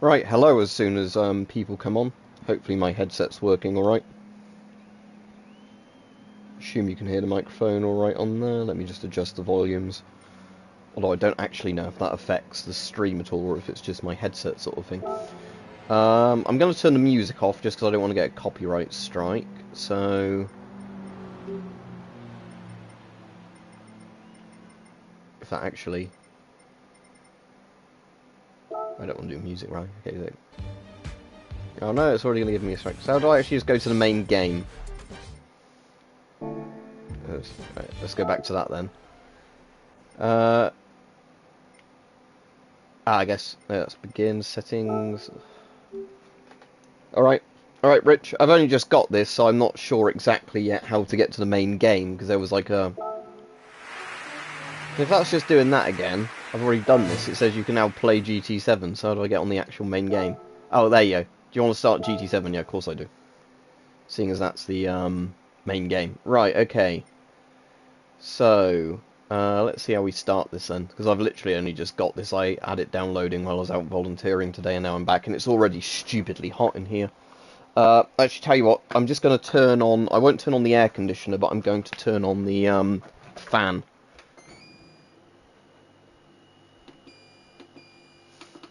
Right, hello as soon as people come on. Hopefully my headset's working alright. Assume you can hear the microphone alright on there. Let me just adjust the volumes. Although I don't actually know if that affects the stream at all or if it's just my headset sort of thing. I'm going to turn the music off just because I don't want to get a copyright strike. So... if that actually... I don't want to do music, right? Okay, so... oh no, it's already going to give me a strike. So how do I actually just go to the main game? Right, let's go back to that then. I guess let's begin settings. Alright, Rich. I've only just got this, so I'm not sure exactly yet how to get to the main game, because there was like a... if that's just doing that again, I've already done this. It says you can now play GT7, so how do I get on the actual main game? Oh, there you go. Do you want to start GT7? Yeah, of course I do. Seeing as that's the main game. Right, okay. So, let's see how we start this then, because I've literally only just got this. I had it downloading while I was out volunteering today, and now I'm back, and it's already stupidly hot in here. Actually, tell you what, I'm just going to turn on... I won't turn on the air conditioner, but I'm going to turn on the fan.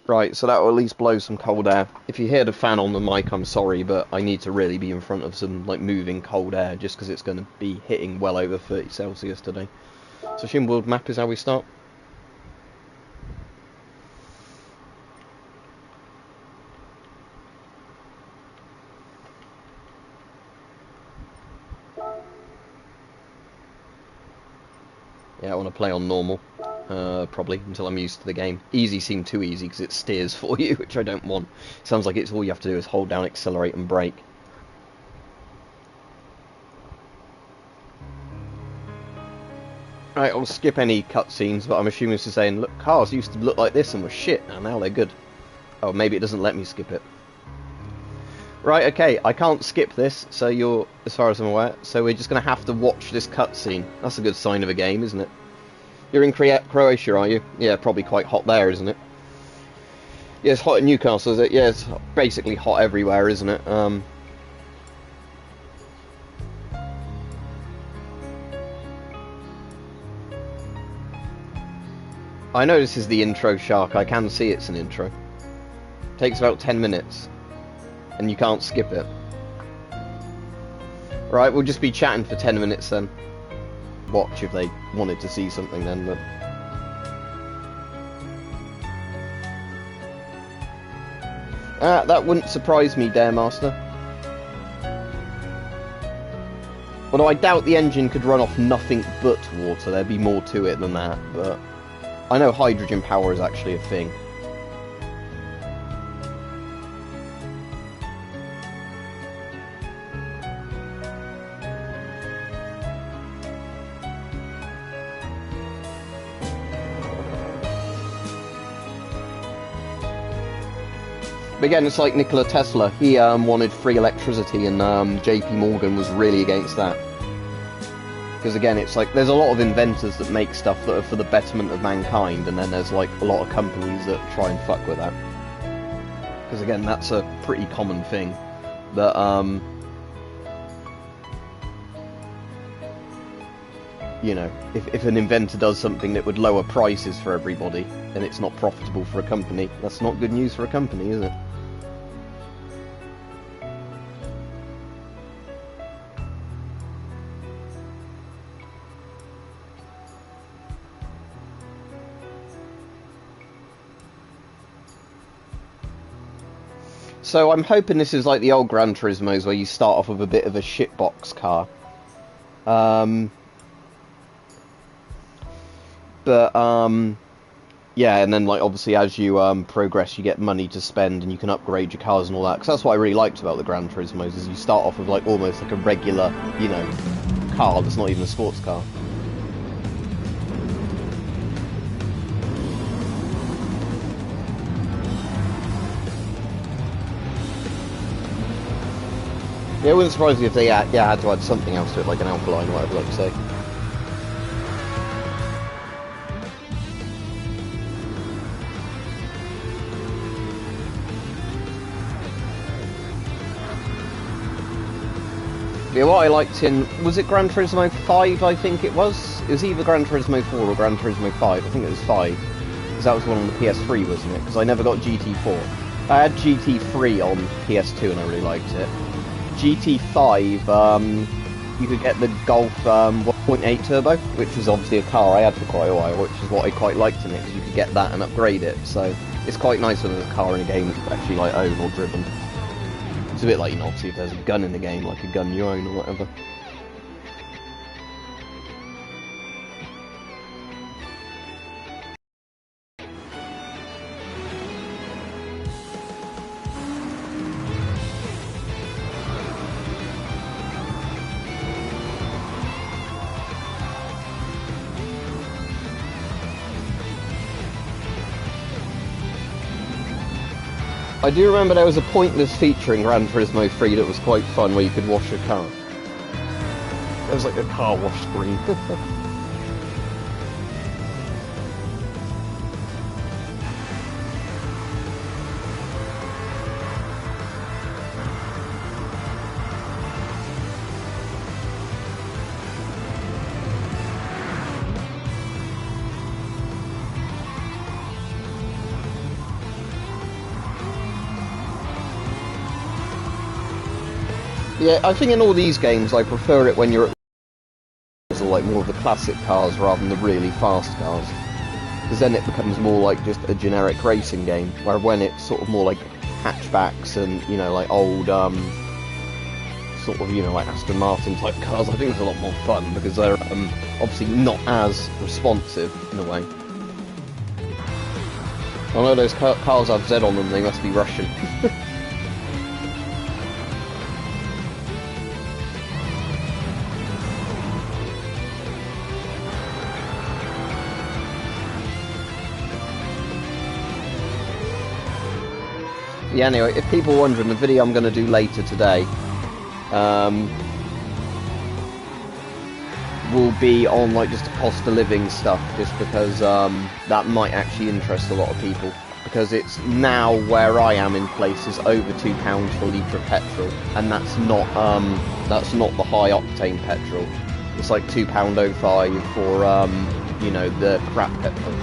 Right, so that will at least blow some cold air. If you hear the fan on the mic, I'm sorry, but I need to really be in front of some, like, moving cold air, just because it's going to be hitting well over 30 Celsius today. So Shimworld map is how we start. Yeah, I want to play on normal, probably, until I'm used to the game. Easy seemed too easy because it steers for you, which I don't want. Sounds like it's all you have to do is hold down, accelerate and brake. Right, I'll skip any cutscenes, but I'm assuming this is saying, look, cars used to look like this and were shit, and now they're good. Oh, maybe it doesn't let me skip it. Right, okay, I can't skip this, so you're, as far as I'm aware, so we're just going to have to watch this cutscene. That's a good sign of a game, isn't it? You're in Croatia, are you? Yeah, probably quite hot there, isn't it? Yeah, it's hot in Newcastle, is it? Yeah, it's basically hot everywhere, isn't it? I know this is the intro, Shark. I can see it's an intro. Takes about 10 minutes. And you can't skip it. Right, we'll just be chatting for 10 minutes then. Watch if they wanted to see something then, but... that wouldn't surprise me, Daremaster. Although I doubt the engine could run off nothing but water. There'd be more to it than that, but... I know hydrogen power is actually a thing. But again, it's like Nikola Tesla. He wanted free electricity, and JP Morgan was really against that. Because again, it's like, there's a lot of inventors that make stuff that are for the betterment of mankind, and then there's like a lot of companies that try and fuck with that. Because again, that's a pretty common thing. That, you know, if an inventor does something that would lower prices for everybody, and it's not profitable for a company, that's not good news for a company, is it? So I'm hoping this is like the old Gran Turismos where you start off with a bit of a shitbox car. Yeah, and then like obviously as you progress you get money to spend and you can upgrade your cars and all that. Because that's what I really liked about the Gran Turismos, is you start off with like almost like a regular, you know, car that's not even a sports car. Yeah, it wouldn't surprise me if they had to add something else to it, like an alkaline or whatever, like you say. Yeah, what I liked in... Was it Gran Turismo 5, I think it was? It was either Gran Turismo 4 or Gran Turismo 5. I think it was 5. Because that was one on the PS3, wasn't it? Because I never got GT4. I had GT3 on PS2 and I really liked it. GT5, you could get the Golf 1.8 Turbo, which was obviously a car I had for quite a while, which is what I quite liked in it, because you could get that and upgrade it. So it's quite nice when there's a car in a game that you actually like own or driven. It's a bit like, you know, obviously if there's a gun in the game, like a gun you own or whatever. I do remember there was a pointless feature in Gran Turismo 3 that was quite fun, where you could wash a car. There was like a car wash screen. Yeah, I think in all these games I prefer it when you're at like more of the classic cars rather than the really fast cars, because then it becomes more like just a generic racing game, where when it's sort of more like hatchbacks and, you know, like old sort of, you know, like Aston Martin type cars, I think it's a lot more fun because they're obviously not as responsive in a way. I know those cars have Z on them, they must be Russian. Yeah, anyway, if people are wondering, the video I'm going to do later today will be on like just the cost of living stuff, just because that might actually interest a lot of people, because it's now where I am in places over £2 for a litre of petrol, and that's not the high octane petrol. It's like £2.05 for you know, the crap petrol.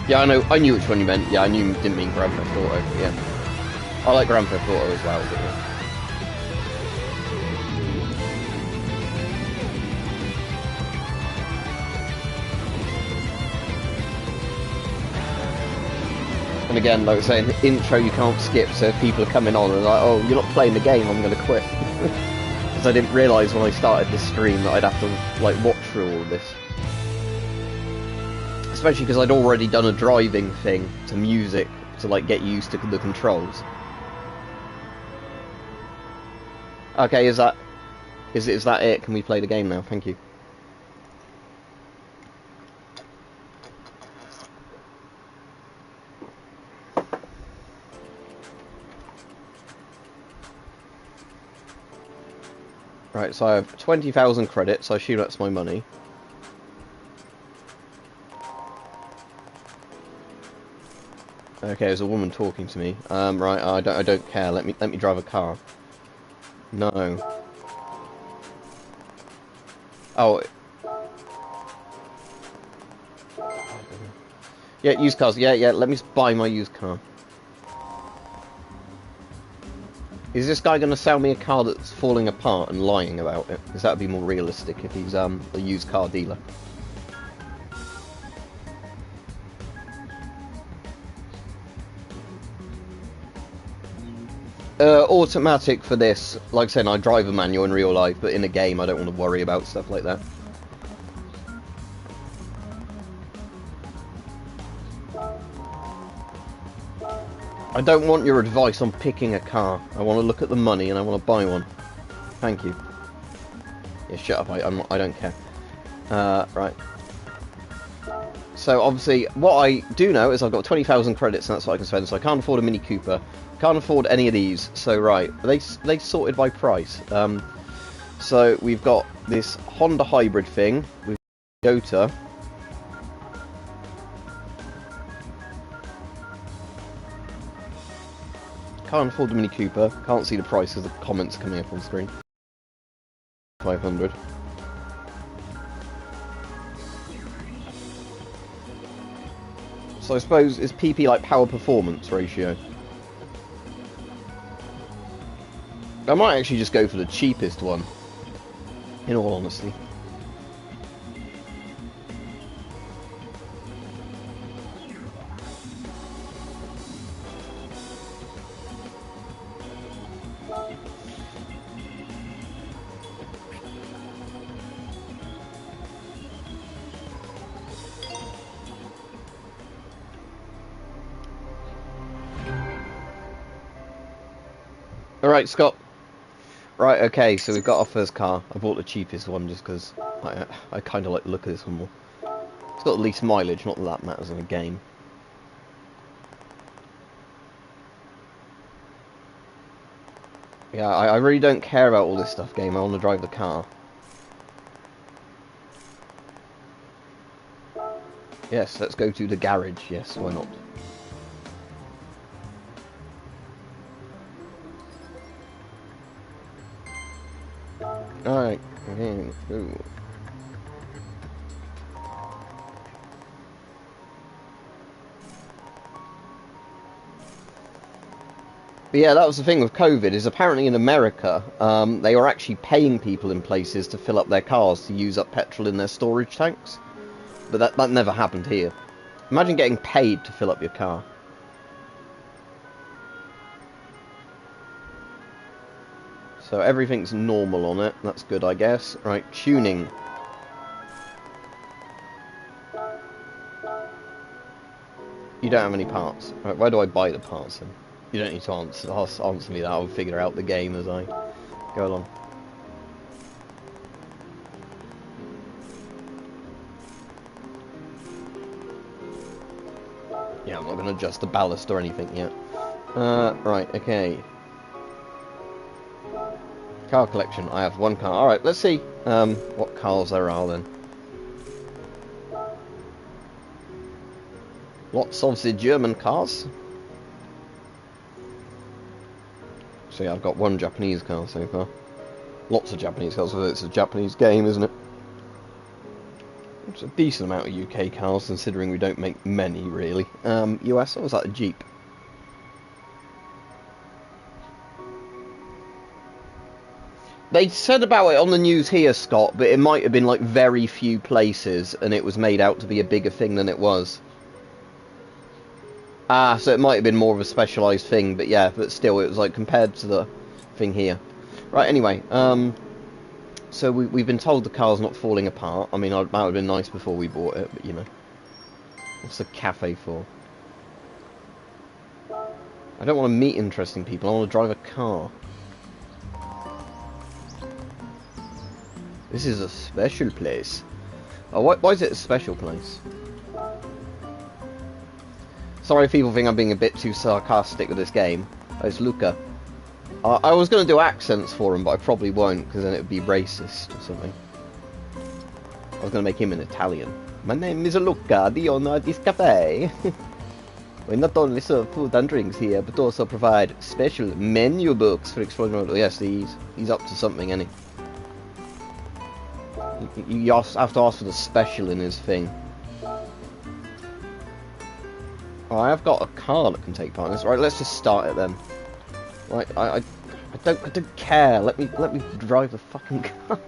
Yeah, I knew which one you meant. Yeah, I knew you didn't mean Grand Theft Auto. Yeah, I like Grand Theft Auto as well. But yeah. And again, like I was saying, the intro you can't skip. So if people are coming on and like, oh, you're not playing the game, I'm going to quit. Because I didn't realise when I started this stream that I'd have to like watch through all of this. Especially because I'd already done a driving thing to music to like get used to the controls. Okay, is that it? Can we play the game now? Thank you. Right, so I have 20,000 credits. I assume that's my money. Okay, there's a woman talking to me. Right, I don't care. Let me drive a car. No. Oh. Yeah, used cars. Yeah, let me buy my used car. Is this guy going to sell me a car that's falling apart and lying about it? Because that would be more realistic if he's a used car dealer. Automatic for this. Like I said, I drive a manual in real life, but in a game I don't want to worry about stuff like that. I don't want your advice on picking a car. I want to look at the money and I want to buy one. Thank you. Yeah, shut up, I don't care. Right. So obviously, what I do know is I've got 20,000 credits and that's what I can spend, so I can't afford a Mini Cooper. Can't afford any of these, so right. They sorted by price. So we've got this Honda hybrid thing with Toyota. Can't afford the Mini Cooper. Can't see the price because the comments coming up on screen. 500. So I suppose, is PP like power performance ratio? I might actually just go for the cheapest one, in all honesty. Alright, Scott. Right, okay, so we've got our first car. I bought the cheapest one just because I kind of like the look of this one more. It's got the least mileage, not that that matters in a game. Yeah, I really don't care about all this stuff, game. I want to drive the car. Yes, let's go to the garage. Yes, why not? Alright, okay, let's go. But yeah, that was the thing with COVID, is apparently in America, they were actually paying people in places to fill up their cars to use up petrol in their storage tanks. But that never happened here. Imagine getting paid to fill up your car. So everything's normal on it. That's good, I guess. Right, tuning. You don't have any parts. Right, where do I buy the parts then? You don't need to answer me that. I'll figure out the game as I go along. Yeah, I'm not going to adjust the ballast or anything yet. Right, okay. Car collection. I have one car. Alright, let's see what cars there are then. Lots of the German cars. So yeah, I've got one Japanese car so far. Lots of Japanese cars, so it's a Japanese game, isn't it? It's a decent amount of UK cars, considering we don't make many, really. US, what was that, a Jeep? They said about it on the news here, Scott, but it might have been like very few places, and it was made out to be a bigger thing than it was. Ah, so it might have been more of a specialised thing, but yeah, but still, it was like compared to the thing here. Right, anyway, so we've been told the car's not falling apart. I mean, that would have been nice before we bought it, but you know. What's the cafe for? I don't want to meet interesting people, I want to drive a car. This is a special place. Oh, why is it a special place? Sorry if people think I'm being a bit too sarcastic with this game. Oh, it's Luca. I was going to do accents for him, but I probably won't, because then it would be racist or something. I was going to make him an Italian. My name is Luca, the owner of this cafe. We not only serve food and drinks here, but also provide special menu books for exploring. Yes, he's up to something, isn't he? You have to ask for the special in his thing. Oh, I have got a car that can take part in this. Right, let's just start it then. Right, I don't care. Let me drive the fucking car.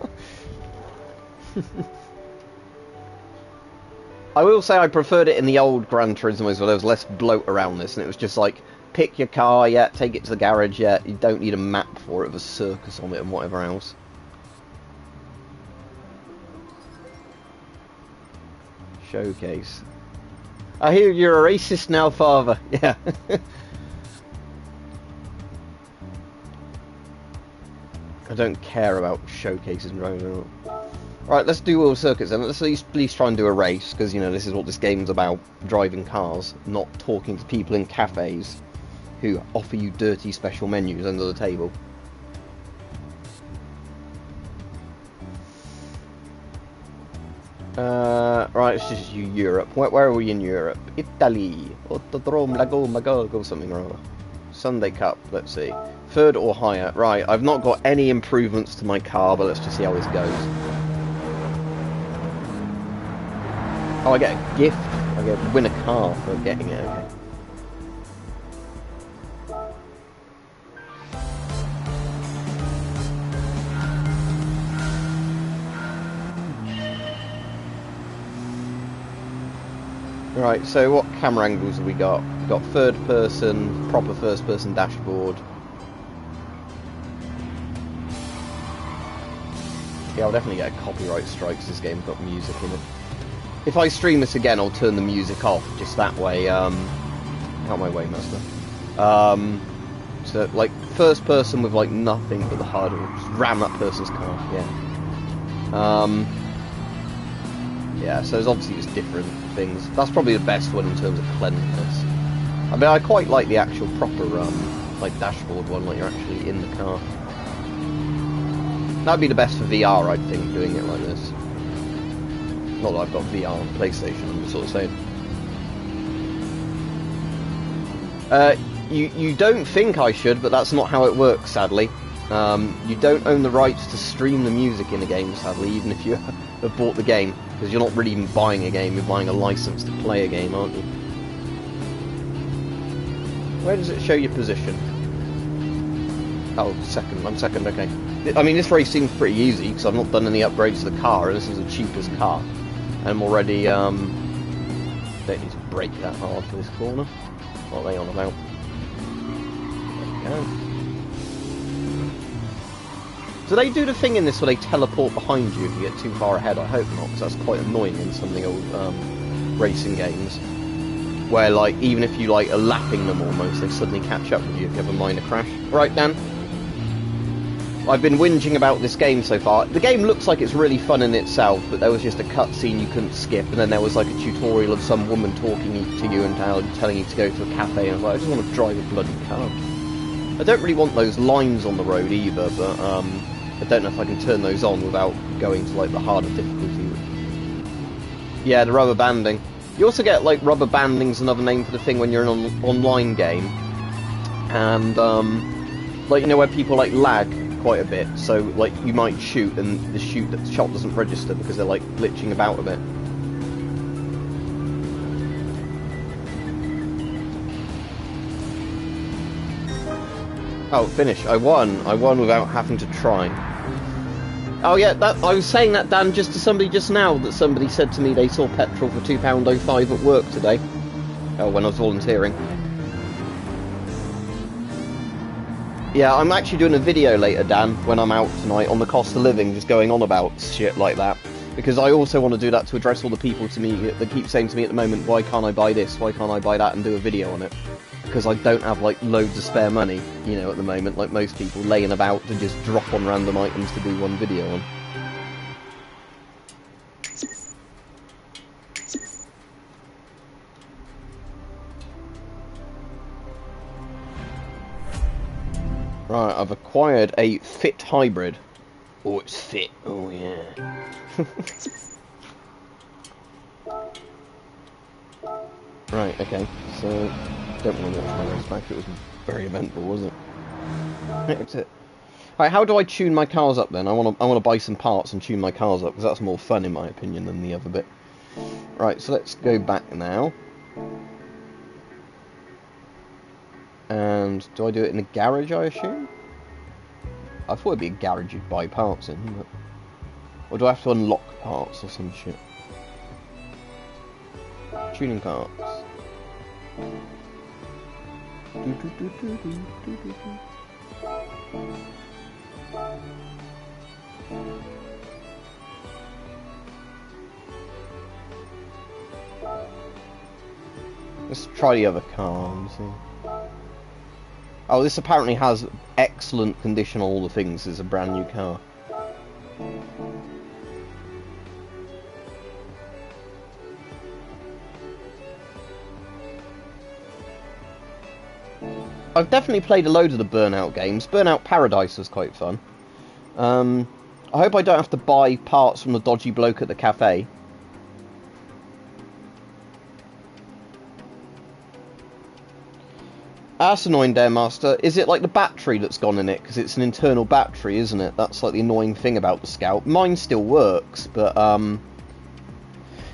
I will say I preferred it in the old Gran Turismo as well. There was less bloat around this, and it was just like, pick your car, yeah, take it to the garage, yeah. You don't need a map for it with a circus on it and whatever else. Showcase. I hear you're a racist now, father. Yeah. I don't care about showcases and driving. Right, let's do all circuits then. Let's at least try and do a race, because, you know, this is what this game's about. Driving cars, not talking to people in cafes who offer you dirty special menus under the table. Right, it's just Europe. Where are we in Europe? Italy. Autodrome Lago Magog or something or other. Sunday Cup, let's see. Third or higher. Right, I've not got any improvements to my car, but let's just see how this goes. Oh, I get a gift. I get to win a car for getting it, okay. Right, so what camera angles have we got? We've got third person, proper first person dashboard. Yeah, I'll definitely get a copyright strike because this game's got music in it. If I stream this again, I'll turn the music off, just that way, out of my way, master. So, like, first person with, like, nothing but the harder, just ram that person's car, yeah. Yeah, so there's obviously just different things. That's probably the best one in terms of cleanliness. I mean, I quite like the actual proper, like, dashboard one, like you're actually in the car. That'd be the best for VR, I think, doing it like this. Not that I've got VR on PlayStation, I'm just sort of saying. You don't think I should, but that's not how it works, sadly. You don't own the rights to stream the music in a game, sadly, even if you have bought the game. Because you're not really even buying a game, you're buying a license to play a game, aren't you? Where does it show your position? Oh, second. I'm second, okay. I mean, this race seems pretty easy, because I've not done any upgrades to the car, and this is the cheapest car. And I'm already, don't need to brake that hard for this corner. What are they on about? There we go. Do they do the thing in this where they teleport behind you if you get too far ahead? I hope not, because that's quite annoying in some of the old racing games. Where, like, even if you, like, are lapping them almost, they suddenly catch up with you if you have a minor crash. Right, Dan? I've been whinging about this game so far. The game looks like it's really fun in itself, but there was just a cutscene you couldn't skip, and then there was, like, a tutorial of some woman talking to you and telling you to go to a cafe, and I was like, I just want to drive a bloody car. I don't really want those lines on the road either, but, I don't know if I can turn those on without going to, like, the harder difficulty. Yeah, the rubber banding. You also get, like, rubber banding's another name for the thing when you're in an online game. And, like, you know, where people, like, lag quite a bit. So, like, you might shoot and the shot doesn't register because they're, like, glitching about a bit. Oh, finish. I won. I won without having to try. Oh yeah, I was saying that, Dan, just to somebody just now, that somebody said to me they saw petrol for £2.05 at work today. Oh, when I was volunteering. Yeah, I'm actually doing a video later, Dan, when I'm out tonight, on the cost of living, just going on about shit like that. Because I also want to do that to address all the people to me that keep saying to me at the moment, why can't I buy this, why can't I buy that, and do a video on it. Because I don't have, like, loads of spare money, you know, at the moment, like most people, laying about to just drop on random items to do one video on. Right, I've acquired a fit hybrid. Oh, it's fit. Oh, yeah. Right, okay, so... don't want to watch my race back, it was very eventful, wasn't it? That's it. Right, how do I tune my cars up then? I want to buy some parts and tune my cars up, because that's more fun in my opinion than the other bit. Right, so let's go back now. And do I do it in a garage, I assume? I thought it'd be a garage you'd buy parts in, but... or do I have to unlock parts or some shit? Tuning parts. Let's try the other car and see. Oh, this apparently has excellent condition on all the things. It's a brand new car. I've definitely played a load of the Burnout games. Burnout Paradise was quite fun. I hope I don't have to buy parts from the dodgy bloke at the cafe. That's annoying, Dare Master. Is it like the battery that's gone in it? Because it's an internal battery, isn't it? That's like the annoying thing about the Scout. Mine still works, but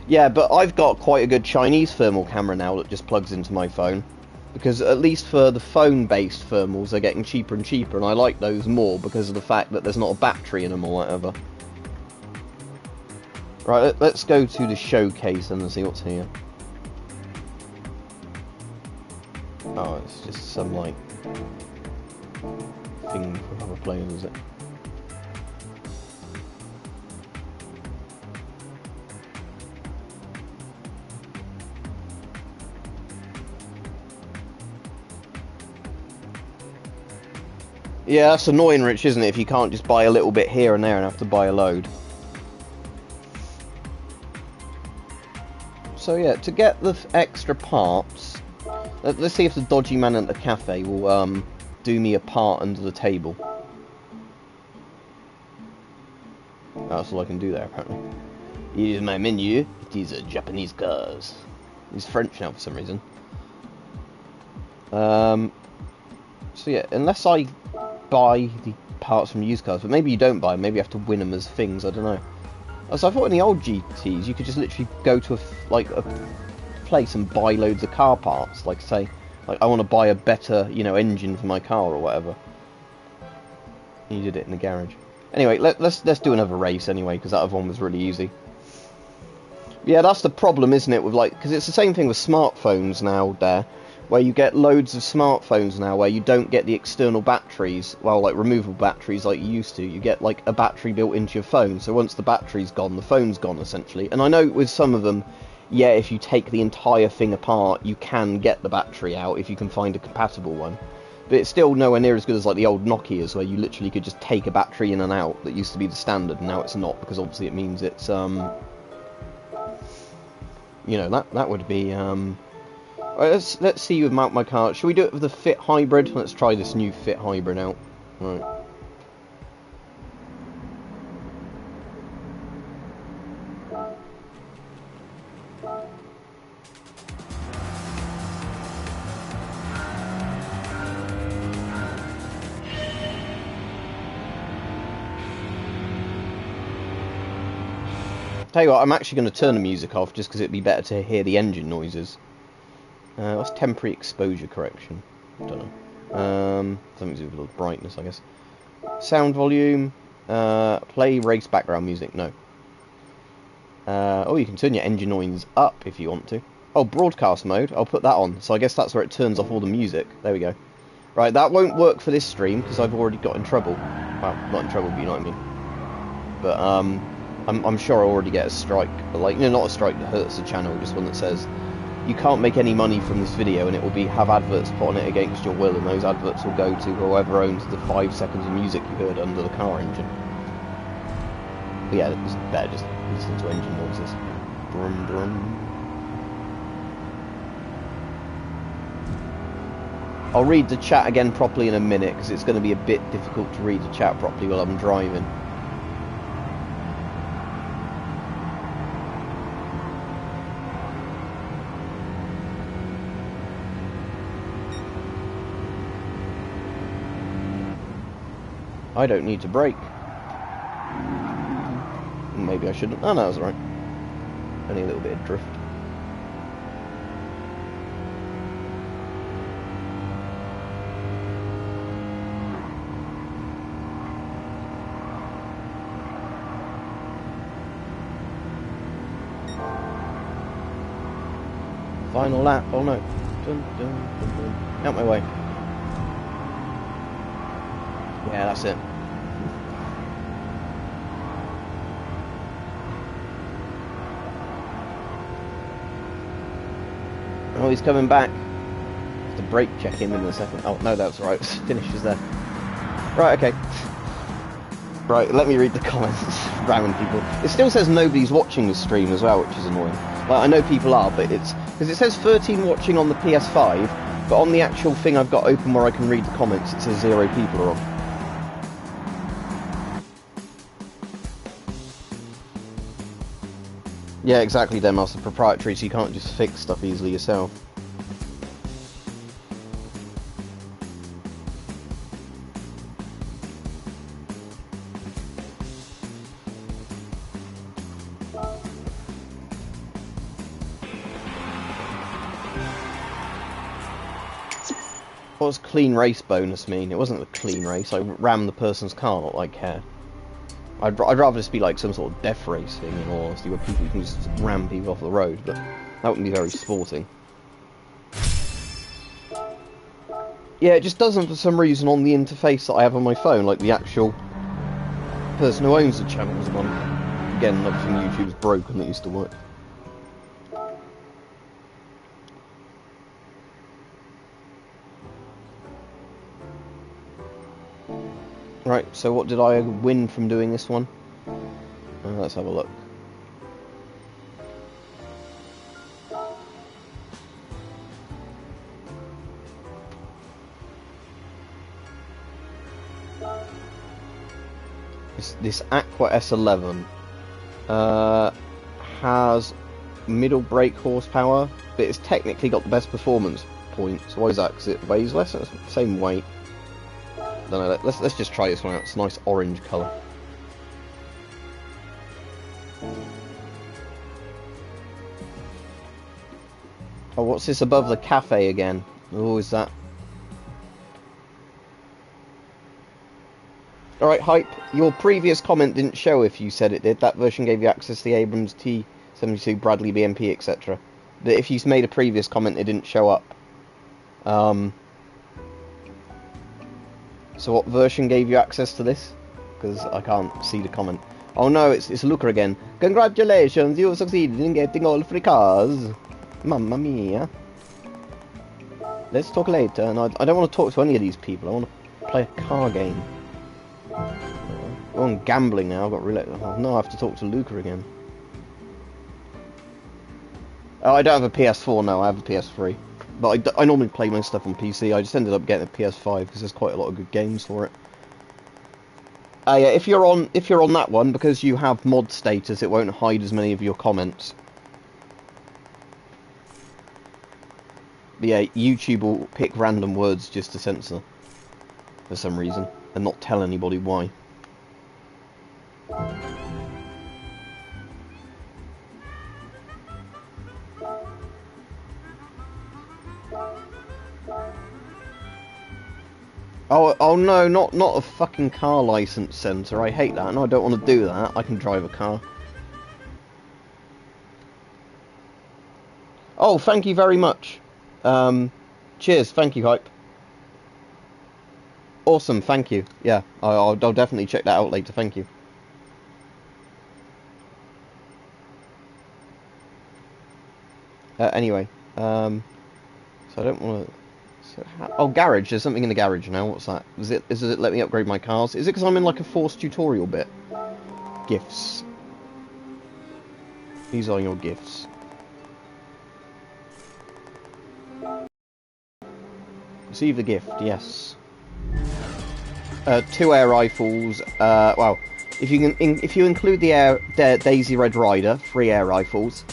yeah, but I've got quite a good Chinese thermal camera now that just plugs into my phone. Because at least for the phone-based thermals, they're getting cheaper and cheaper, and I like those more because of the fact that there's not a battery in them or whatever. Right, let's go to the showcase and see what's here. Oh, it's just some, like, thing for other players, is it? Yeah, that's annoying, Rich, isn't it, if you can't just buy a little bit here and there and have to buy a load. So yeah, to get the extra parts, let's see if the dodgy man at the cafe will do me a part under the table. That's all I can do there, apparently. Here's my menu. These are Japanese cars. He's French now for some reason. So yeah, unless I buy the parts from used cars, but maybe you don't buy them, maybe you have to win them as things, I don't know. So I thought in the old GTs you could just literally go to a place and buy loads of car parts, like say, like I want to buy a better, you know, engine for my car or whatever. You did it in the garage. Anyway, let's do another race anyway, because that other one was really easy. Yeah, that's the problem, isn't it, with like, because it's the same thing with smartphones now, there, where you get loads of smartphones now where you don't get the external batteries, well, like removable batteries like you used to. You get like a battery built into your phone, so once the battery's gone, the phone's gone essentially. And I know with some of them, yeah, if you take the entire thing apart, you can get the battery out if you can find a compatible one. But it's still nowhere near as good as like the old Nokias, where you literally could just take a battery in and out. That used to be the standard, and now it's not, because obviously it means it's you know, that would be Right, let's see with mount my car. Shall we do it with the Fit Hybrid? Let's try this new Fit Hybrid out. Right. Tell you what, I'm actually going to turn the music off just because it'd be better to hear the engine noises. What's temporary exposure correction? Don't know. Something to do with a little brightness, I guess. Sound volume. Play race background music. No. Oh, you can turn your engine noise up if you want to. Oh, broadcast mode. I'll put that on. So I guess that's where it turns off all the music. There we go. Right, that won't work for this stream because I've already got in trouble. Well, not in trouble, but you know what I mean. But I'm sure I already get a strike. But like, you know, not a strike that hurts the channel, just one that says you can't make any money from this video, and it will be have adverts put on it against your will, and those adverts will go to whoever owns the 5 seconds of music you heard under the car engine. But yeah, it's better just listen to engine noises. Brum brum. I'll read the chat again properly in a minute, because it's going to be a bit difficult to read the chat properly while I'm driving. I don't need to brake. Maybe I shouldn't. Oh no, that's alright. Only a little bit of drift. Final lap. Oh no. Dun, dun, dun, dun. Out my way. Yeah, that's it. Oh, he's coming back. Have to brake check him in a second. Oh, no, that's right. Finishes there. Right, okay. Right, let me read the comments. Random people. It still says nobody's watching the stream as well, which is annoying. Like, I know people are, but it's... Because it says 13 watching on the PS5, but on the actual thing I've got open where I can read the comments, it says 0 people are on. Yeah, exactly, Demos. The proprietary, so you can't just fix stuff easily yourself. What does clean race bonus mean? It wasn't a clean race. I rammed the person's car, not like care. I'd rather this be like some sort of death race thing, in all honesty, where people can just ram people off the road, but that wouldn't be very sporting. Yeah, it just doesn't for some reason on the interface that I have on my phone, like the actual person who owns the channel's one. Again, another thing YouTube's broken that used to work. Right, so what did I win from doing this one? Let's have a look. This Aqua S11 has middle brake horsepower, but it's technically got the best performance points. Why is that? Because it weighs less? It's the same weight. Don't know. Let's just try this one out. It's a nice orange colour. Oh, what's this above the cafe again? Oh, is that? Alright, Hype, your previous comment didn't show if you said it did. That version gave you access to the Abrams T-72 Bradley BMP, etc. But if you made a previous comment, it didn't show up. So what version gave you access to this? Because I can't see the comment. Oh no, it's Luca again. Congratulations, you succeeded in getting all 3 cars. Mamma mia. Let's talk later. And I don't want to talk to any of these people. I want to play a car game. Oh, I'm gambling now. I've got roulette. Oh, no, I have to talk to Luca again. Oh, I don't have a PS4 now. I have a PS3. But I normally play my stuff on PC. I just ended up getting a PS5 because there's quite a lot of good games for it. Yeah, if you're on that one, because you have mod status, it won't hide as many of your comments. But yeah, YouTube will pick random words just to censor for some reason and not tell anybody why. Oh no, not a fucking car license centre. I hate that. No, I don't want to do that. I can drive a car. Oh, thank you very much. Cheers. Thank you, Hype. Awesome. Thank you. Yeah, I'll definitely check that out later. Thank you. Anyway, so I don't want to. So oh, garage. There's something in the garage now. What's that? Does it let me upgrade my cars? Is it because I'm in like a forced tutorial bit? Gifts. These are your gifts. Receive the gift. Yes. 2 air rifles. Well, if you include the Daisy Red Rider, 3 air rifles.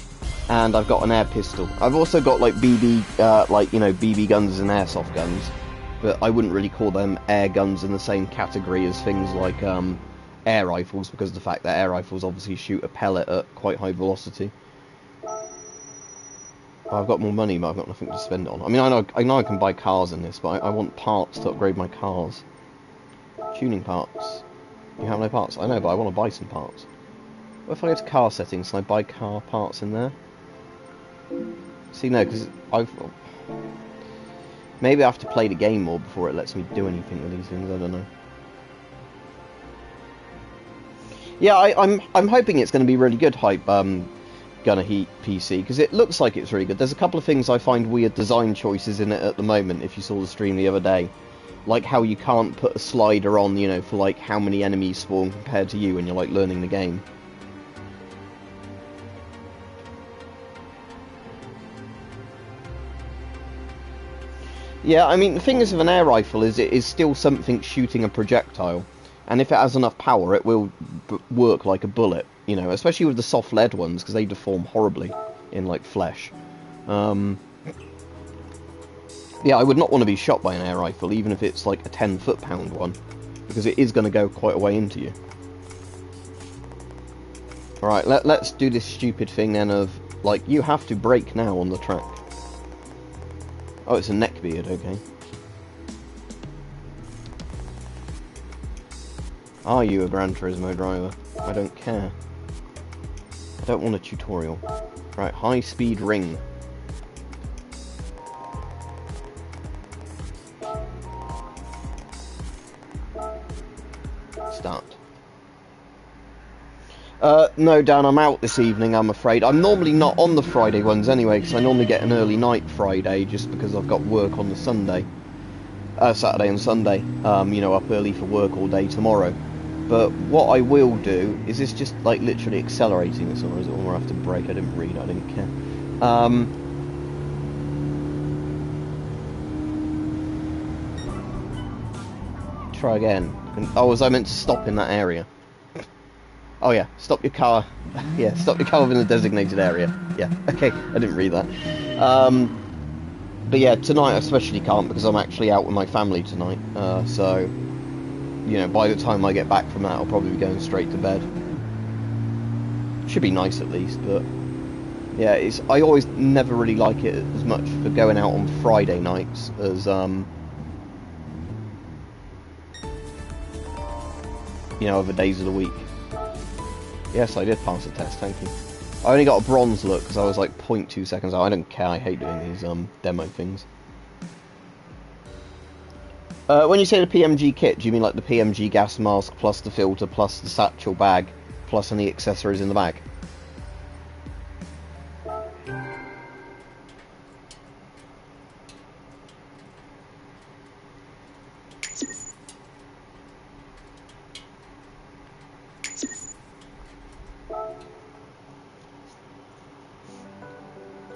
And I've got an air pistol. I've also got like BB guns and airsoft guns, but I wouldn't really call them air guns in the same category as things like air rifles, because of the fact that air rifles obviously shoot a pellet at quite high velocity. I've got more money, but I've got nothing to spend it on. I mean, I know I can buy cars in this, but I want parts to upgrade my cars. Tuning parts. You have no parts. I know, but I want to buy some parts. What if I go to car settings and I buy car parts in there? See, no, because maybe I have to play the game more before it lets me do anything with these things. I don't know. Yeah, I'm hoping it's going to be really good, Hype. Gonna Heat PC, because it looks like it's really good. There's a couple of things I find weird design choices in it at the moment. If you saw the stream the other day, like how you can't put a slider on, you know, for like how many enemies spawn compared to you when you're like learning the game. Yeah, I mean, the thing is with an air rifle is it is still something shooting a projectile. And if it has enough power, it will work like a bullet, you know, especially with the soft lead ones, because they deform horribly in, like, flesh. Yeah, I would not want to be shot by an air rifle, even if it's, like, a 10 foot-pound one, because it is going to go quite a way into you. Alright, let's do this stupid thing, then, of, like, you have to brake now on the track. Oh, it's a neckbeard, okay. Are you a Gran Turismo driver? I don't care. I don't want a tutorial. Right, high speed ring. Start. No, Dan, I'm out this evening, I'm afraid. I'm normally not on the Friday ones anyway, because I normally get an early night Friday, just because I've got work on the Sunday. Saturday and Sunday. You know, up early for work all day tomorrow. But what I will do, is this just, like, literally accelerating this, or is it all I have to brake? I didn't read, I didn't care. Try again. Oh, was I meant to stop in that area? Oh yeah, stop your car. Yeah, stop your car within the designated area. Yeah, okay, I didn't read that. But yeah, tonight I especially can't because I'm actually out with my family tonight. So, you know, by the time I get back from that, I'll probably be going straight to bed. Should be nice at least, but yeah, I always never really like it as much for going out on Friday nights as you know, other days of the week. Yes, I did pass the test, thank you. I only got a bronze look because I was like 0.2 seconds out. I don't care, I hate doing these demo things. When you say the PMG kit, do you mean like the PMG gas mask plus the filter plus the satchel bag plus any accessories in the bag?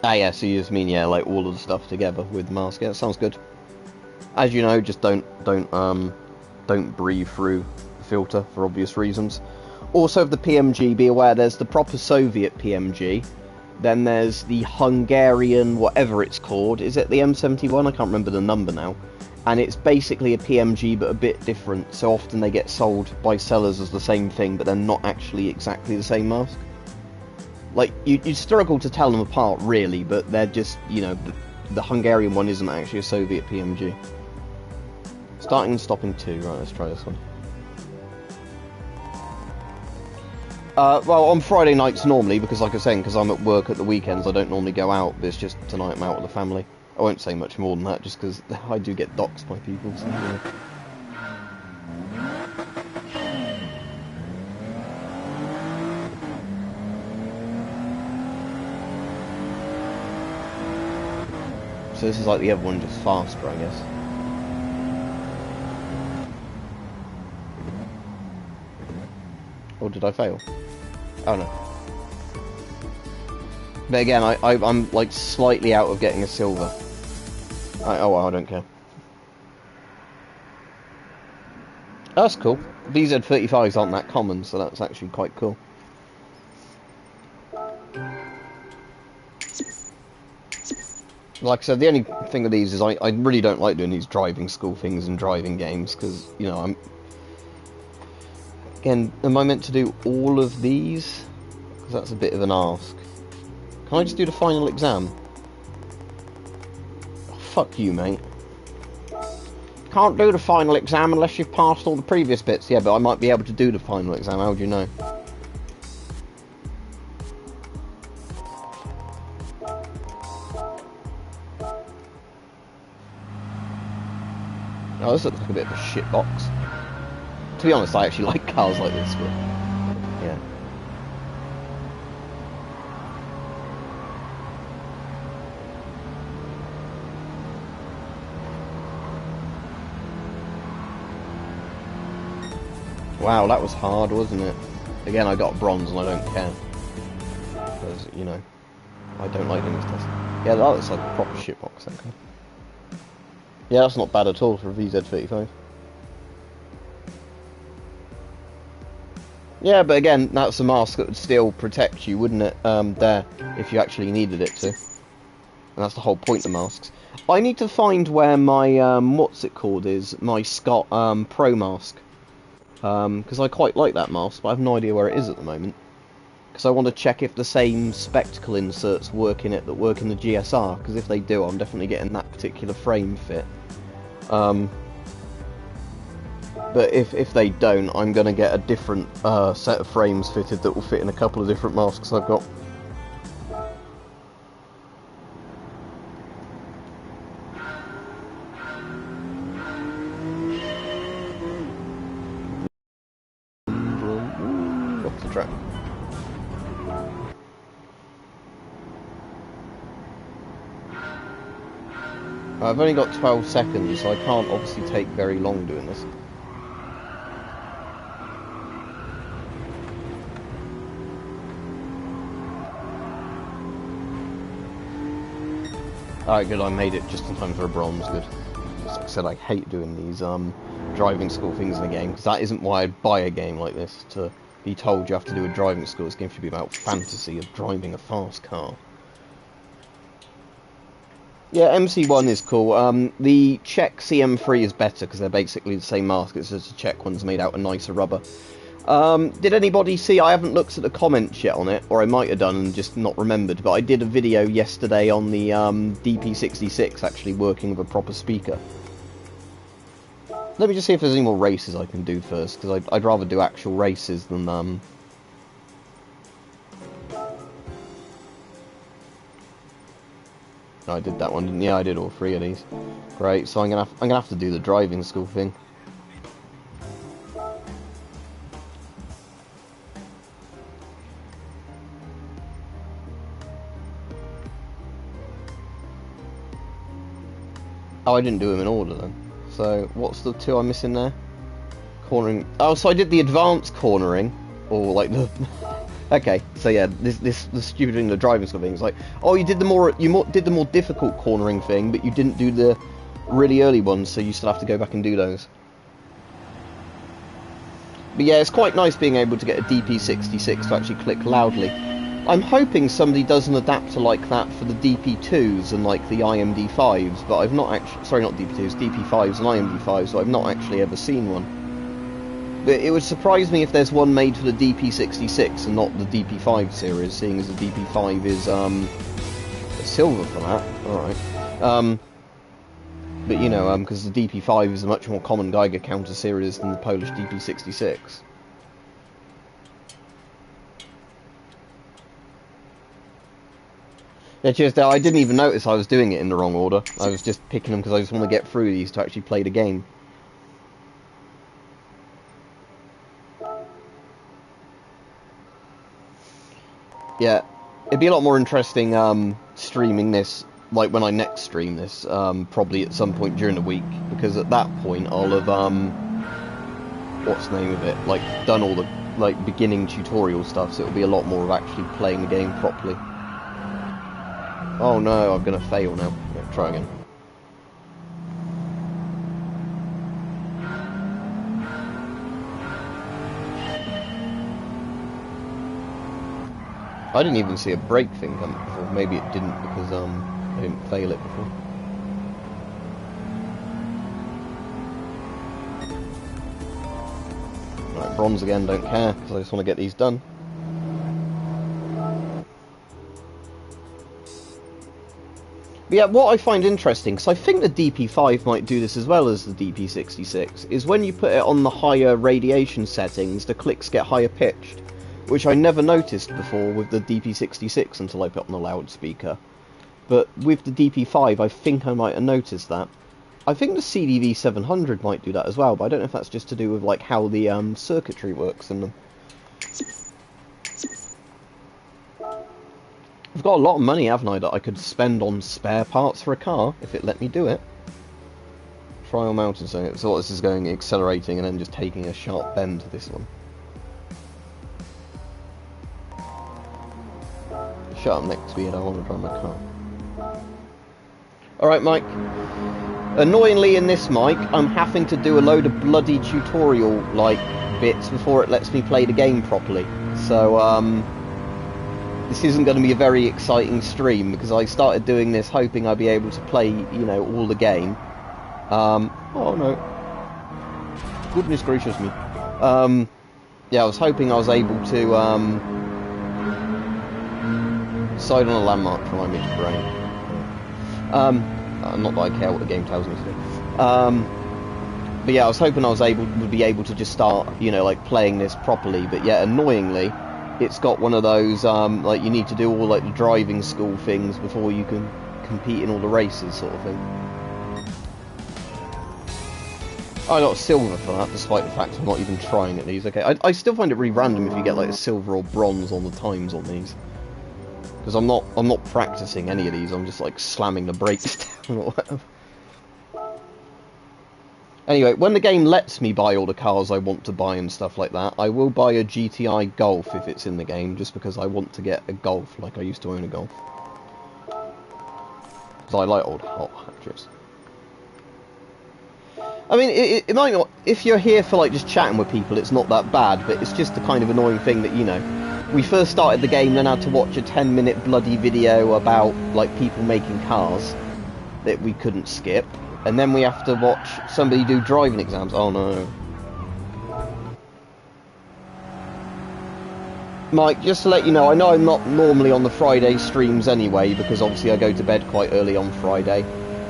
Ah yeah, so you just mean, yeah, like all of the stuff together with the mask. Yeah, that sounds good. As you know, just don't breathe through the filter for obvious reasons. Also, of the PMG, be aware there's the proper Soviet PMG, then there's the Hungarian, whatever it's called. Is it the M71? I can't remember the number now. And it's basically a PMG but a bit different, so often they get sold by sellers as the same thing, but they're not actually exactly the same mask. Like, you struggle to tell them apart, really, but they're just, you know, the Hungarian one isn't actually a Soviet PMG. Starting and stopping 2, right, let's try this one. Well, on Friday nights normally, because like I was saying, because I'm at work at the weekends, I don't normally go out, but it's just tonight I'm out with the family. I won't say much more than that, just because I do get doxed by people, so, yeah. So this is like the other one, just faster, I guess. Or did I fail? Oh no. But again, I'm like slightly out of getting a silver. Oh well, I don't care. That's cool. VZ35s aren't that common, so that's actually quite cool. Like I said, the only thing with these is I really don't like doing these driving school things and driving games, because, you know, Again, am I meant to do all of these? Because that's a bit of an ask. Can I just do the final exam? Oh, fuck you, mate. Can't do the final exam unless you've passed all the previous bits. Yeah, but I might be able to do the final exam, how do you know? Oh, this looks like a bit of a shit box. To be honest, I actually like cars like this, but yeah. Wow, that was hard, wasn't it? Again, I got bronze and I don't care. Because, you know, I don't like doing this test. Yeah, that looks like a proper shit box, okay. Yeah, that's not bad at all for a VZ35. Yeah, but again, that's a mask that would still protect you, wouldn't it, there, if you actually needed it to. And that's the whole point of masks. I need to find where my, what's it called is, my Scott, Pro mask. Because I quite like that mask, but I have no idea where it is at the moment. Because I want to check if the same spectacle inserts work in it that work in the GSR, because if they do, I'm definitely getting that particular frame fit. But if they don't, I'm going to get a different set of frames fitted that will fit in a couple of different masks I've got. Off the track. I've only got 12 seconds, so I can't obviously take very long doing this. Alright, good, I made it just in time for a bronze, good. Like I said, I hate doing these driving school things in a game, because that isn't why I'd buy a game like this, to be told you have to do a driving school. This game should be about fantasy of driving a fast car. Yeah, MC1 is cool. The Czech CM3 is better, because they're basically the same mask, it's just a Czech one's made out of nicer rubber. Did anybody see, I haven't looked at the comments yet on it, or I might have done and just not remembered, but I did a video yesterday on the DP66 actually working with a proper speaker. Let me just see if there's any more races I can do first, because I'd rather do actual races than... I did that one, didn't I? Yeah, I did all three of these. Great, so I'm gonna have to do the driving school thing. Oh, I didn't do them in order then. So, what's the two I'm missing there? Cornering. Oh, so I did the advanced cornering, or like the. Okay, so yeah, the stupid thing, the driving school thing is like, oh, you did the more difficult cornering thing, but you didn't do the really early ones, so you still have to go back and do those. But yeah, it's quite nice being able to get a DP66 to actually click loudly. I'm hoping somebody does an adapter like that for the DP2s and like the IMD5s, but I've not actually, sorry, not DP2s, DP5s and IMD5s, but I've not actually ever seen one. But it would surprise me if there's one made for the DP66 and not the DP5 series, seeing as the DP5 is silver for that. Alright. But you know, because the DP5 is a much more common Geiger counter series than the Polish DP66. Yeah, cheers, Dale. I didn't even notice I was doing it in the wrong order. I was just picking them because I just want to get through these to actually play the game. Yeah, it'd be a lot more interesting streaming this, like when I next stream this, probably at some point during the week, because at that point I'll have, what's the name of it, like, done all the, like, beginning tutorial stuff, so it'll be a lot more of actually playing the game properly. Oh no, I'm gonna fail now. Yeah, try again. I didn't even see a brake thing come before. Maybe it didn't because I didn't fail it before. Right, bronze again, don't care, because I just want to get these done. But yeah, what I find interesting, because I think the DP5 might do this as well as the DP66, is when you put it on the higher radiation settings, the clicks get higher pitched, which I never noticed before with the DP66 until I put on the loudspeaker. But with the DP5, I think I might have noticed that. I think the CDV 700 might do that as well, but I don't know if that's just to do with like how the circuitry works in them. I've got a lot of money, haven't I, that I could spend on spare parts for a car, if it let me do it. Trial mountain, so this is going accelerating and then just taking a sharp bend to this one. Shut up next to me, I don't want to drive my car. Alright, Mike. Annoyingly in this mic, I'm having to do a load of bloody tutorial, like, bits before it lets me play the game properly. So, this isn't going to be a very exciting stream, because I started doing this hoping I'd be able to play, you know, all the game. Oh no. Goodness gracious me. Yeah, I was hoping I was able to, side on a landmark to remind me to brain. Not that I care what the game tells me to do. But yeah, I was hoping I would be able to just start, you know, like playing this properly. But yeah, annoyingly, it's got one of those like you need to do all like the driving school things before you can compete in all the races, sort of thing. I got silver for that, despite the fact I'm not even trying at these. Okay, I still find it really random if you get like a silver or bronze on the times on these, because I'm not practicing any of these. I'm just like slamming the brakes down or whatever. Anyway, when the game lets me buy all the cars I want to buy and stuff like that, I will buy a GTI Golf if it's in the game, just because I want to get a Golf like I used to own a Golf. Because I like old hot hatches. I mean, it might not, if you're here for like just chatting with people, it's not that bad, but it's just the kind of annoying thing that, you know, we first started the game, then had to watch a 10-minute bloody video about like people making cars that we couldn't skip. And then we have to watch somebody do driving exams. Oh no. Mike, just to let you know I'm not normally on the Friday streams anyway, because obviously I go to bed quite early on Friday.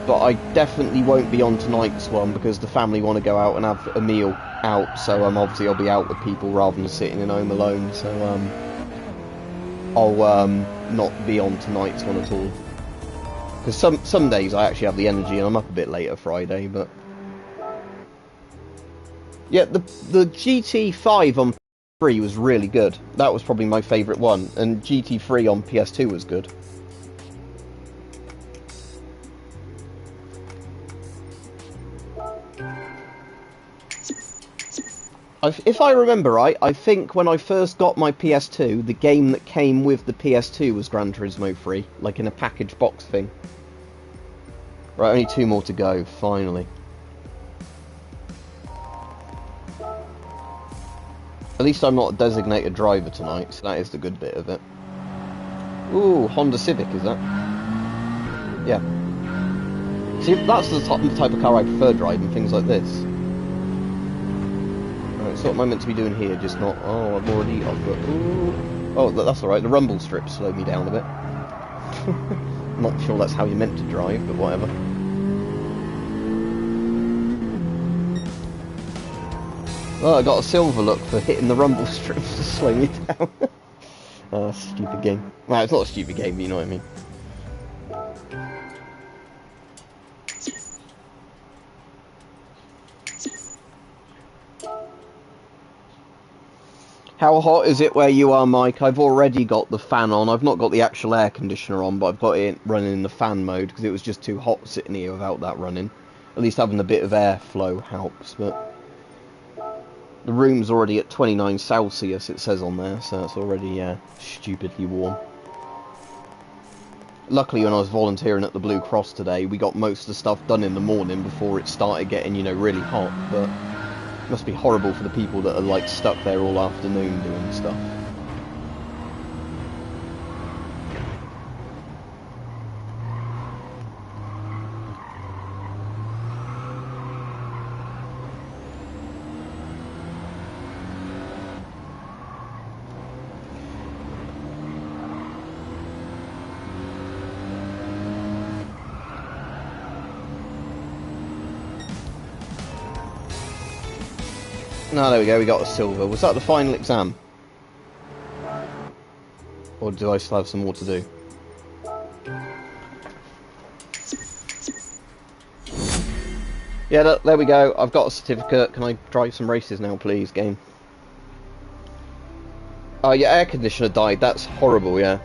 But I definitely won't be on tonight's one, because the family want to go out and have a meal out. So obviously I'll be out with people rather than sitting in home alone. So I'll not be on tonight's one at all. Because some days I actually have the energy and I'm up a bit later Friday, but... Yeah, the GT5 on PS3 was really good. That was probably my favourite one. And GT3 on PS2 was good. If I remember right, I think when I first got my PS2, the game that came with the PS2 was Gran Turismo 3, like in a package box thing. Right, only 2 more to go, finally. At least I'm not a designated driver tonight, so that is the good bit of it. Ooh, Honda Civic, is that? Yeah. See, that's the type of car I prefer driving, things like this. So what am I meant to be doing here? Just not... Oh, I've got... Ooh. Oh, that's alright. The rumble strip slowed me down a bit. Not sure that's how you're meant to drive, but whatever. Oh, I got a silver look for hitting the rumble strips to slow me down. Oh, stupid game. Well, it's not a stupid game, but you know what I mean. How hot is it where you are, Mike? I've already got the fan on. I've not got the actual air conditioner on, but I've got it running in the fan mode because it was just too hot sitting here without that running. At least having a bit of airflow helps, but... The room's already at 29 Celsius, it says on there, so it's already stupidly warm. Luckily, when I was volunteering at the Blue Cross today, we got most of the stuff done in the morning before it started getting, you know, really hot, but... It must be horrible for the people that are like stuck there all afternoon doing stuff. No, there we go, we got a silver. Was that the final exam? Or do I still have some more to do? Yeah, there we go. I've got a certificate. Can I drive some races now, please, game? Oh, your air conditioner died. That's horrible, yeah.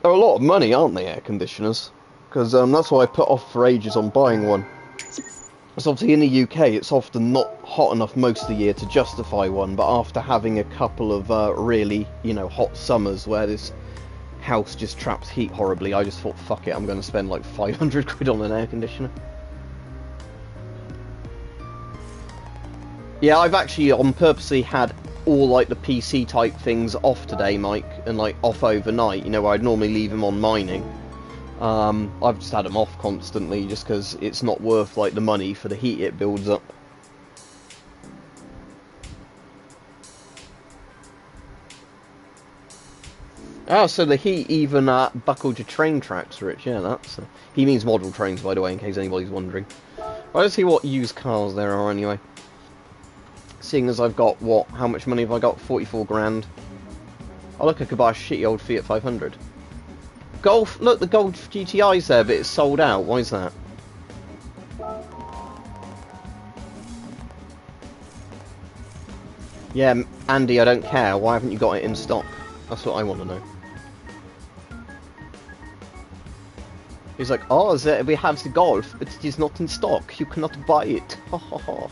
They're a lot of money, aren't they, air conditioners? Because that's why I put off for ages on buying one. Because obviously in the UK, it's often not hot enough most of the year to justify one, but after having a couple of really, you know, hot summers where this house just traps heat horribly, I just thought, fuck it, I'm going to spend like 500 quid on an air conditioner. Yeah, I've actually purposely had all like the PC type things off today, Mike, and like off overnight, you know, where I'd normally leave them on mining. I've just had them off constantly just because it's not worth like the money for the heat it builds up. Oh, so the heat even buckled your train tracks, Rich. Yeah, that's... he means model trains, by the way, in case anybody's wondering. Let's see what used cars there are anyway. Seeing as I've got, what, how much money have I got? 44 grand. Oh look, I could buy a shitty old Fiat 500. Golf, look, the Golf GTI's there, but it's sold out. Why is that? Yeah, Andy, I don't care. Why haven't you got it in stock? That's what I want to know. He's like, oh, we have the Golf, but it is not in stock. You cannot buy it. Ha ha ha.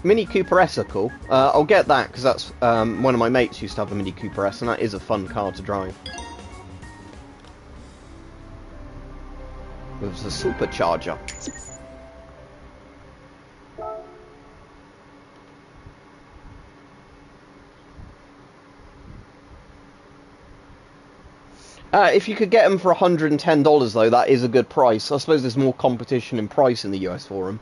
Mini Cooper S are cool. I'll get that because that's one of my mates used to have a Mini Cooper S, and that is a fun car to drive. With the supercharger. If you could get them for $110 though, that is a good price. I suppose there's more competition in price in the US for them.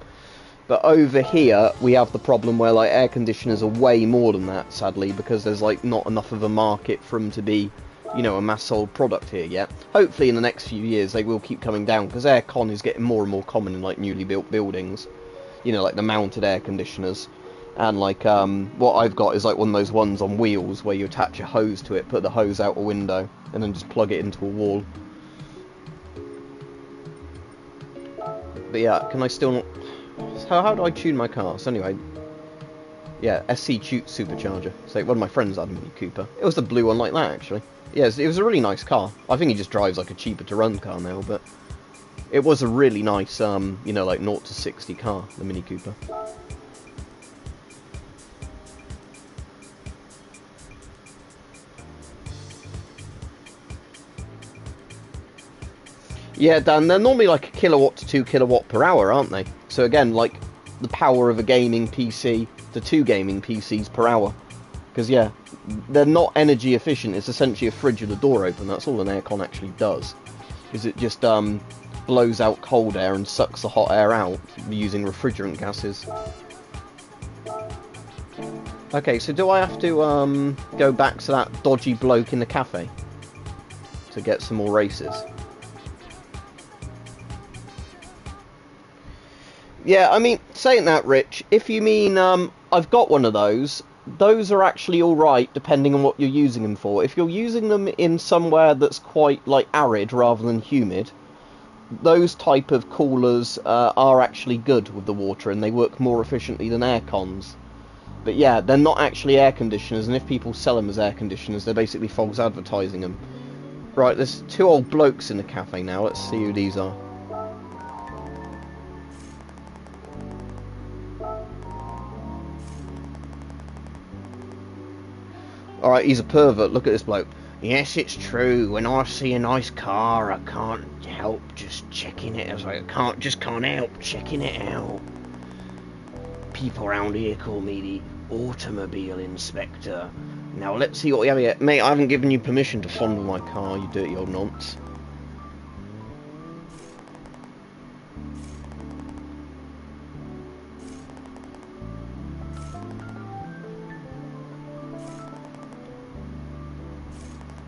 But over here, we have the problem where like air conditioners are way more than that, sadly, because there's like not enough of a market for them to be, you know, a mass sold product here yet. Hopefully in the next few years they will keep coming down, because aircon is getting more and more common in like newly built buildings. You know, like the mounted air conditioners. And like, what I've got is like one of those ones on wheels where you attach a hose to it, put the hose out a window, and then just plug it into a wall. But yeah, can I still not... How do I tune my car? So anyway, yeah, SC Tute supercharger. So one of my friends had a Mini Cooper. It was the blue one like that, actually. Yeah, it was a really nice car. I think he just drives like a cheaper to run car now, but it was a really nice, you know, like 0 to 60 car, the Mini Cooper. Yeah, Dan, they're normally like 1 kilowatt to 2 kilowatt per hour, aren't they? So again, like the power of a gaming PC to 2 gaming PCs per hour. Because yeah, they're not energy efficient. It's essentially a fridge with the door open. That's all an aircon actually does. Is it just blows out cold air and sucks the hot air out using refrigerant gases. Okay, so do I have to go back to that dodgy bloke in the cafe to get some more races? Yeah, I mean, saying that, Rich, if you mean I've got one of those are actually alright depending on what you're using them for. If you're using them in somewhere that's quite like arid rather than humid, those type of coolers are actually good with the water and they work more efficiently than air cons. But yeah, they're not actually air conditioners, and if people sell them as air conditioners, they're basically false advertising them. Right, there's 2 old blokes in the cafe now. Let's see who these are. Alright, he's a pervert. Look at this bloke. Yes, it's true. When I see a nice car, I can't help just checking it. I was like, just can't help checking it out. People around here call me the automobile inspector. Now let's see what we have here. Mate, I haven't given you permission to fondle my car, you dirty old nonce.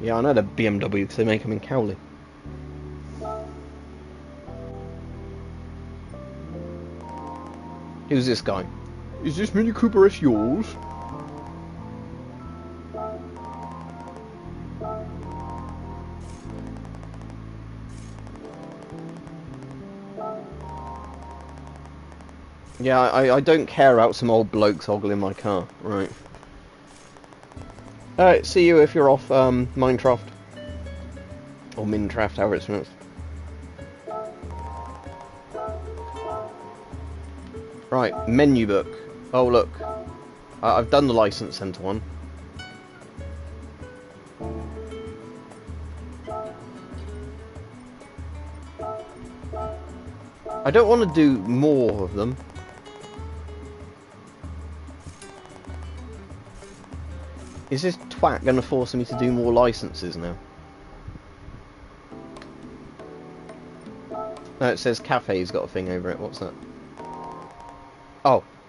Yeah, I know the BMW because they make them in Cowley. Who's this guy? Is this Mini Cooper S yours? Yeah, I don't care about some old blokes ogling my car. Right. Alright, see you if you're off Minecraft. Or Minecraft, however it's pronounced. Right, menu book. Oh look, I've done the license centre one. I don't want to do more of them. Is this twat going to force me to do more licenses now? No, it says cafe's got a thing over it. What's that?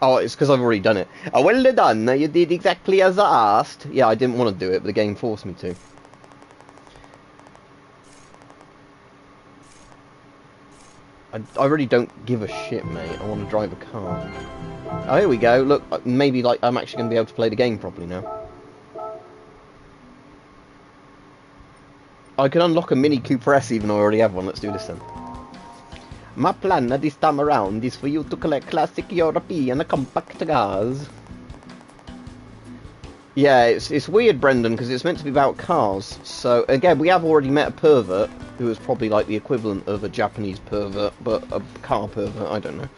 Oh, it's because I've already done it. Oh, well done. You did exactly as I asked. Yeah, I didn't want to do it, but the game forced me to. I really don't give a shit, mate. I want to drive a car. Oh, here we go. Look, maybe like I'm actually going to be able to play the game properly now. I can unlock a Mini Cooper S even though I already have one. Let's do this then. My plan this time around is for you to collect classic European compact cars. Yeah, it's weird, Brendan, because it's meant to be about cars. So, again, we have already met a pervert, who is probably like the equivalent of a Japanese pervert, but a car pervert, I don't know.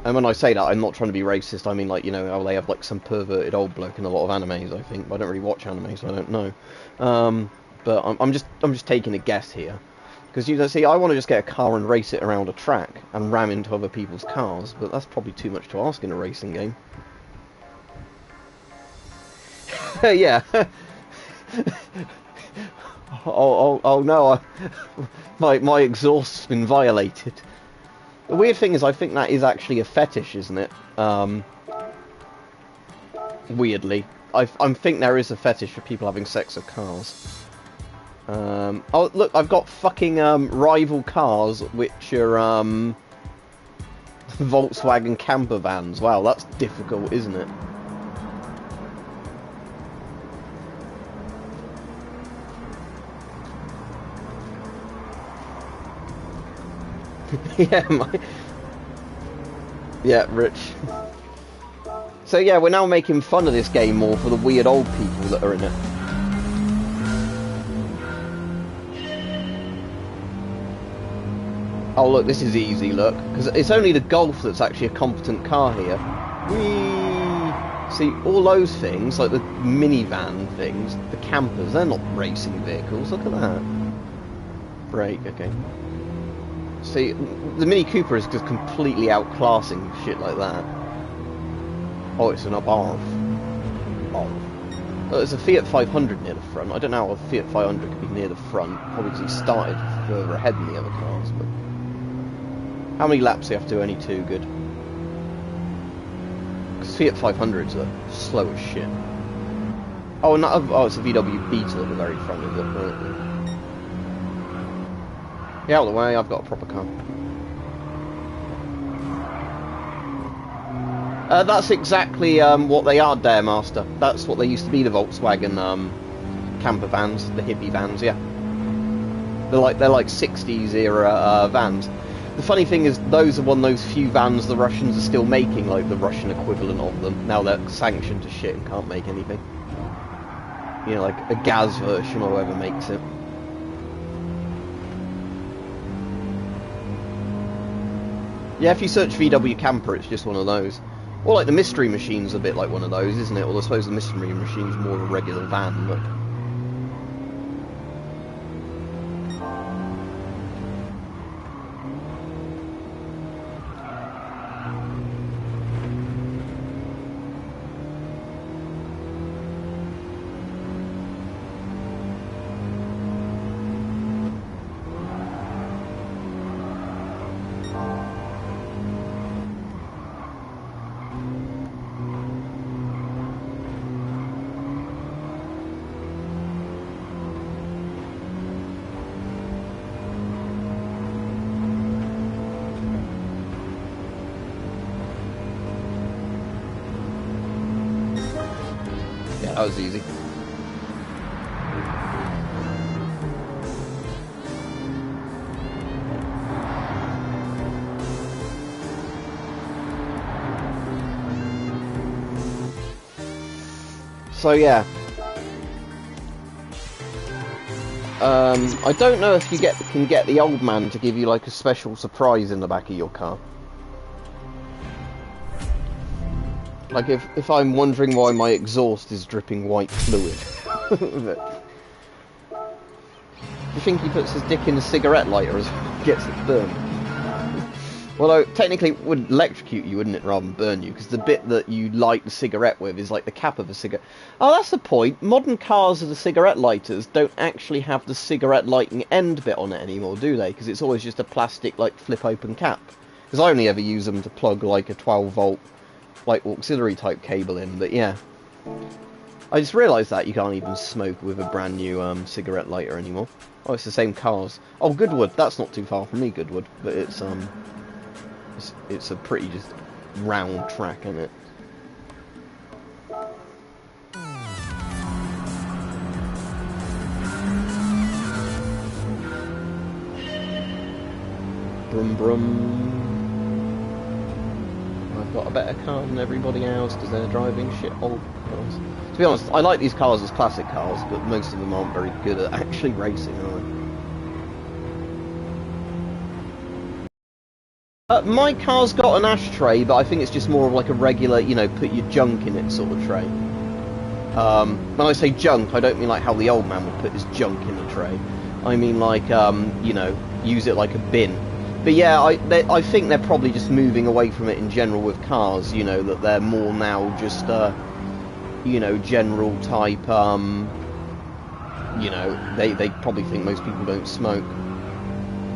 And when I say that, I'm not trying to be racist, I mean, like, you know, how they have, like, some perverted old bloke in a lot of animes, I think, but I don't really watch anime, so I don't know. But I'm just taking a guess here. Because, you see, I want to just get a car and race it around a track, and ram into other people's cars, but that's probably too much to ask in a racing game. Yeah. oh no, my exhaust's been violated. The weird thing is, I think that is actually a fetish, isn't it? Weirdly. I think there is a fetish for people having sex with cars. Oh, look, I've got fucking rival cars, which are Volkswagen camper vans. Wow, that's difficult, isn't it? Yeah, Rich. So yeah, we're now making fun of this game more for the weird old people that are in it. Oh look, this is easy, look. Because it's only the Golf that's actually a competent car here. Whee! See, all those things, like the minivan things, the campers, they're not racing vehicles, look at that. Brake, okay. See, the Mini Cooper is just completely outclassing shit like that. Oh, it's an Abarth. Oh. There's a Fiat 500 near the front. I don't know how a Fiat 500 could be near the front, probably because he started further ahead than the other cars, but... How many laps do you have to do? Only 2, good. Because Fiat 500s are slow as shit. Oh, it's a VW Beetle at the very front of it. Right. Get out of the way, I've got a proper car. That's exactly what they are, Dare Master. That's what they used to be, the Volkswagen camper vans, the hippie vans, yeah. They're like 60s era vans. The funny thing is, those are one of those few vans the Russians are still making, like the Russian equivalent of them. Now they're sanctioned to shit and can't make anything. You know, like a Gaz version or whoever makes it. Yeah, if you search VW Camper, it's just one of those. Or like the Mystery Machine's a bit like one of those, isn't it? Well, I suppose the Mystery Machine's more of a regular van, but... That was easy. So yeah. I don't know if you can get the old man to give you like a special surprise in the back of your car. Like if I'm wondering why my exhaust is dripping white fluid. Do you think he puts his dick in a cigarette lighter as gets it burned? Well, technically it would electrocute you, wouldn't it, rather than burn you? Because the bit that you light the cigarette with is like the cap of a cigarette. Oh, that's the point. Modern cars with the cigarette lighters don't actually have the cigarette lighting end bit on it anymore, do they? Because it's always just a plastic, like, flip-open cap. Because I only ever use them to plug, like, a 12-volt, like, auxiliary-type cable in, but yeah. I just realised that you can't even smoke with a brand new cigarette lighter anymore. Oh, it's the same cars. Oh, Goodwood. That's not too far from me, Goodwood. But it's a pretty just round track, isn't it? Brum brum. I've got a better car than everybody else because they're driving shit old cars. To be honest, I like these cars as classic cars, but most of them aren't very good at actually racing, are they? My car's got an ashtray, but I think it's just more of like a regular, you know, put your junk in it sort of tray. When I say junk, I don't mean like how the old man would put his junk in a tray. I mean like, you know, use it like a bin. But yeah, I think they're probably just moving away from it in general with cars, you know, that they're more now just, you know, general type, you know, they probably think most people don't smoke.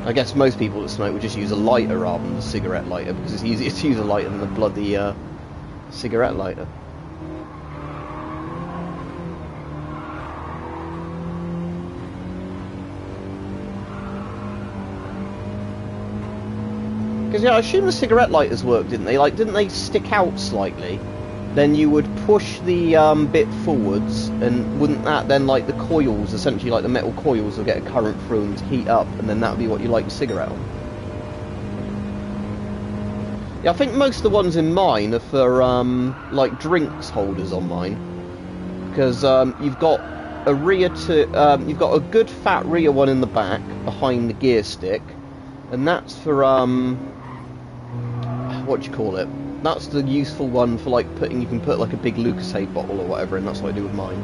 I guess most people that smoke would just use a lighter rather than a cigarette lighter, because it's easier to use a lighter than a bloody, cigarette lighter. Because yeah, I assume the cigarette lighters work, didn't they? Like, didn't they stick out slightly? Then you would push the bit forwards, and wouldn't that then, like, the coils, essentially like the metal coils, will get a current through and heat up, and then that would be what you light your cigarette on? Yeah, I think most of the ones in mine are for, like, drinks holders on mine. Because you've got a you've got a good fat rear one in the back, behind the gear stick, and that's for, what do you call it? That's the useful one for like you can put like a big Lucasade bottle or whatever, and that's what I do with mine.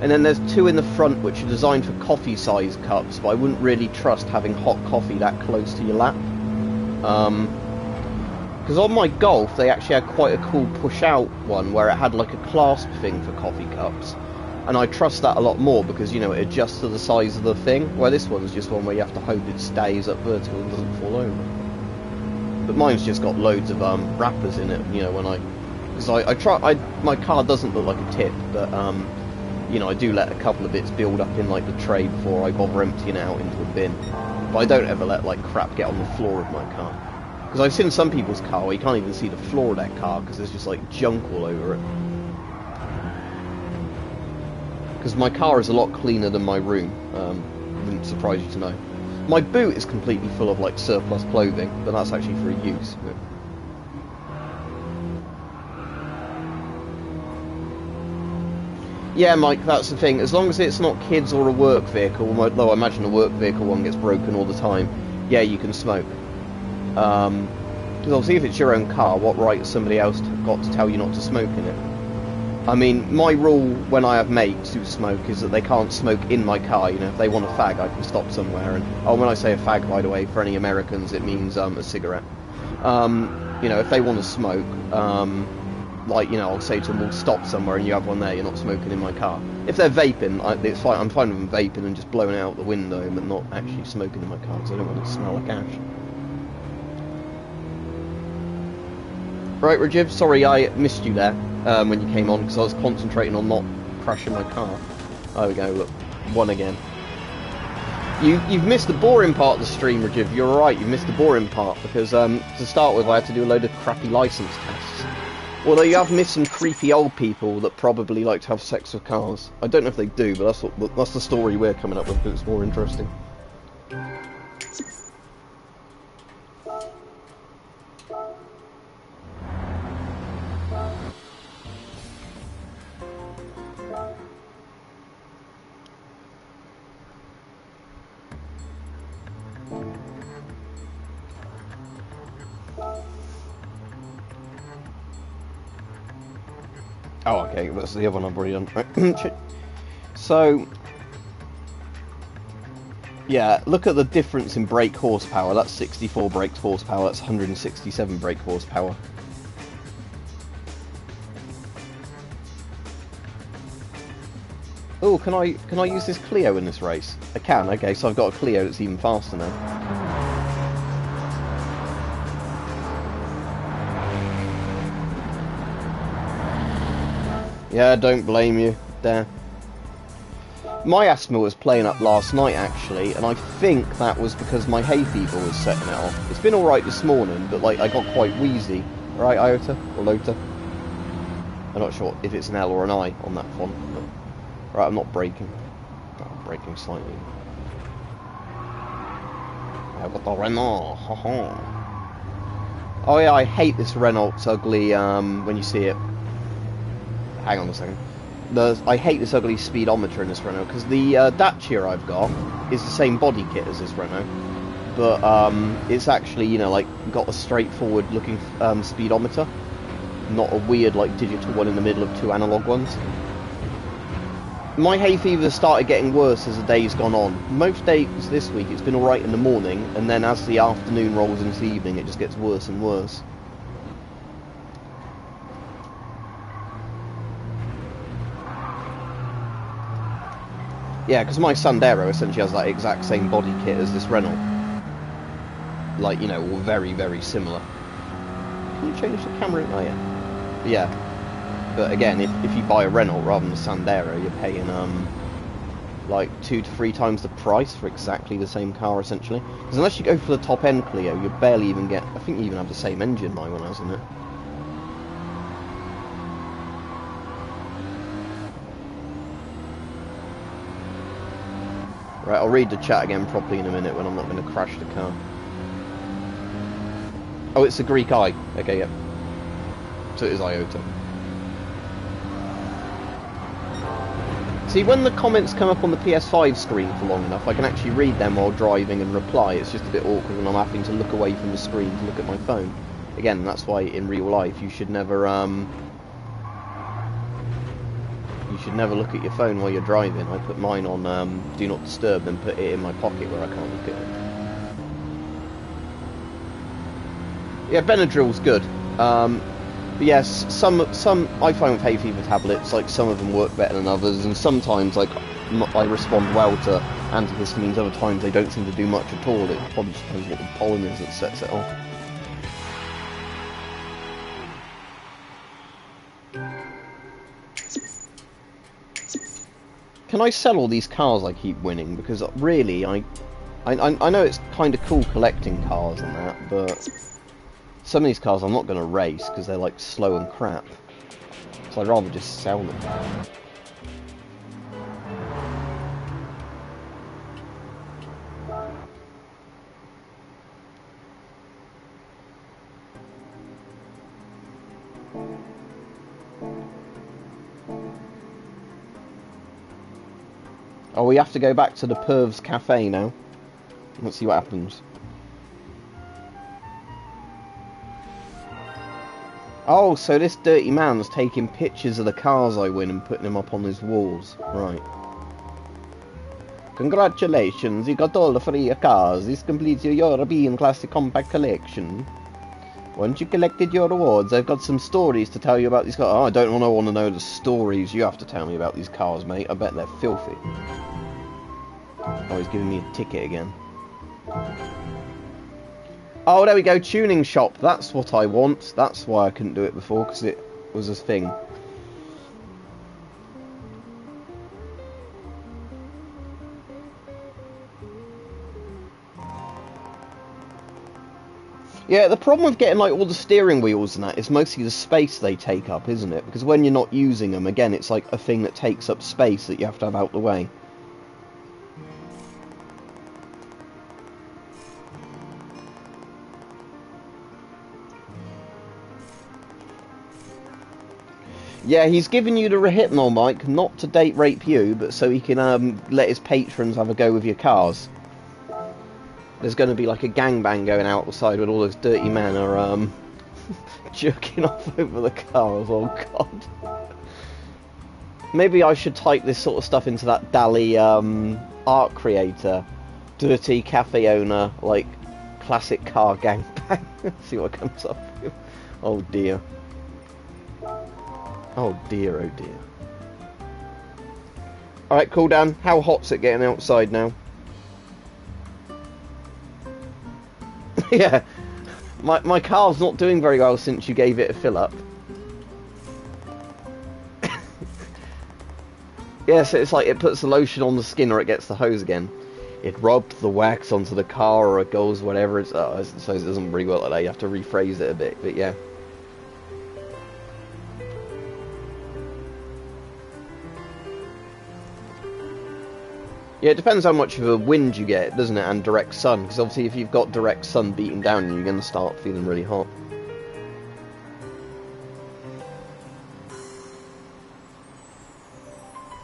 And then there's two in the front which are designed for coffee size cups, but I wouldn't really trust having hot coffee that close to your lap. Because on my Golf they actually had quite a cool push out one where it had like a clasp thing for coffee cups. And I trust that a lot more because, you know, it adjusts to the size of the thing, where this one's just one where you have to hope it stays up vertical and doesn't fall over. But mine's just got loads of wrappers in it, you know, my car doesn't look like a tip, but you know, I do let a couple of bits build up in like the tray before I bother emptying it out into a bin. But I don't ever let like crap get on the floor of my car. Because I've seen some people's car where you can't even see the floor of that car because there's just like junk all over it. Because my car is a lot cleaner than my room, wouldn't surprise you to know. My boot is completely full of like surplus clothing, but that's actually for use. But... yeah, Mike, that's the thing. As long as it's not kids or a work vehicle, though I imagine a work vehicle one gets broken all the time, yeah, you can smoke. Because obviously if it's your own car, what right has somebody else got to tell you not to smoke in it? I mean, my rule when I have mates who smoke is that they can't smoke in my car. You know, if they want a fag, I can stop somewhere. And oh, when I say a fag, by the way, for any Americans, it means a cigarette. You know, if they want to smoke, like, you know, I'll say to them, "We'll stop somewhere, and you have one there. You're not smoking in my car." If they're vaping, it's fine. I'm fine with them vaping and just blowing it out the window, but not actually smoking in my car because I don't want it to smell like ash. Right, Rajiv, sorry I missed you there when you came on because I was concentrating on not crashing my car. There we go, look, one again. You've missed the boring part of the stream, Rajiv. You're right, you've missed the boring part because to start with I had to do a load of crappy license tests. Although you have missed some creepy old people that probably like to have sex with cars. I don't know if they do, but that's the story we're coming up with because it's more interesting. Oh, okay, that's the other one I've already done. Right. So, yeah, look at the difference in brake horsepower. That's 64 brake horsepower, that's 167 brake horsepower. Oh, can I use this Clio in this race? I can, okay, so I've got a Clio that's even faster now. Yeah, don't blame you. there. My asthma was playing up last night, actually, and I think that was because my hay fever was setting it off. It's been alright this morning, but, like, I got quite wheezy. Right, Iota? Or Lota? I'm not sure if it's an L or an I on that font, but... Right, I'm not braking. Oh, I'm braking slightly. I've got the Renault, Oh yeah, I hate this Renault's ugly, when you see it. Hang on a second. I hate this ugly speedometer in this Renault, because the Dacia I've got is the same body kit as this Renault, but it's actually, you know, like, got a straightforward looking speedometer, not a weird, like, digital one in the middle of two analog ones. My hay fever started getting worse as the day's gone on. Most days this week it's been alright in the morning, and then as the afternoon rolls into the evening it just gets worse and worse. Yeah, because my Sandero essentially has that exact same body kit as this Renault. Like, you know, all very, very similar. Can you change the camera? Oh, yeah. Yeah. But again, if you buy a Renault rather than a Sandero, you're paying, like, 2 to 3 times the price for exactly the same car, essentially. Because unless you go for the top-end Clio, you barely even get... I think you even have the same engine my one has, isn't it? Right, I'll read the chat again properly in a minute when I'm not going to crash the car. Oh, it's a Greek I. Okay, yeah. So it is Iota. See, when the comments come up on the PS5 screen for long enough, I can actually read them while driving and reply. It's just a bit awkward when I'm having to look away from the screen to look at my phone. Again, that's why in real life you should never, look at your phone while you're driving. I put mine on Do Not Disturb and put it in my pocket where I can't look at it. Yeah, Benadryl's good. But yes, some I find with hay fever tablets, like, some of them work better than others, and sometimes, like, I respond well to antihistamines, other times they don't seem to do much at all. It probably just depends what the pollen is that sets it off. Can I sell all these cars I keep winning? Because really, I know it's kind of cool collecting cars and that, but some of these cars I'm not going to race because they're, like, slow and crap. So I'd rather just sell them. Oh, we have to go back to the Perv's Cafe now. Let's see what happens. Oh, so this dirty man's taking pictures of the cars I win and putting them up on his walls. Right. Congratulations, you got all the free cars. This completes your European Classic Compact collection. Once you collected your rewards, I've got some stories to tell you about these cars. Oh, I don't want to know the stories you have to tell me about these cars, mate. I bet they're filthy. Oh, he's giving me a ticket again. Oh, there we go, tuning shop. That's what I want. That's why I couldn't do it before, because it was a thing. Yeah, the problem with getting, like, all the steering wheels and that is mostly the space they take up, isn't it? Because when you're not using them, again, it's like a thing that takes up space that you have to have out the way. Yeah, he's giving you the Rehypnol mic, not to date rape you, but so he can let his patrons have a go with your cars. There's going to be like a gangbang going outside when all those dirty men are jerking off over the cars. Oh god. Maybe I should type this sort of stuff into that DALL-E art creator. Dirty cafe owner, like, classic car gangbang. See what comes up with. Oh dear. Oh dear, oh dear. Alright, cool, Dan. How hot's it getting outside now? Yeah. My car's not doing very well since you gave it a fill-up. Yeah, so it's like it puts the lotion on the skin or it gets the hose again. It rubs the wax onto the car or it goes whatever. So it doesn't really work like that. You have to rephrase it a bit, but yeah. Yeah, it depends how much of a wind you get, doesn't it, and direct sun. Because obviously if you've got direct sun beating down you, you're going to start feeling really hot.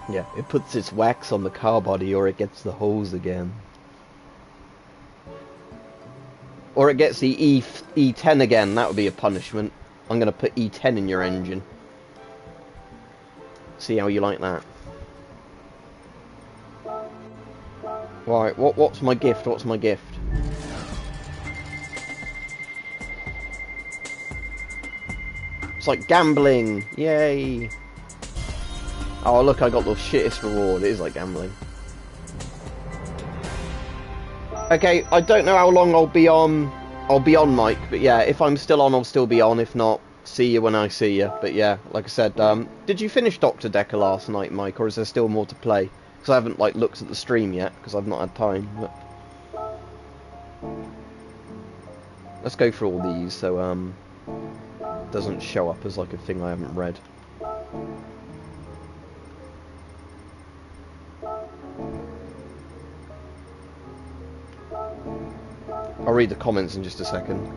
Yeah, it puts its wax on the car body or it gets the hose again. Or it gets the E10 again, that would be a punishment. I'm going to put E10 in your engine. See how you like that. Right, what's my gift? What's my gift? It's like gambling! Yay! Oh look, I got the shittest reward. It is like gambling. Okay, I don't know how long I'll be on Mike, but yeah, if I'm still on, I'll still be on. If not, see you when I see you. But yeah, like I said, did you finish Dr. Decker last night, Mike, or is there still more to play? Because I haven't like looked at the stream yet, because I've not had time. But... let's go through all these, so it doesn't show up as like a thing I haven't read. I'll read the comments in just a second.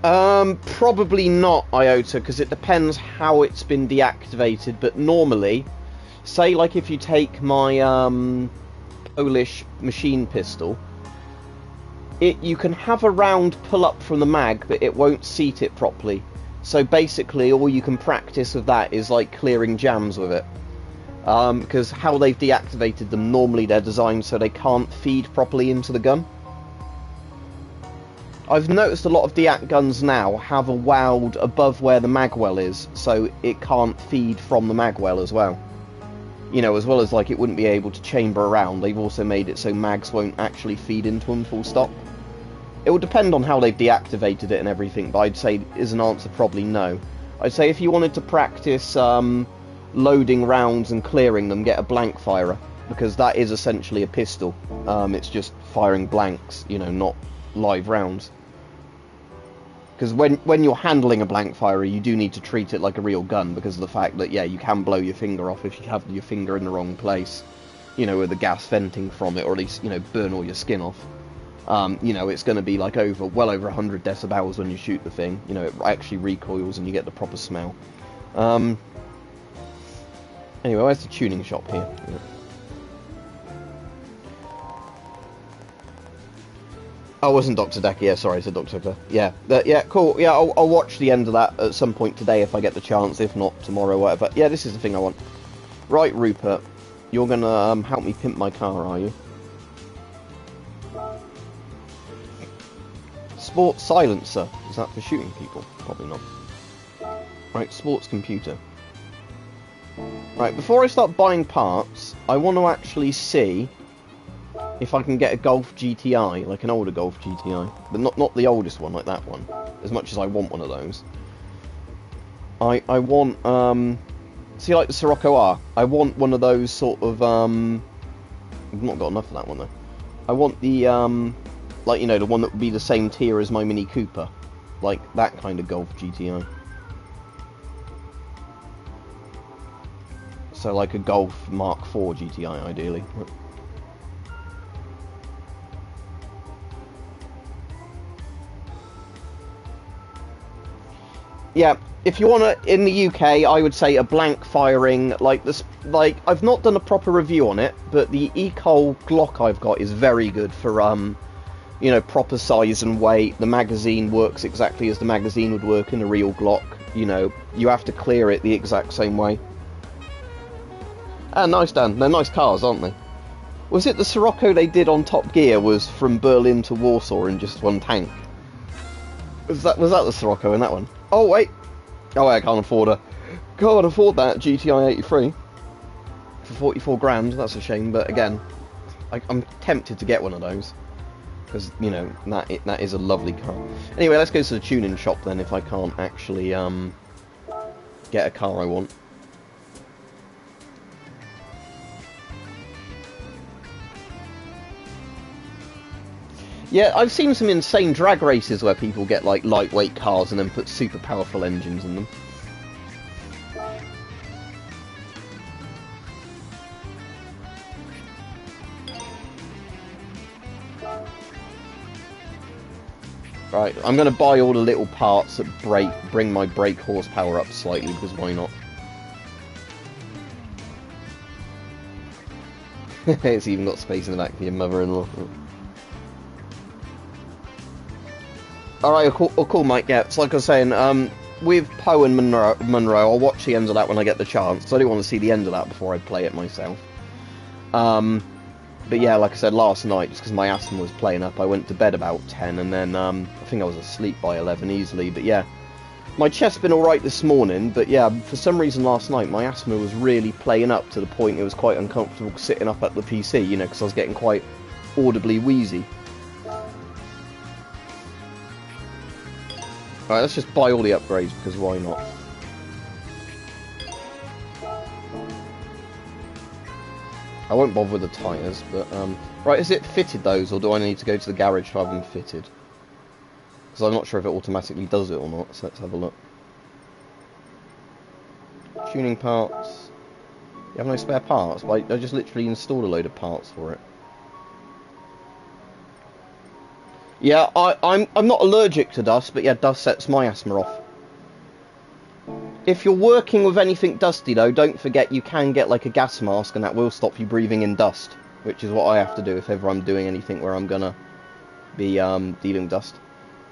Probably not, Iota, because it depends how it's been deactivated, but normally, say like if you take my Polish machine pistol, you can have a round pull up from the mag, but it won't seat it properly. So basically all you can practice with that is like clearing jams with it. Because how they've deactivated them, normally they're designed so they can't feed properly into the gun. I've noticed a lot of deact guns now have a weld above where the magwell is, so it can't feed from the magwell as well. You know, as well as like it wouldn't be able to chamber around, they've also made it so mags won't actually feed into them full stop. It will depend on how they've deactivated it and everything, but I'd say is an answer probably no. I'd say if you wanted to practice loading rounds and clearing them, get a blank firer, because that is essentially a pistol. It's just firing blanks, you know, not live rounds. Because when you're handling a blank firer, you do need to treat it like a real gun, because of the fact that, yeah, you can blow your finger off if you have your finger in the wrong place, you know, with the gas venting from it, or at least, you know, burn all your skin off. You know, it's going to be like well over 100 decibels when you shoot the thing. You know, it actually recoils and you get the proper smell. Anyway, where's the tuning shop here? Yeah. Oh, it wasn't Dr. Decker. Yeah, sorry, I said Dr. Decker. Yeah, yeah, cool. Yeah, I'll watch the end of that at some point today if I get the chance. If not, tomorrow, whatever. Yeah, this is the thing I want. Right, Rupert, you're gonna help me pimp my car, are you? Sports silencer. Is that for shooting people? Probably not. Right, sports computer. Right, before I start buying parts, I want to actually see if I can get a Golf GTI, like an older Golf GTI, but not the oldest one, like that one. As much as I want one of those, I want see, like the Sirocco R. I want one of those sort of I've not got enough of that one though. I want the like, you know, the one that would be the same tier as my Mini Cooper, like that kind of Golf GTI. So like a Golf Mark IV GTI, ideally. Yeah, if you want to, in the UK, I would say a blank firing, like this, like, I've not done a proper review on it, but the Ecol Glock I've got is very good for, you know, proper size and weight. The magazine works exactly as the magazine would work in a real Glock. You know, you have to clear it the exact same way. Ah, nice, Dan. They're nice cars, aren't they? Was it the Sirocco they did on Top Gear was from Berlin to Warsaw in just one tank? Was that the Sirocco in that one? Oh, wait. Oh, I can't afford that GTI 83 for 44 grand. That's a shame, but again, I'm tempted to get one of those because, you know, that is a lovely car. Anyway, let's go to the tuning shop then if I can't actually get a car I want. Yeah, I've seen some insane drag races where people get like lightweight cars and then put super powerful engines in them. Right, I'm going to buy all the little parts that bring my brake horsepower up slightly, because why not? It's even got space in the back for your mother-in-law. Alright, cool, Mike. Yeah, it's like I was saying, with Poe and Monroe, I'll watch the end of that when I get the chance, because I do want to see the end of that before I play it myself. But yeah, like I said, last night, just because my asthma was playing up, I went to bed about 10, and then I think I was asleep by 11 easily. But yeah, my chest's been alright this morning, but yeah, for some reason last night, my asthma was really playing up to the point it was quite uncomfortable sitting up at the PC, you know, because I was getting quite audibly wheezy. Alright, let's just buy all the upgrades, because why not? I won't bother with the tyres, but, right, is it fitted those, or do I need to go to the garage to have them fitted? Because I'm not sure if it automatically does it or not, so let's have a look. Tuning parts. You have no spare parts? Well, I just literally installed a load of parts for it. Yeah, I'm not allergic to dust, but yeah, dust sets my asthma off. If you're working with anything dusty though, don't forget you can get like a gas mask and that will stop you breathing in dust, which is what I have to do if ever I'm doing anything where I'm gonna be dealing with dust.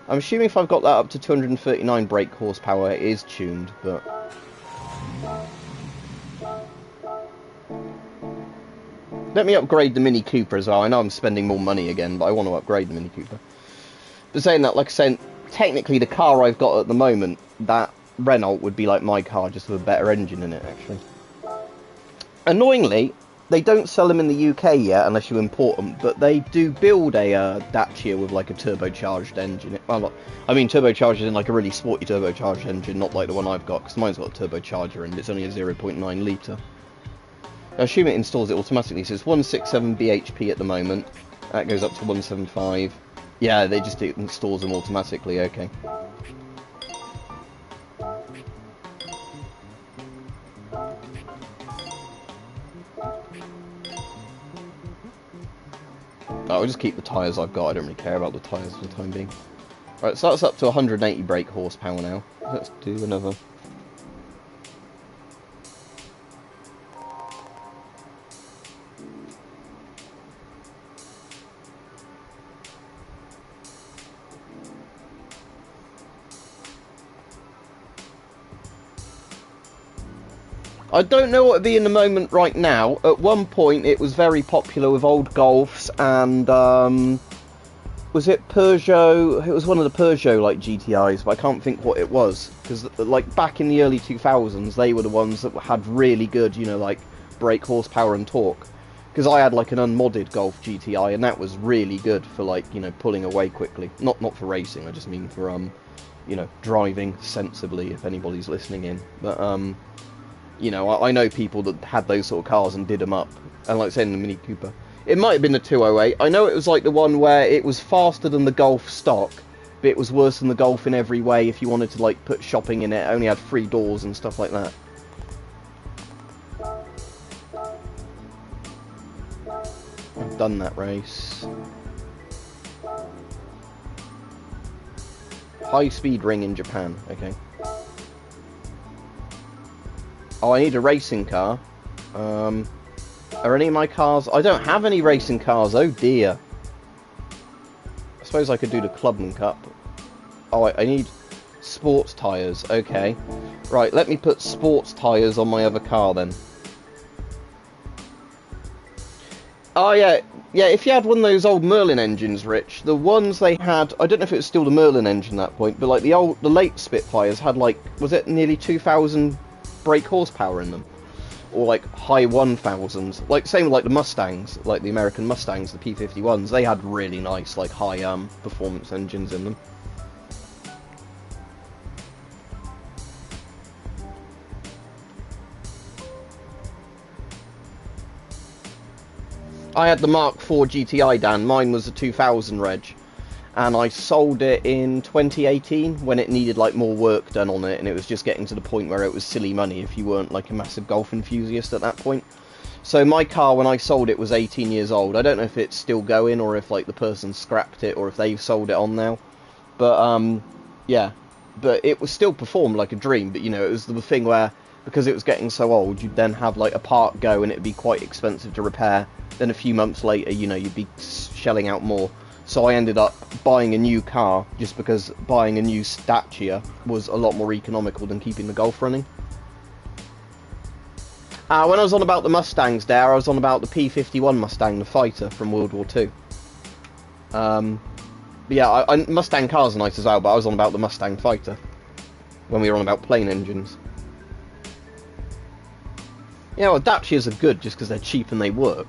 I'm assuming if I've got that up to 239 brake horsepower it is tuned, but... Let me upgrade the Mini Cooper as well. I know I'm spending more money again, but I want to upgrade the Mini Cooper. But saying that, like I said, technically the car I've got at the moment, that Renault would be like my car, just with a better engine in it, actually. Annoyingly, they don't sell them in the UK yet, unless you import them, but they do build a Dacia with like a turbocharged engine. Well, I mean turbocharged in like a really sporty turbocharged engine, not like the one I've got, because mine's got a turbocharger and it's only a 0.9 litre. I assume it installs it automatically, so it's 167 bhp at the moment. That goes up to 175. Yeah, they just installs them automatically, okay. I'll just keep the tyres I've got, I don't really care about the tyres for the time being. Right, so that's up to 180 brake horsepower now. Let's do another. I don't know what it'd be in the moment right now. At one point it was very popular with old Golfs and was it Peugeot? It was one of the Peugeot like GTIs, but I can't think what it was, because like back in the early 2000s they were the ones that had really good, you know, like brake horsepower and torque. Because I had like an unmodded Golf GTI and that was really good for like, you know, pulling away quickly. Not for racing, I just mean for you know, driving sensibly, if anybody's listening in. But you know, I know people that had those sort of cars and did them up. And like saying the Mini Cooper. It might have been the 208. I know it was like the one where it was faster than the Golf stock, but it was worse than the Golf in every way. If you wanted to like put shopping in it, it only had 3 doors and stuff like that. I've done that race. High speed ring in Japan, okay. Oh, I need a racing car. Are any of my cars... I don't have any racing cars, oh dear. I suppose I could do the Clubman Cup. Oh, I need sports tyres, okay. Right, let me put sports tyres on my other car then. Oh yeah, if you had one of those old Merlin engines, Rich, the ones they had... I don't know if it was still the Merlin engine at that point, but like the late Spitfires had like... Was it nearly 2,000... brake horsepower in them, or like high 1000s, like same with like the Mustangs, like the American Mustangs, the P51s, they had really nice like high performance engines in them. I had the Mark IV GTI, Dan. Mine was a 2000 reg. And I sold it in 2018 when it needed like more work done on it, and it was just getting to the point where it was silly money if you weren't like a massive golf enthusiast at that point. So my car, when I sold it, was 18 years old. I don't know if it's still going or if like the person scrapped it or if they've sold it on now. But yeah, but it was still performed like a dream. But you know, it was the thing where because it was getting so old, you'd then have like a part go and it'd be quite expensive to repair. Then a few months later, you know, you'd be shelling out more. So I ended up buying a new car just because buying a new Dacia was a lot more economical than keeping the Golf running. When I was on about the Mustangs there, I was on about the P-51 Mustang, the fighter from World War II. Yeah, Mustang cars are nice as well, but I was on about the Mustang fighter when we were on about plane engines. Yeah, well, Dacias are good just because they're cheap and they work.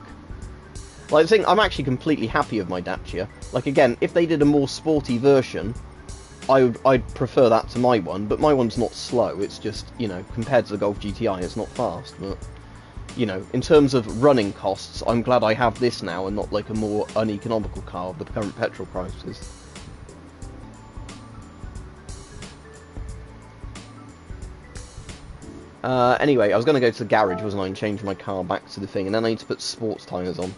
Like, the thing, I'm actually completely happy with my Dacia. Like, again, if they did a more sporty version, I'd prefer that to my one, but my one's not slow, it's just, you know, compared to the Golf GTI, it's not fast, but, you know, in terms of running costs, I'm glad I have this now and not, like, a more uneconomical car with the current petrol prices. Anyway, I was going to go to the garage, wasn't I, and change my car back to the thing, and then I need to put sports tyres on.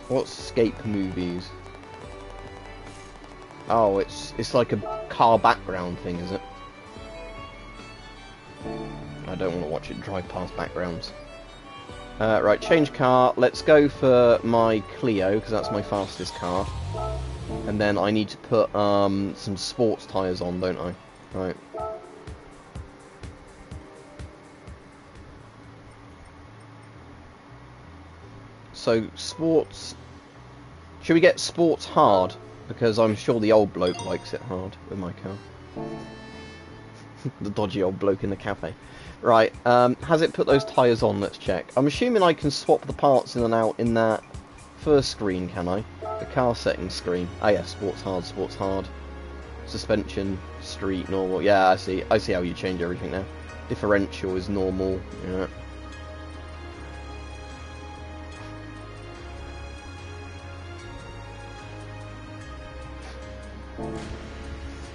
What's Escape Movies? Oh, it's like a car background thing, is it? I don't want to watch it drive past backgrounds. Right, change car. Let's go for my Clio, because that's my fastest car. And then I need to put some sports tyres on, don't I? Right. So, sports... Should we get sports hard? Because I'm sure the old bloke likes it hard with my car. The dodgy old bloke in the cafe. Right, has it put those tyres on? Let's check. I'm assuming I can swap the parts in and out in that first screen, can I? The car settings screen. Ah yeah, sports hard. Suspension, street, normal. Yeah, I see how you change everything now. Differential is normal, yeah.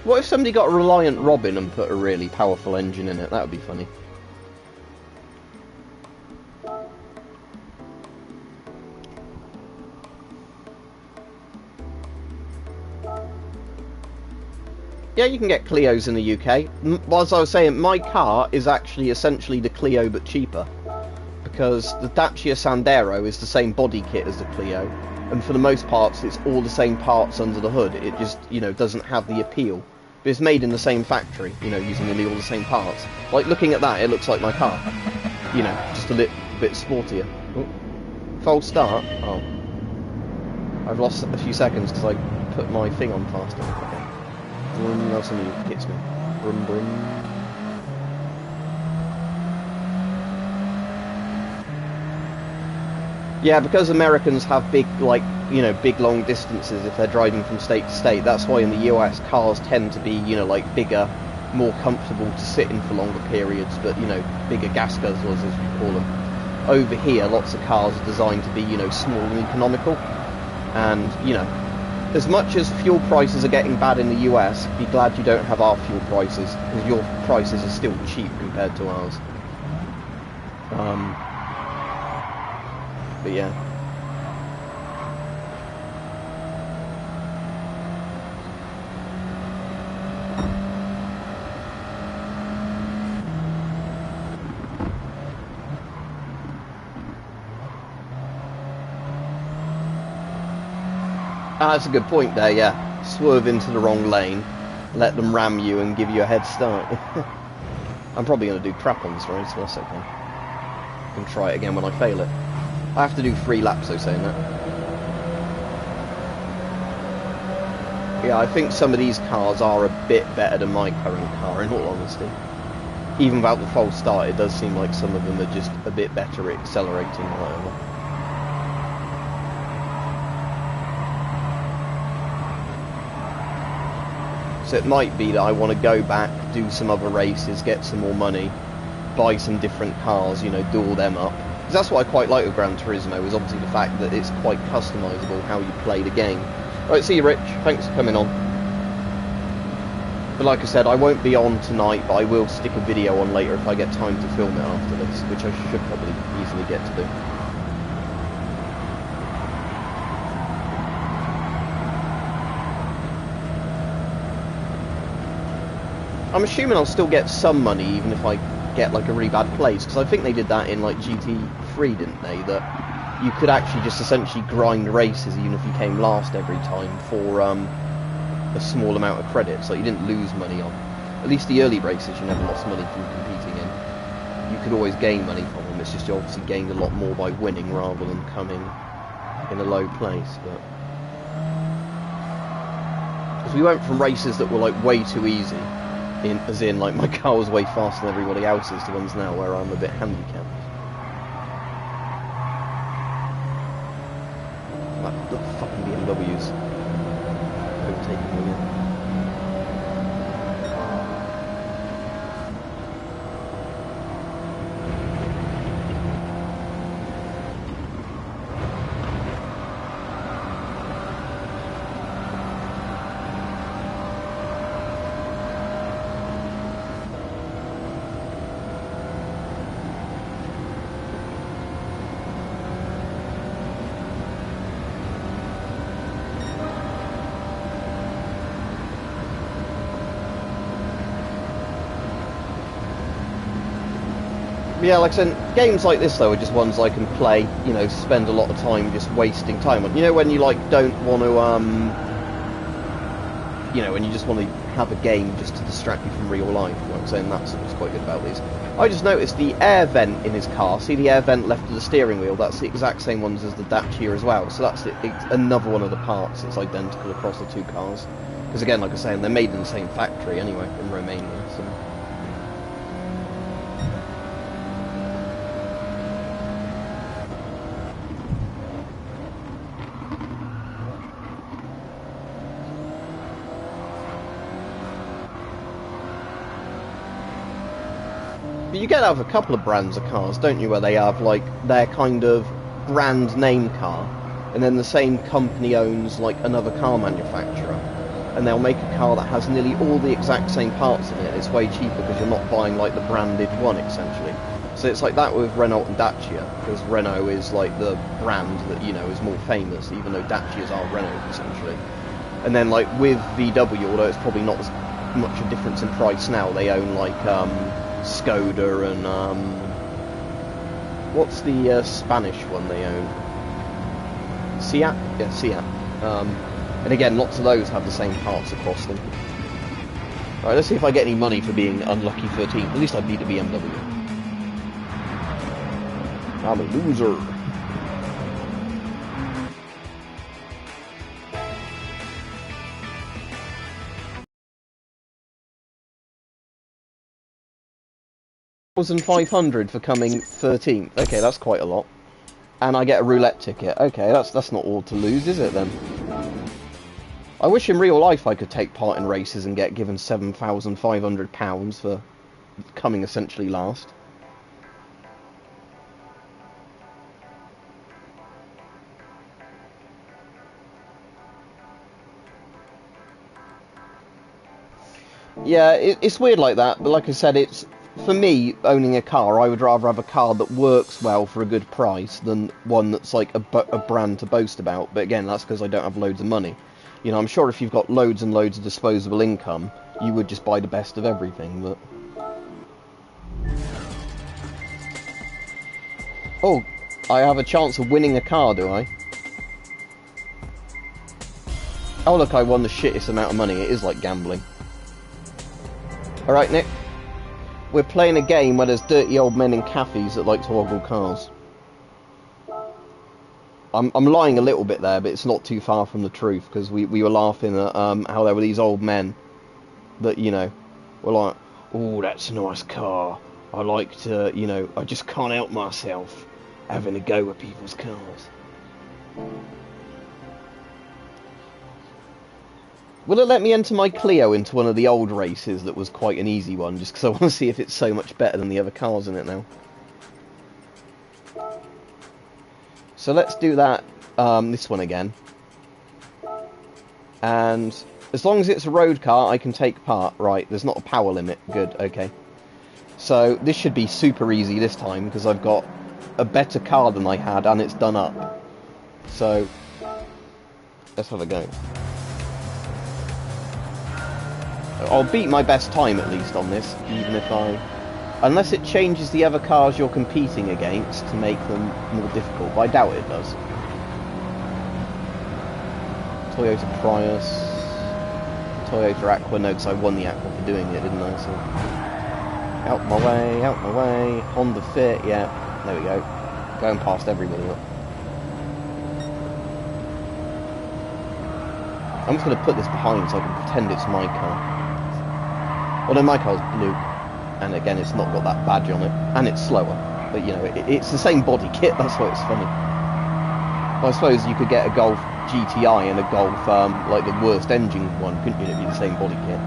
What if somebody got a Reliant Robin and put a really powerful engine in it? That would be funny. Yeah, you can get Clios in the UK. As I was saying, my car is actually essentially the Clio but cheaper. Because the Dacia Sandero is the same body kit as the Clio. And for the most parts, it's all the same parts under the hood. It just, you know, doesn't have the appeal. But it's made in the same factory, you know, using nearly all the same parts. Like, looking at that, it looks like my car. You know, just a little bit sportier. Oh. False start? Oh. I've lost a few seconds because I put my thing on faster. Okay. Vroom, now somebody hits me. Brum, brum. Yeah, because Americans have big, like, you know, big long distances if they're driving from state to state. That's why in the US cars tend to be, you know, like bigger, more comfortable to sit in for longer periods, but, you know, bigger gas guzzlers as we call them. Over here, lots of cars are designed to be, you know, small and economical. And, you know, as much as fuel prices are getting bad in the US, be glad you don't have our fuel prices, because your prices are still cheap compared to ours. But yeah. That's a good point there, yeah. Swerve into the wrong lane, let them ram you and give you a head start. I'm probably going to do crap on this road, so that's okay. I can try it again when I fail it. I have to do 3 laps though, saying that. Yeah, I think some of these cars are a bit better than my current car, in all honesty. Even without the false start, it does seem like some of them are just a bit better at accelerating or whatever. So it might be that I want to go back, do some other races, get some more money, buy some different cars, you know, do all them up. Because that's what I quite like with Gran Turismo, is obviously the fact that it's quite customisable how you play the game. Right, see you, Rich. Thanks for coming on. But like I said, I won't be on tonight, but I will stick a video on later if I get time to film it after this, which I should probably easily get to do. I'm assuming I'll still get some money even if I get like a really bad place, because I think they did that in like GT3, didn't they? That you could actually just essentially grind races even if you came last every time for a small amount of credits. Like you didn't lose money on. At least the early races you never lost money from competing in. You could always gain money from them. It's just you obviously gained a lot more by winning rather than coming in a low place. But because we went from races that were like way too easy, as in like my car was way faster than everybody else's, to ones now where I'm a bit handicapped. The fucking BMWs overtaking me again. Yeah, like I said, games like this though are just ones I can play, you know, spend a lot of time just wasting time on. You know, when you like don't want to, you know, when you just want to have a game just to distract you from real life. Like I'm saying, that's what's quite good about these. I just noticed the air vent in his car. See the air vent left of the steering wheel? That's the exact same ones as the Dacia as well. So that's another one of the parts that's identical across the two cars. Because again, like I was saying, they're made in the same factory anyway, in Romania. So. But you get out of a couple of brands of cars, don't you, where they have like their kind of brand name car, and then the same company owns like another car manufacturer, and they'll make a car that has nearly all the exact same parts in it. It's way cheaper because you're not buying like the branded one essentially. So it's like that with Renault and Dacia, because Renault is like the brand that, you know, is more famous, even though Dacias are Renault essentially. And then like with VW, although it's probably not as much a difference in price now, they own like Skoda and what's the Spanish one they own? Seat? Yeah, Seat. And again, lots of those have the same parts across them. Alright, let's see if I get any money for being unlucky 13th. At least I beat a BMW. I'm a loser. $1,500 for coming 13th. Okay, that's quite a lot. And I get a roulette ticket. Okay, that's not all to lose, is it then? I wish in real life I could take part in races and get given £7,500 for coming essentially last. Yeah, it's weird like that, but like I said, it's... For me, owning a car, I would rather have a car that works well for a good price than one that's like a brand to boast about. But again, that's because I don't have loads of money. You know, I'm sure if you've got loads and loads of disposable income, you would just buy the best of everything, but... Oh, I have a chance of winning a car, do I? Oh look, I won the shittest amount of money. It is like gambling. Alright, Nick. We're playing a game where there's dirty old men in cafes that like to ogle cars. I'm lying a little bit there, but it's not too far from the truth, because we were laughing at how there were these old men that, you know, were like, oh, that's a nice car. I like to, you know, I just can't help myself having a go with people's cars. Will it let me enter my Clio into one of the old races that was quite an easy one, just because I want to see if it's so much better than the other cars in it now? So let's do that, this one again. And as long as it's a road car, I can take part. Right, there's not a power limit. Good, okay. So this should be super easy this time, because I've got a better car than I had, and it's done up. So, let's have a go. I'll beat my best time at least on this, even if unless it changes the other cars you're competing against to make them more difficult, but I doubt it does. Toyota Prius, Toyota Aqua, no, because I won the Aqua for doing it, didn't I? So, out my way, Honda Fit, yeah, there we go. Going past everybody up. I'm just going to put this behind so I can pretend it's my car. Well, no, my car's blue, and again, it's not got that badge on it, and it's slower. But, you know, it's the same body kit, that's why it's funny. Well, I suppose you could get a Golf GTI and a Golf, like the worst engine one, couldn't you? It'd be the same body kit.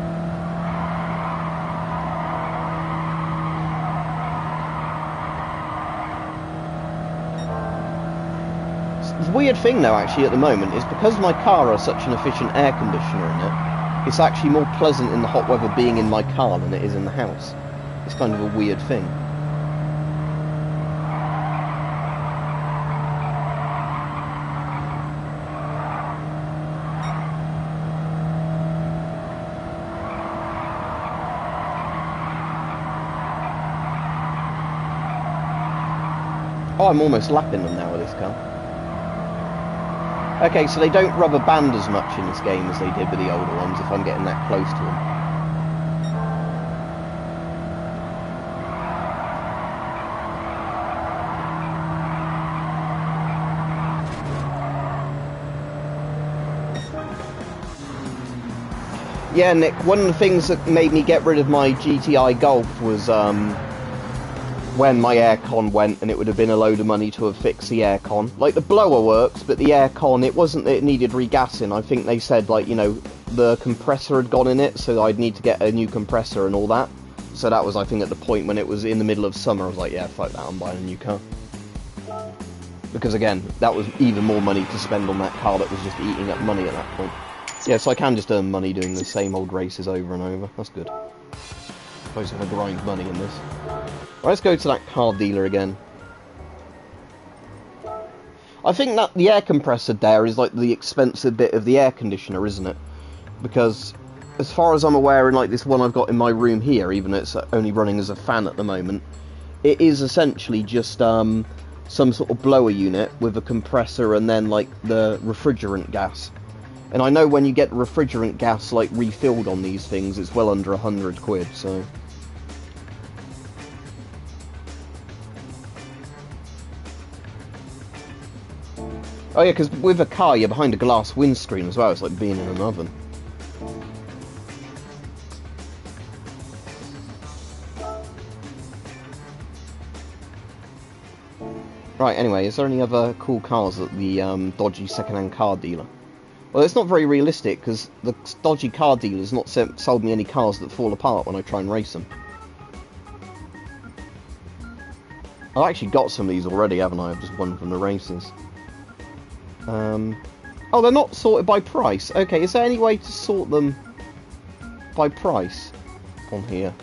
The weird thing, though, actually, at the moment, is because my car has such an efficient air conditioner in it, it's actually more pleasant in the hot weather being in my car than it is in the house. It's kind of a weird thing. Oh, I'm almost lapping them now with this car. Okay, so they don't rubber band as much in this game as they did with the older ones, if I'm getting that close to them. Yeah, Nick, one of the things that made me get rid of my GTI Golf was when my aircon went, and it would have been a load of money to have fixed the aircon. Like, the blower works, but the aircon, it wasn't that it needed regassing. I think they said, like, you know, the compressor had gone in it, so I'd need to get a new compressor and all that. So that was, I think, at the point when it was in the middle of summer. I was like, yeah, fuck that, I'm buying a new car. Because, again, that was even more money to spend on that car that was just eating up money at that point. Yeah, so I can just earn money doing the same old races over and over. That's good. I suppose if I grind money in this. Right, let's go to that car dealer again. I think that the air compressor there is like the expensive bit of the air conditioner, isn't it? Because as far as I'm aware, in like this one I've got in my room here, even though it's only running as a fan at the moment, it is essentially just some sort of blower unit with a compressor and then like the refrigerant gas. And I know when you get refrigerant gas like refilled on these things, it's well under 100 quid, so... Oh yeah, because with a car, you're behind a glass windscreen as well. It's like being in an oven. Right, anyway, is there any other cool cars at the dodgy second-hand car dealer? Well, it's not very realistic, because the dodgy car dealer's not sold me any cars that fall apart when I try and race them. I've actually got some of these already, haven't I? I've just won from the races. Oh, they're not sorted by price. Okay, is there any way to sort them by price on here?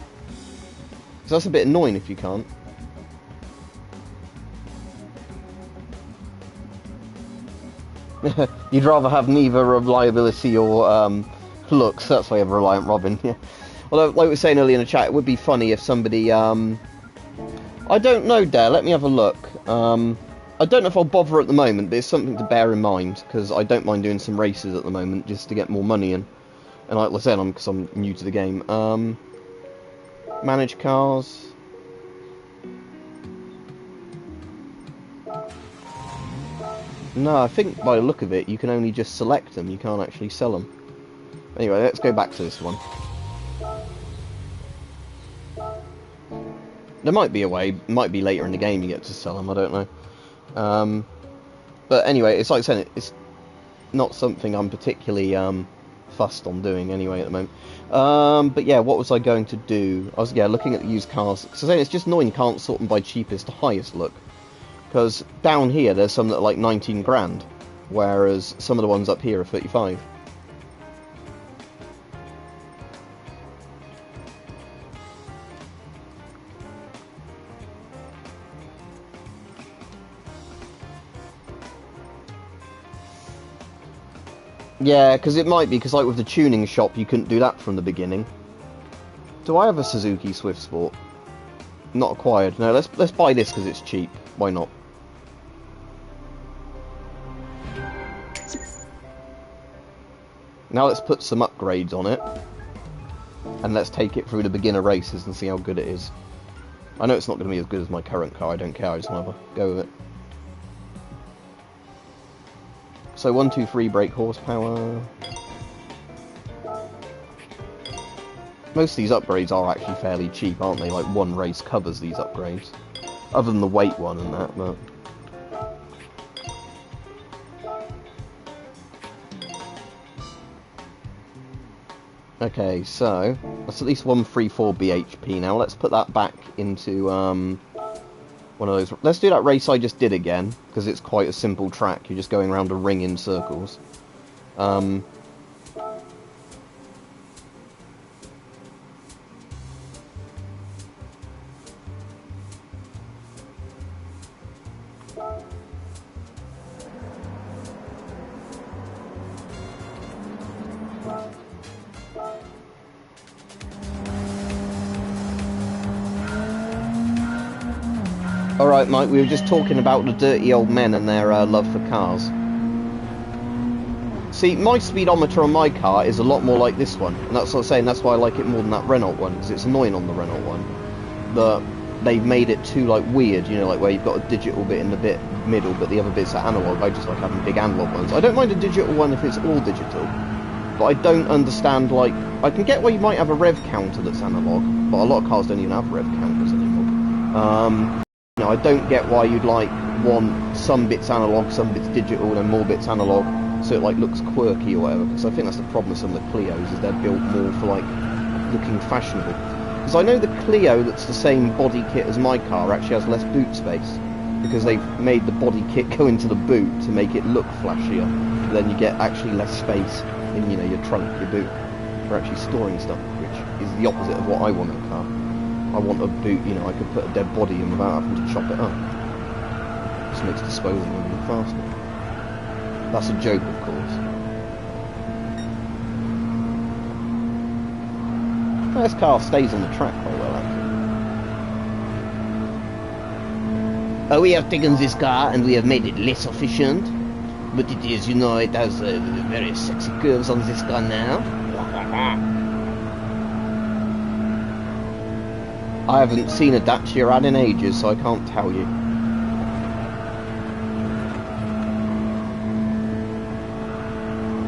Because that's a bit annoying if you can't. You'd rather have neither reliability or looks. That's why you have a Reliant Robin. Yeah. Although, like we were saying earlier in the chat, it would be funny if somebody... I don't know, Dare. Let me have a look. I don't know if I'll bother at the moment, but it's something to bear in mind, because I don't mind doing some races at the moment, just to get more money in. And like I said, because I'm new to the game. Manage cars. No, I think by the look of it, you can only just select them, you can't actually sell them. Anyway, let's go back to this one. There might be a way, might be later in the game you get to sell them, I don't know. But anyway, it's like I said, it's not something I'm particularly fussed on doing anyway at the moment. But yeah, what was I going to do? I was looking at the used cars. Because it's just annoying you can't sort them by cheapest to highest. Look, because down here there's some that are like 19 grand, whereas some of the ones up here are 35. Yeah, because it might be, because like with the tuning shop, you couldn't do that from the beginning. Do I have a Suzuki Swift Sport? Not acquired. No, let's buy this because it's cheap. Why not? Now let's put some upgrades on it. And let's take it through the beginner races and see how good it is. I know it's not going to be as good as my current car, I don't care, I just want to go with it. So 1, 2, 3 brake horsepower. Most of these upgrades are actually fairly cheap, aren't they? Like one race covers these upgrades. Other than the weight one and that, but... Okay, so that's at least 134 bhp now. Let's put that back into one of those. Let's do that race I just did again, because it's quite a simple track. You're just going around a ring in circles. Alright, Mike, we were just talking about the dirty old men and their love for cars. See, my speedometer on my car is a lot more like this one, and that's what I'm saying, that's why I like it more than that Renault one, because it's annoying on the Renault one that they've made it too, like, weird, you know, like where you've got a digital bit in the bit middle, but the other bit's are analog. I just like having big analog ones. I don't mind a digital one if it's all digital, but I don't understand, like, I can get where you might have a rev counter that's analog, but a lot of cars don't even have rev counters anymore. You know, I don't get why you'd like want some bits analog, some bits digital, and more bits analog, so it like looks quirky or whatever. Because I think that's the problem with some of the Clios, is they're built more for like looking fashionable. Because I know the Clio that's the same body kit as my car actually has less boot space, because they've made the body kit go into the boot to make it look flashier. But then you get actually less space in, you know, your trunk, your boot, for actually storing stuff, which is the opposite of what I want in a car. I want a boot, you know, I could put a dead body in without having to chop it up. Just makes disposing of them faster. That's a joke, of course. This car stays on the track quite well, actually. We have taken this car and we have made it less efficient. But it is, you know, it has very sexy curves on this car now. I haven't seen a Dacia Rad in ages, so I can't tell you.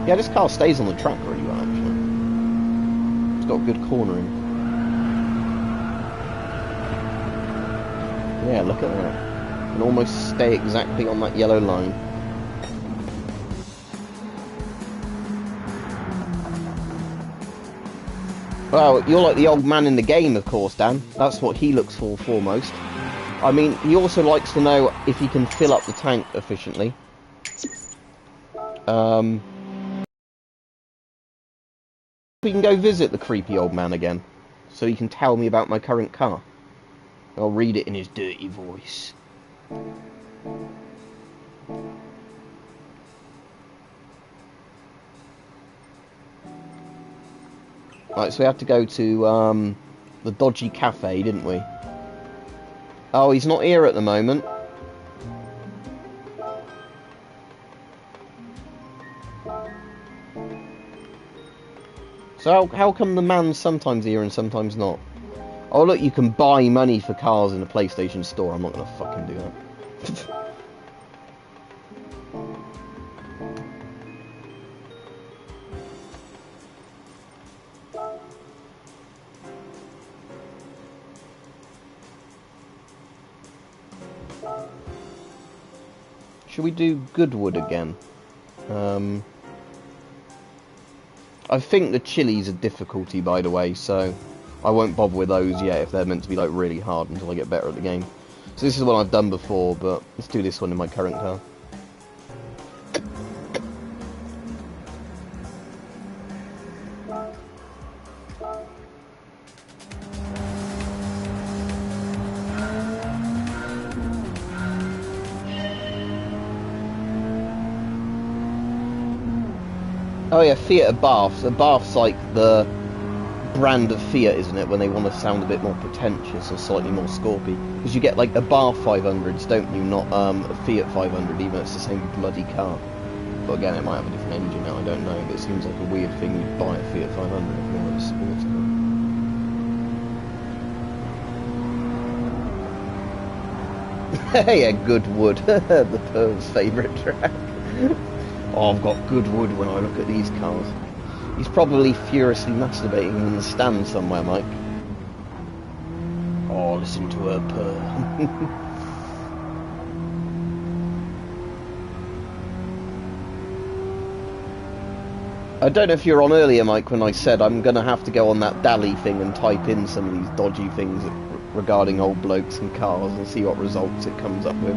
Yeah, this car stays on the track really well, actually. It's got good cornering. Yeah, look at that. You can almost stay exactly on that yellow line. Well, you're like the old man in the game, of course, Dan. That's what he looks for foremost. I mean, he also likes to know if he can fill up the tank efficiently. We can go visit the creepy old man again, so he can tell me about my current car. I'll read it in his dirty voice. Right, so we had to go to the dodgy cafe, didn't we? Oh, he's not here at the moment. So how come the man's sometimes here and sometimes not? Oh look, you can buy money for cars in a PlayStation Store. I'm not gonna fucking do that. Should we do Goodwood again? I think the chilies are difficulty, by the way, so I won't bother with those yet if they're meant to be like really hard until I get better at the game. So this is one I've done before, but let's do this one in my current car. Oh yeah, Fiat are Baths. A Bath's like the brand of Fiat, isn't it, when they want to sound a bit more pretentious or slightly more scorpy. Because you get like a Bath 500s, don't you, not a Fiat 500, even though it's the same bloody car. But again, it might have a different engine now, I don't know, but it seems like a weird thing you'd buy a Fiat 500 if you wanted a sports car. Yeah, Goodwood, the Pearl's favourite track. Oh, I've got good wood when I look at these cars. He's probably furiously masturbating in the stand somewhere, Mike. Oh, listen to her purr. I don't know if you're on earlier, Mike, when I said I'm going to have to go on that Dally thing and type in some of these dodgy things regarding old blokes and cars and see what results it comes up with.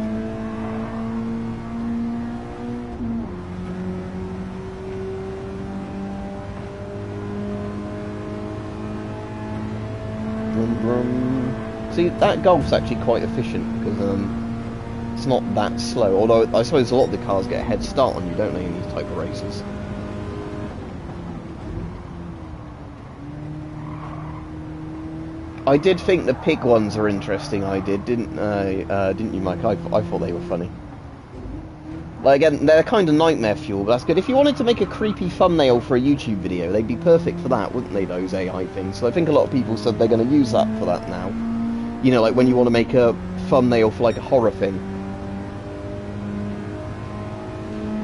See, that Golf's actually quite efficient because it's not that slow. Although I suppose a lot of the cars get a head start on you, don't they, in these type of races? I did think the pig ones are interesting. I did, didn't you, Mike? I thought they were funny. Like, again, they're kind of nightmare fuel, but that's good. If you wanted to make a creepy thumbnail for a YouTube video, they'd be perfect for that, wouldn't they, those AI things? So I think a lot of people said they're going to use that for that now. You know, like when you want to make a thumbnail for, like, a horror thing.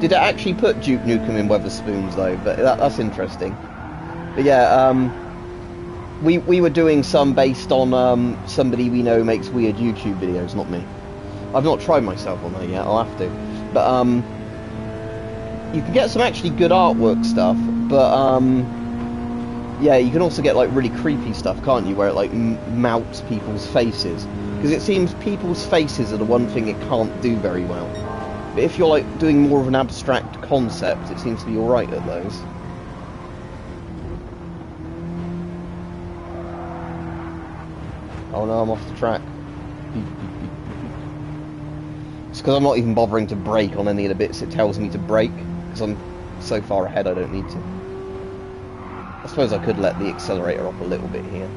Did it actually put Duke Nukem in Weatherspoons, though? But that's interesting. But yeah, we were doing some based on somebody we know makes weird YouTube videos, not me. I've not tried myself on that yet, I'll have to. But you can get some actually good artwork stuff, but yeah, you can also get like really creepy stuff, can't you, where it like mounts people's faces, because it seems people's faces are the one thing it can't do very well. But if you're like doing more of an abstract concept, it seems to be alright at those. Oh no, I'm off the track. It's because I'm not even bothering to brake on any of the bits it tells me to brake, because I'm so far ahead I don't need to. I suppose I could let the accelerator off a little bit here.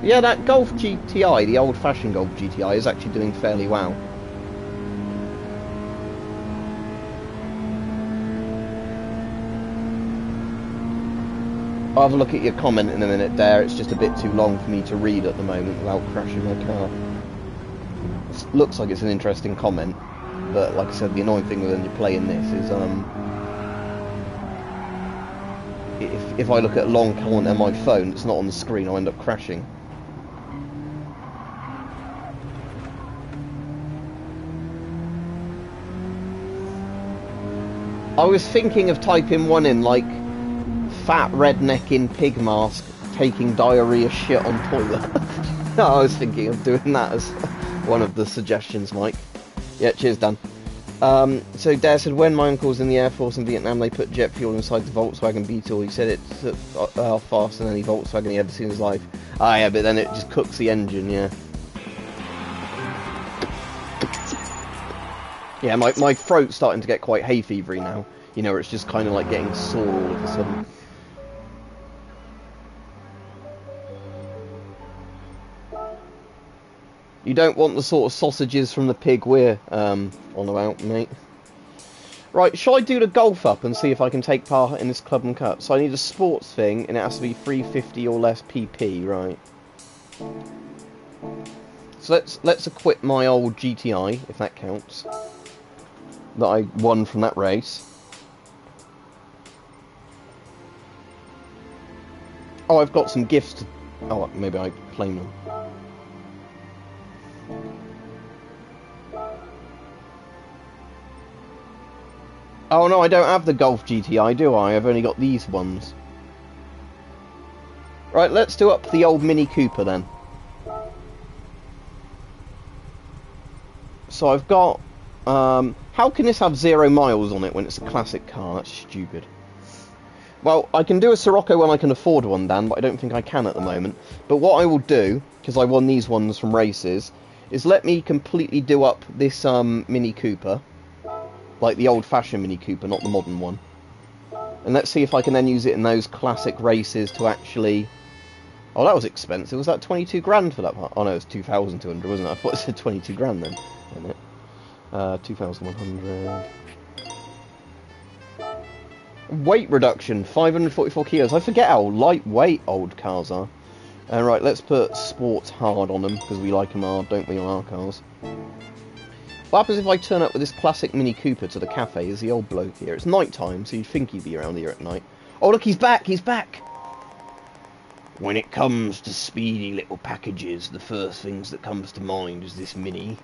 But... yeah, that Golf GTI, the old-fashioned Golf GTI, is actually doing fairly well. I'll have a look at your comment in a minute, Dare. It's just a bit too long for me to read at the moment without crashing my car. It looks like it's an interesting comment, but like I said, the annoying thing when you're playing this is if I look at a long comment on my phone, it's not on the screen, I'll end up crashing. I was thinking of typing one in, like, fat redneck in pig mask taking diarrhea shit on toilet. I was thinking of doing that as one of the suggestions, Mike. Yeah, cheers, Dan. So Dare said when my uncle was in the Air Force in Vietnam, they put jet fuel inside the Volkswagen Beetle. He said it took faster than any Volkswagen he ever seen in his life. Ah, yeah, but then it just cooks the engine, yeah. Yeah, my throat's starting to get quite hay fevery now. You know, where it's just kind of like getting sore all of a sudden. You don't want the sort of sausages from the pig we're on about, mate. Right, shall I do the golf up and see if I can take part in this club and cut? So I need a sports thing, and it has to be 350 or less PP, right? So let's equip my old GTI, if that counts, that I won from that race. Oh, I've got some gifts to... oh, maybe I claim them. Oh no, I don't have the Golf GTI, do I? I've only got these ones. Right, let's do up the old Mini Cooper then. So I've got... how can this have 0 miles on it when it's a classic car? That's stupid. Well, I can do a Sirocco when I can afford one, Dan, but I don't think I can at the moment. But what I will do, because I won these ones from races, is let me completely do up this Mini Cooper. Like the old-fashioned Mini Cooper, not the modern one. And let's see if I can then use it in those classic races to actually... Oh, that was expensive. Was that 22 grand for that part? Oh no, it was 2,200, wasn't it? I thought it said 22 grand then. Wasn't it? 2,100... Weight reduction, 544 kilos. I forget how lightweight old cars are. Right, let's put sports hard on them, because we like them hard, don't we, on our cars. What happens if I turn up with this classic Mini Cooper to the cafe? Is the old bloke here? It's night time, so you'd think he'd be around here at night. Oh, look, he's back! He's back! When it comes to speedy little packages, the first things that comes to mind is this Mini.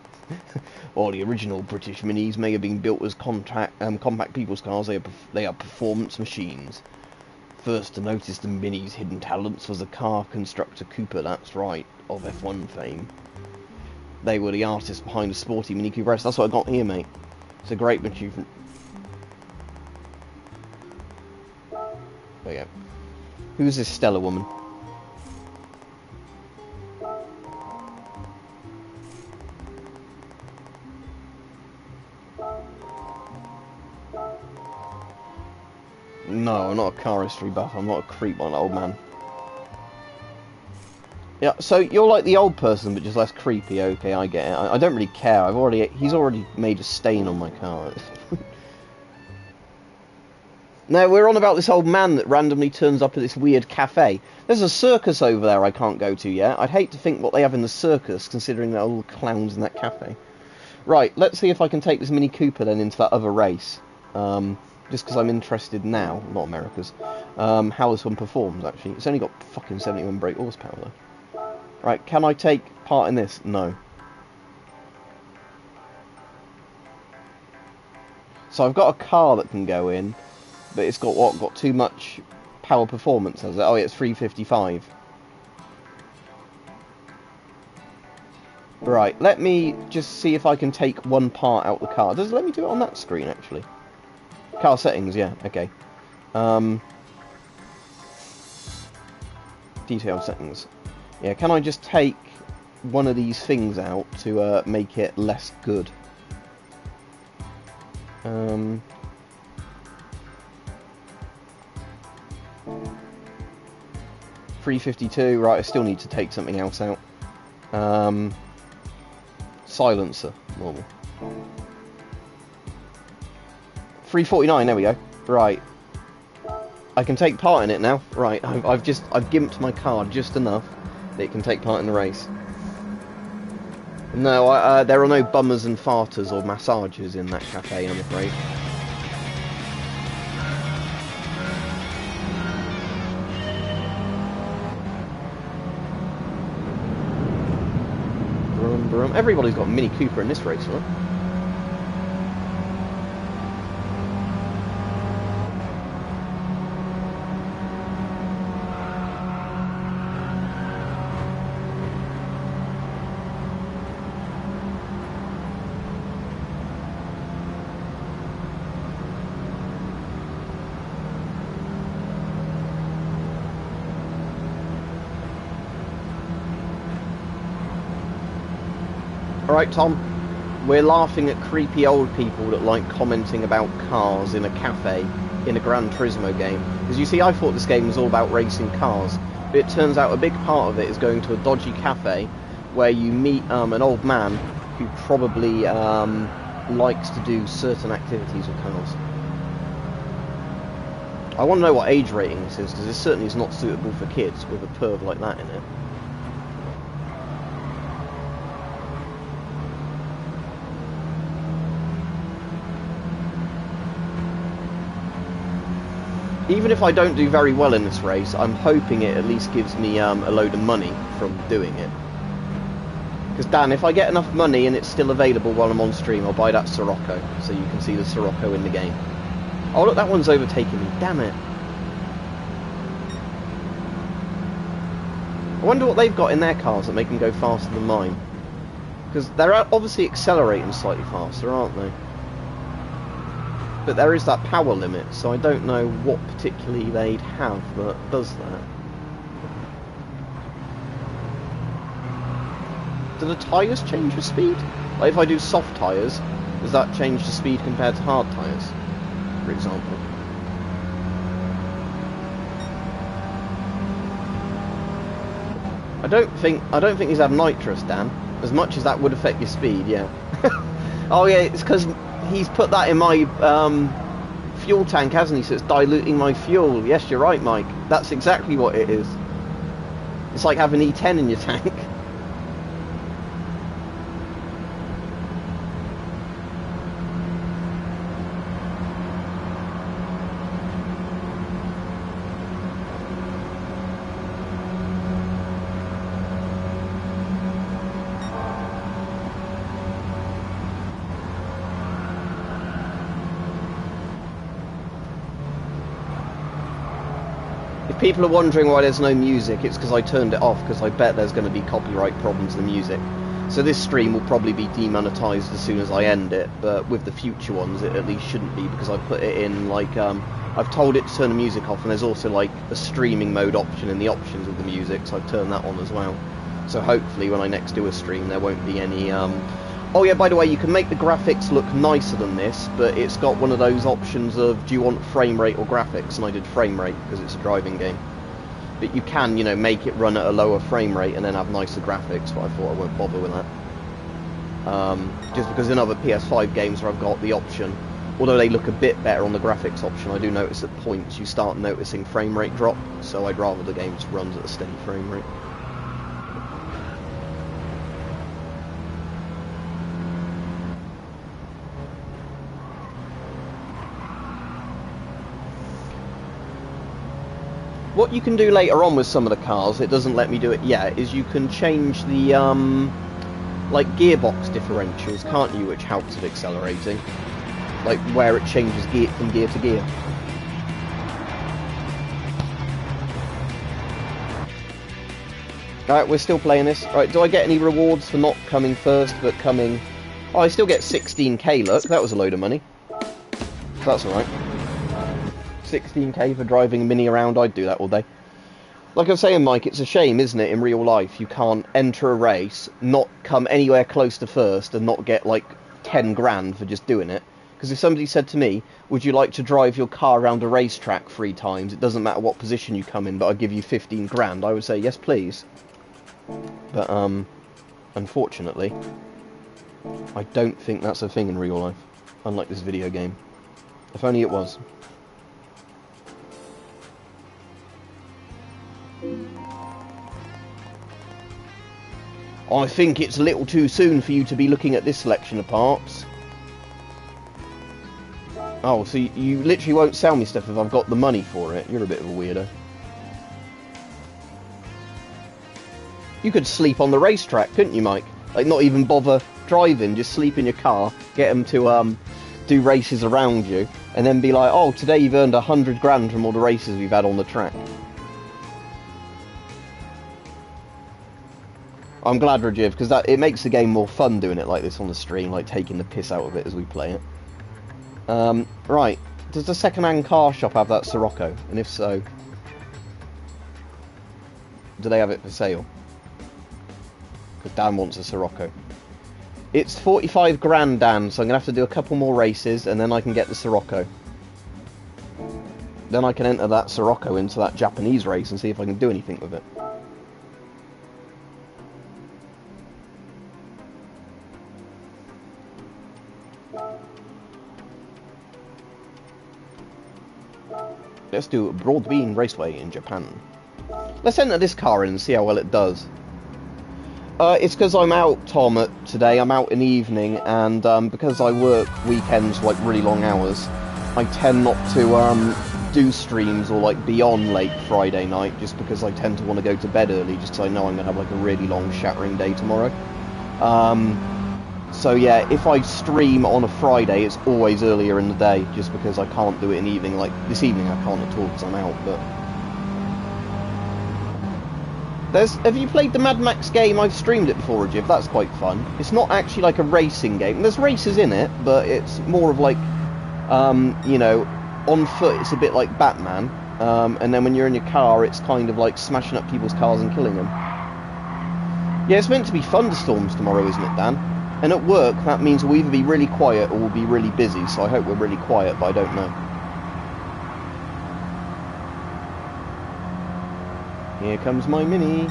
While the original British Minis may have been built as compact people's cars, they are performance machines. First to notice the Mini's hidden talents was the car constructor Cooper, that's right, of F1 fame. They were the artists behind the sporty Mini Cooper S. That's what I got here, mate. It's a great achievement. There you go. Who's this Stella woman? No, I'm not a car history buff. I'm not a creep like that old man. Yeah, so you're like the old person, but just less creepy. Okay, I get it. I don't really care. He's already made a stain on my car. No, we're on about this old man that randomly turns up at this weird cafe. There's a circus over there I can't go to yet. I'd hate to think what they have in the circus, considering they're all the clowns in that cafe. Right, let's see if I can take this Mini Cooper then into that other race. Just because I'm interested now, not America's, how this one performs, actually. It's only got fucking 71 brake horsepower, though. Right, can I take part in this? No. So I've got a car that can go in, but it's got what? Got too much power performance, has it? Oh, yeah, it's 355. Right, let me just see if I can take one part out of the car. Does it let me do it on that screen, actually? Car settings, yeah, okay. Detailed settings. Yeah, can I just take one of these things out to make it less good? 352, right, I still need to take something else out. Silencer, normal. 349, there we go. Right. I can take part in it now. Right, I've gimped my car just enough that it can take part in the race. No, there are no bummers and farters or massagers in that cafe, I'm afraid. Brum, brum. Everybody's got a Mini Cooper in this race, right? Alright, Tom, we're laughing at creepy old people that like commenting about cars in a cafe in a Gran Turismo game. Because you see, I thought this game was all about racing cars, but it turns out a big part of it is going to a dodgy cafe where you meet an old man who probably likes to do certain activities with cars. I want to know what age rating this is, because it certainly is not suitable for kids with a perv like that in it. Even if I don't do very well in this race, I'm hoping it at least gives me a load of money from doing it. Because Dan, if I get enough money and it's still available while I'm on stream, I'll buy that Sirocco, so you can see the Sirocco in the game. Oh look, that one's overtaking me, damn it. I wonder what they've got in their cars that make them go faster than mine. Because they're obviously accelerating slightly faster, aren't they? But there is that power limit, so I don't know what particularly they'd have that does that. Do the tyres change the speed? Like if I do soft tyres, does that change the speed compared to hard tyres, for example? I don't think these have nitrous, Dan. As much as that would affect your speed, yeah. Oh yeah, it's because he's put that in my fuel tank, hasn't he? So it's diluting my fuel. Yes, you're right, Mike. That's exactly what it is. It's like having E10 in your tank. People are wondering why there's no music. It's because I turned it off, because I bet there's going to be copyright problems with the music. So this stream will probably be demonetized as soon as I end it, but with the future ones it at least shouldn't be, because I put it in like I've told it to turn the music off, and there's also like a streaming mode option in the options of the music, so I've turned that on as well. So hopefully when I next do a stream there won't be any Oh yeah, by the way, you can make the graphics look nicer than this, but it's got one of those options of, do you want frame rate or graphics? And I did frame rate, because it's a driving game. But you can, you know, make it run at a lower frame rate and then have nicer graphics, but I thought I won't bother with that. Just because in other PS5 games where I've got the option, although they look a bit better on the graphics option, I do notice at points you start noticing frame rate drop, so I'd rather the game just runs at a steady frame rate. What you can do later on with some of the cars, it doesn't let me do it yet, is you can change the like gearbox differentials, can't you, which helps with accelerating, like where it changes gear from gear to gear. Alright, we're still playing this. Alright, do I get any rewards for not coming first but coming... Oh, I still get 16k, look, that was a load of money. That's alright. 16k for driving a Mini around, I'd do that all day. Like I was saying, Mike, it's a shame, isn't it, in real life, you can't enter a race, not come anywhere close to first, and not get, like, 10 grand for just doing it. Because if somebody said to me, would you like to drive your car around a racetrack 3 times, it doesn't matter what position you come in, but I'll give you 15 grand, I would say, yes, please. But, unfortunately, I don't think that's a thing in real life, unlike this video game. If only it was. I think it's a little too soon for you to be looking at this selection of parts. Oh, so you literally won't sell me stuff if I've got the money for it? You're a bit of a weirdo. You could sleep on the racetrack, couldn't you, Mike? Like, not even bother driving, just sleep in your car, get them to do races around you, and then be like, oh, today you've earned 100 grand from all the races we've had on the track. I'm glad, Rajiv, because it makes the game more fun doing it like this on the stream, like taking the piss out of it as we play it. Right, does the second-hand car shop have that Sirocco? And if so, do they have it for sale? Because Dan wants a Sirocco. It's 45 grand, Dan, so I'm going to have to do a couple more races, and then I can get the Sirocco. Then I can enter that Sirocco into that Japanese race and see if I can do anything with it. Let's do Broadbean Raceway in Japan. Let's enter this car in and see how well it does. It's because I'm out, Tom, today. I'm out in the evening, and because I work weekends, like really long hours, I tend not to do streams or like be on late Friday night, just because I tend to want to go to bed early, just because I know I'm going to have like a really long, shattering day tomorrow. So yeah, if I stream on a Friday, it's always earlier in the day, just because I can't do it in the evening. Like this evening, I can't at all because I'm out. But have you played the Mad Max game? I've streamed it before, Rajiv. That's quite fun. It's not actually like a racing game. There's races in it, but it's more of like, you know, on foot. It's a bit like Batman. And then when you're in your car, it's kind of like smashing up people's cars and killing them. Yeah, it's meant to be thunderstorms tomorrow, isn't it, Dan? And at work, that means we'll either be really quiet or we'll be really busy, so I hope we're really quiet, but I don't know. Here comes my Mini.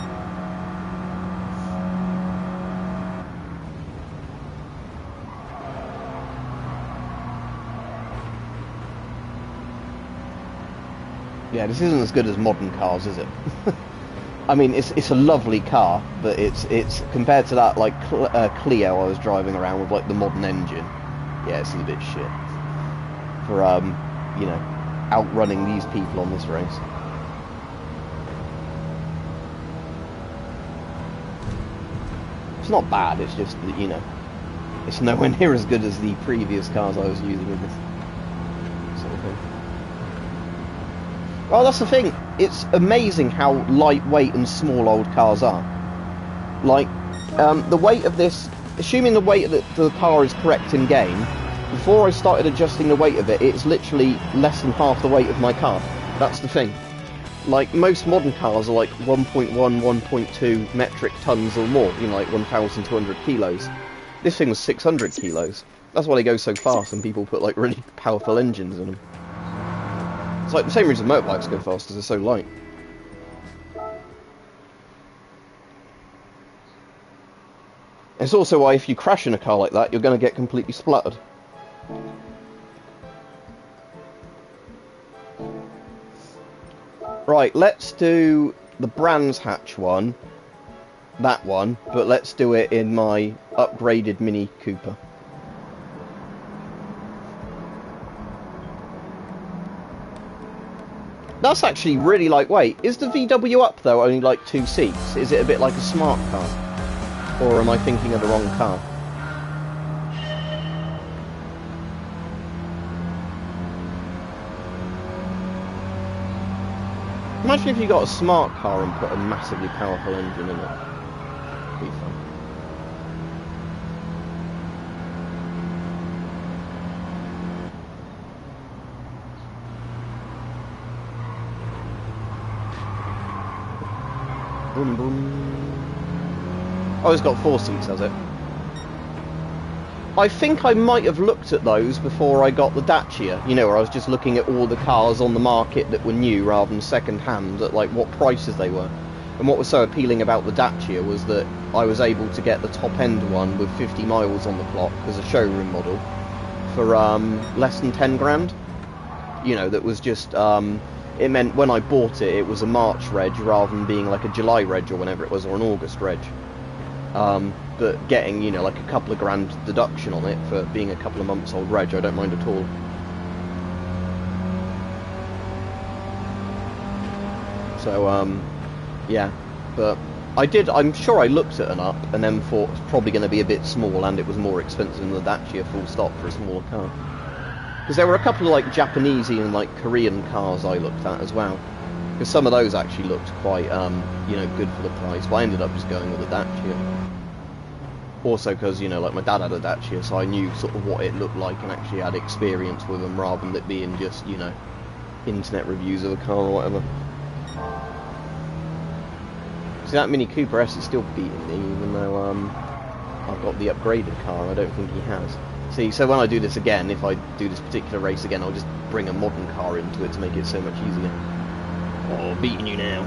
Yeah, this isn't as good as modern cars, is it? I mean, it's a lovely car, but it's compared to that like Clio I was driving around with, like the modern engine. Yeah, it's a bit shit for you know, outrunning these people on this race. It's not bad. It's just that, you know, it's nowhere near as good as the previous cars I was using in this sort of thing. Well, that's the thing. It's amazing how lightweight and small old cars are. Like, the weight of this, assuming the weight of the car is correct in game, before I started adjusting the weight of it, it's literally less than half the weight of my car. That's the thing. Like, most modern cars are like 1.1, 1.2 metric tons or more, you know, like 1,200 kilos. This thing was 600 kilos. That's why they go so fast and people put like really powerful engines in them. It's like the same reason motorbikes go fast, because they're so light. It's also why if you crash in a car like that, you're going to get completely splattered. Right, let's do the Brands Hatch one, that one, but let's do it in my upgraded Mini Cooper. That's actually really lightweight. Is the VW Up, though, only like 2 seats? Is it a bit like a smart car? Or am I thinking of the wrong car? Imagine if you got a smart car and put a massively powerful engine in it. It'd be fun. Boom, boom. Oh, it's got 4 seats, has it? I think I might have looked at those before I got the Dacia, you know, where I was just looking at all the cars on the market that were new rather than second-hand, at like what prices they were. And what was so appealing about the Dacia was that I was able to get the top-end one with 50 miles on the clock as a showroom model for less than 10 grand. You know, that was just... it meant when I bought it, it was a March reg rather than being like a July reg or whenever it was, or an August reg. But getting, you know, like a couple of grand deduction on it for being a couple of months old reg, I don't mind at all. So, yeah. But I'm sure I looked at an Up and then thought it's probably going to be a bit small and it was more expensive than the Dacia full stop for a smaller car. Because there were a couple of like Japanese and like Korean cars I looked at as well. Because some of those actually looked quite, you know, good for the price. But I ended up just going with a Dacia. Also because, you know, like my dad had a Dacia, so I knew sort of what it looked like and actually had experience with them rather than it being just, you know, internet reviews of a car or whatever. See, that Mini Cooper S is still beating me, even though I've got the upgraded car and I don't think he has. See, so when I do this again, if I do this particular race again, I'll just bring a modern car into it to make it so much easier. Oh, beating you now.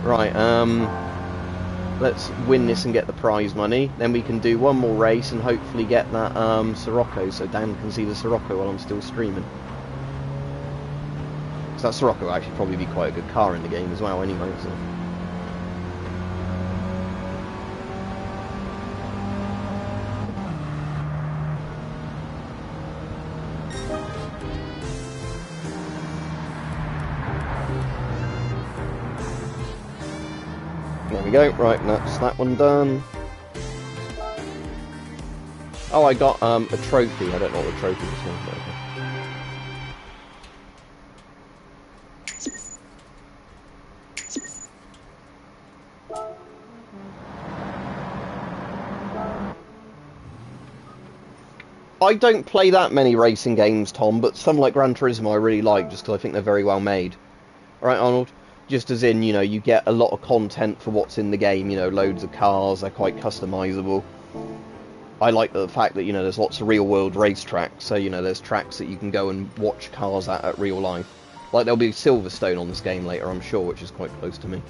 Right, let's win this and get the prize money. Then we can do one more race and hopefully get that Sirocco, so Dan can see the Sirocco while I'm still streaming. So that Sirocco will actually probably be quite a good car in the game as well anyway, so... There we go, right, that's that one done. Oh, I got a trophy. I don't know what the trophy was for, but okay. I don't play that many racing games, Tom, but some like Gran Turismo I really like just because I think they're very well made. Alright, Arnold? Just as in, you know, you get a lot of content for what's in the game, you know, loads of cars, they're quite customizable. I like the fact that, you know, there's lots of real-world racetracks, so, you know, there's tracks that you can go and watch cars at real life. Like, there'll be Silverstone on this game later, I'm sure, which is quite close to me.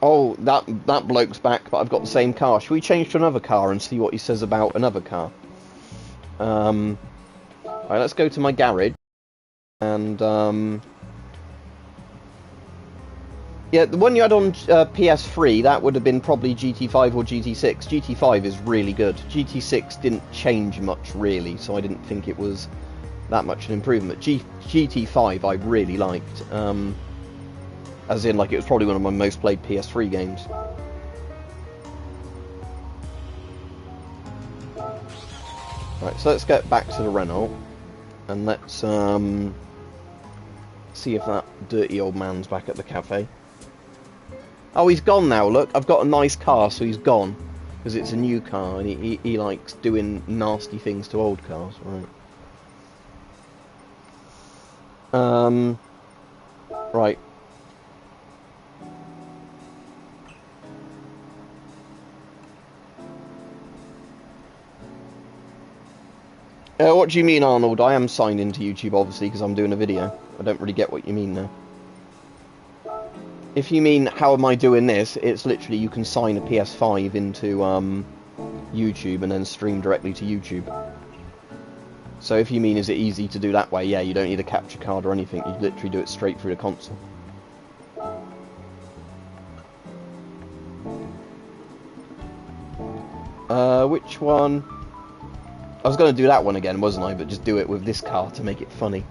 Oh, that bloke's back, but I've got the same car. Should we change to another car and see what he says about another car? Alright, let's go to my garage. And, yeah, the one you had on PS3, that would have been probably GT5 or GT6. GT5 is really good. GT6 didn't change much, really, so I didn't think it was that much an improvement. GT5 I really liked. As in, like, it was probably one of my most played PS3 games. Right, so let's get back to the Renault. And let's see if that dirty old man's back at the cafe. Oh, he's gone now, look. I've got a nice car, so he's gone. Because it's a new car, and he likes doing nasty things to old cars, right. Right. What do you mean, Arnold? I am signed into YouTube, obviously, because I'm doing a video. I don't really get what you mean now. If you mean, how am I doing this, it's literally you can sign a PS5 into YouTube and then stream directly to YouTube. So if you mean, is it easy to do that way? Yeah, you don't need a capture card or anything. You literally do it straight through the console. Which one? I was going to do that one again, wasn't I? But just do it with this car to make it funny.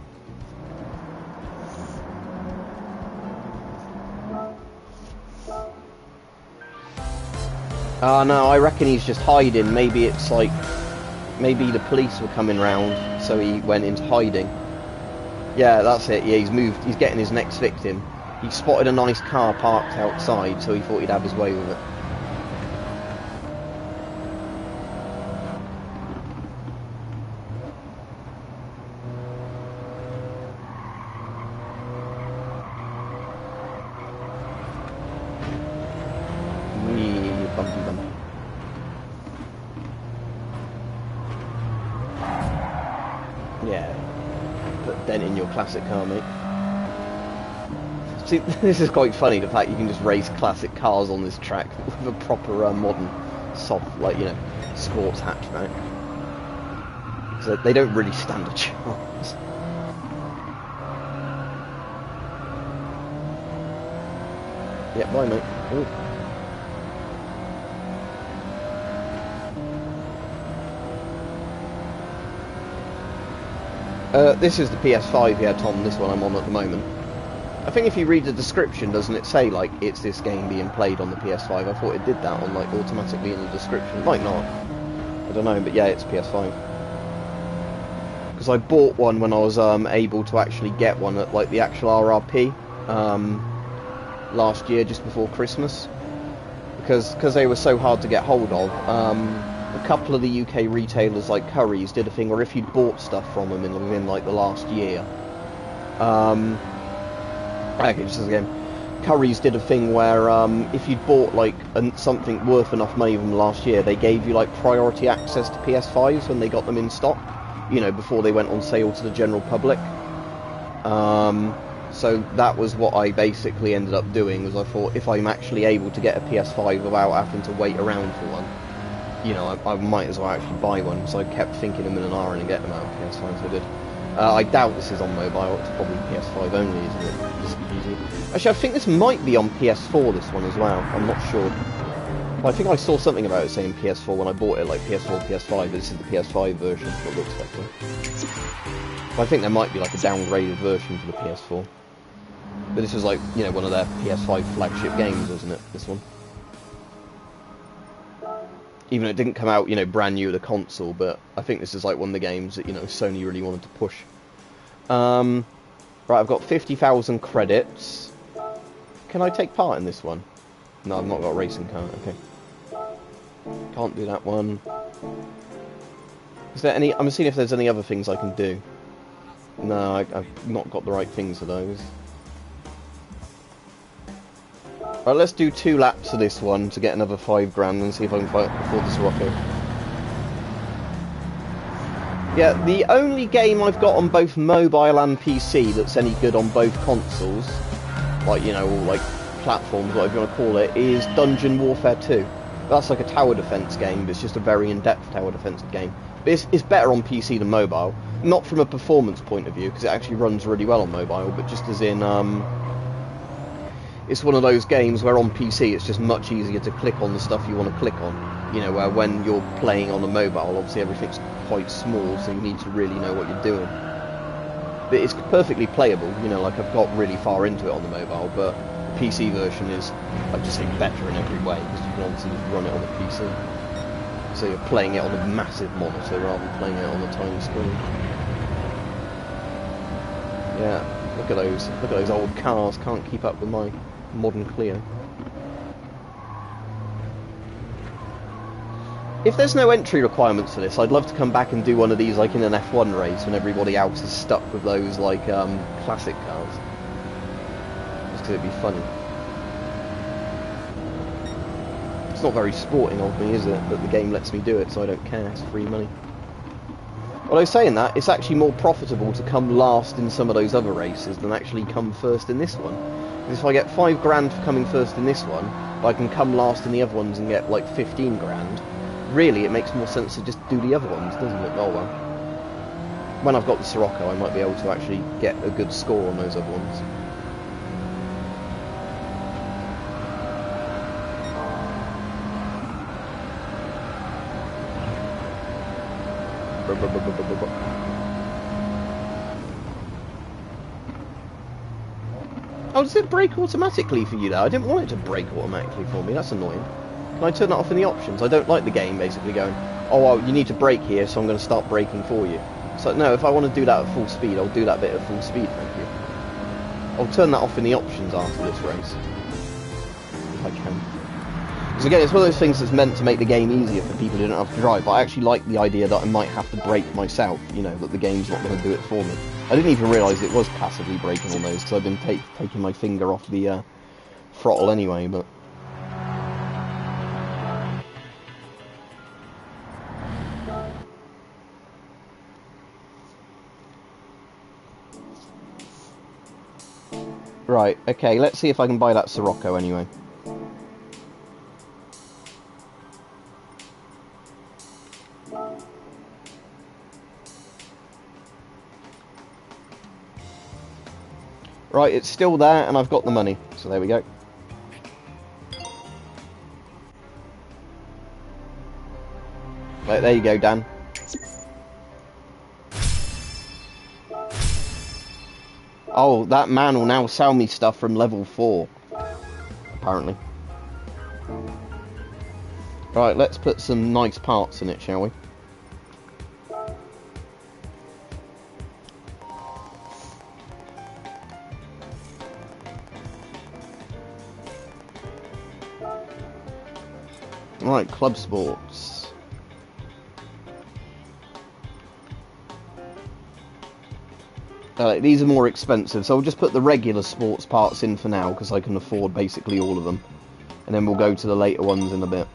No, I reckon he's just hiding. Maybe it's like... Maybe the police were coming round, so he went into hiding. Yeah, that's it. Yeah, he's moved. He's getting his next victim. He spotted a nice car parked outside, so he thought he'd have his way with it. Classic car, mate. See, this is quite funny, the fact you can just race classic cars on this track with a proper modern, soft, like, you know, sports hatchback. So they don't really stand a chance. Yeah, bye, mate. Ooh. This is the PS5, yeah, Tom, this one I'm on at the moment. I think if you read the description, doesn't it say, like, it's this game being played on the PS5? I thought it did that on, like, automatically in the description. It might not. I don't know, but yeah, it's PS5. Because I bought one when I was able to actually get one at, like, the actual RRP last year, just before Christmas. Because they were so hard to get hold of. A couple of the UK retailers like Currys did a thing where if you'd bought stuff from them within like the last year, okay, just as a game, Currys did a thing where if you'd bought like something worth enough money from last year, they gave you like priority access to PS5s when they got them in stock, you know, before they went on sale to the general public. So that was what I basically ended up doing, was I thought if I'm actually able to get a PS5 without having to wait around for one, you know, I might as well actually buy one. So I kept thinking them in an hour and get them out of PS5, so I did. I doubt this is on mobile, it's probably PS5 only, isn't it? Just easy. Actually, I think this might be on PS4, this one as well, I'm not sure. Well, I think I saw something about it saying PS4 when I bought it, like PS4, PS5, but this is the PS5 version, what it looks like. But I think there might be like a downgraded version for the PS4. But this was like, you know, one of their PS5 flagship games, wasn't it? This one. Even though it didn't come out, you know, brand new to the console, but I think this is like one of the games that, you know, Sony really wanted to push. Right, I've got 50,000 credits. Can I take part in this one? No, I've not got a racing car. Okay. Can't do that one. Is there any... I'm seeing if there's any other things I can do. No, I've not got the right things for those. Right, let's do 2 laps of this one to get another 5 grand and see if I can afford this Rocco. Yeah, the only game I've got on both mobile and PC that's any good on both consoles, like, you know, all like platforms, whatever you want to call it, is Dungeon Warfare 2. That's like a tower defense game, but it's just a very in-depth tower defense game. But it's better on PC than mobile. Not from a performance point of view, because it actually runs really well on mobile, but just as in, it's one of those games where on PC it's just much easier to click on the stuff you want to click on. You know, where when you're playing on a mobile, obviously everything's quite small, so you need to really know what you're doing. But it's perfectly playable, you know, like I've got really far into it on the mobile, but the PC version is, I'd just say, better in every way, because you can obviously just run it on the PC. So you're playing it on a massive monitor rather than playing it on a tiny screen. Yeah, look at those old cars, can't keep up with my modern Clio. If there's no entry requirements for this, I'd love to come back and do one of these like in an F1 race when everybody else is stuck with those like classic cars. Just because it'd be funny. It's not very sporting of me, is it? But the game lets me do it, so I don't care. It's free money. Although saying that, it's actually more profitable to come last in some of those other races than actually come first in this one. Because if I get 5 grand for coming first in this one, I can come last in the other ones and get like 15 grand. Really, it makes more sense to just do the other ones, doesn't it? Oh well. When I've got the Sirocco, I might be able to actually get a good score on those other ones. Oh, does it brake automatically for you there? I didn't want it to brake automatically for me, that's annoying. Can I turn that off in the options? I don't like the game basically going, oh well, you need to brake here, so I'm going to start braking for you. So no, if I want to do that at full speed, I'll do that bit at full speed, thank you. I'll turn that off in the options after this race. If I can. Because again, it's one of those things that's meant to make the game easier for people who don't have to drive, but I actually like the idea that I might have to brake myself, you know, that the game's not going to do it for me. I didn't even realise it was passively braking on those, because I've been taking my finger off the throttle anyway, but... Right, okay, let's see if I can buy that Sirocco anyway. Right, it's still there, and I've got the money, so there we go. Right, there you go, Dan. Oh, that man will now sell me stuff from level 4, apparently. Right, let's put some nice parts in it, shall we? Right, club sports. These are more expensive, so I'll just put the regular sports parts in for now, because I can afford basically all of them. And then we'll go to the later ones in a bit.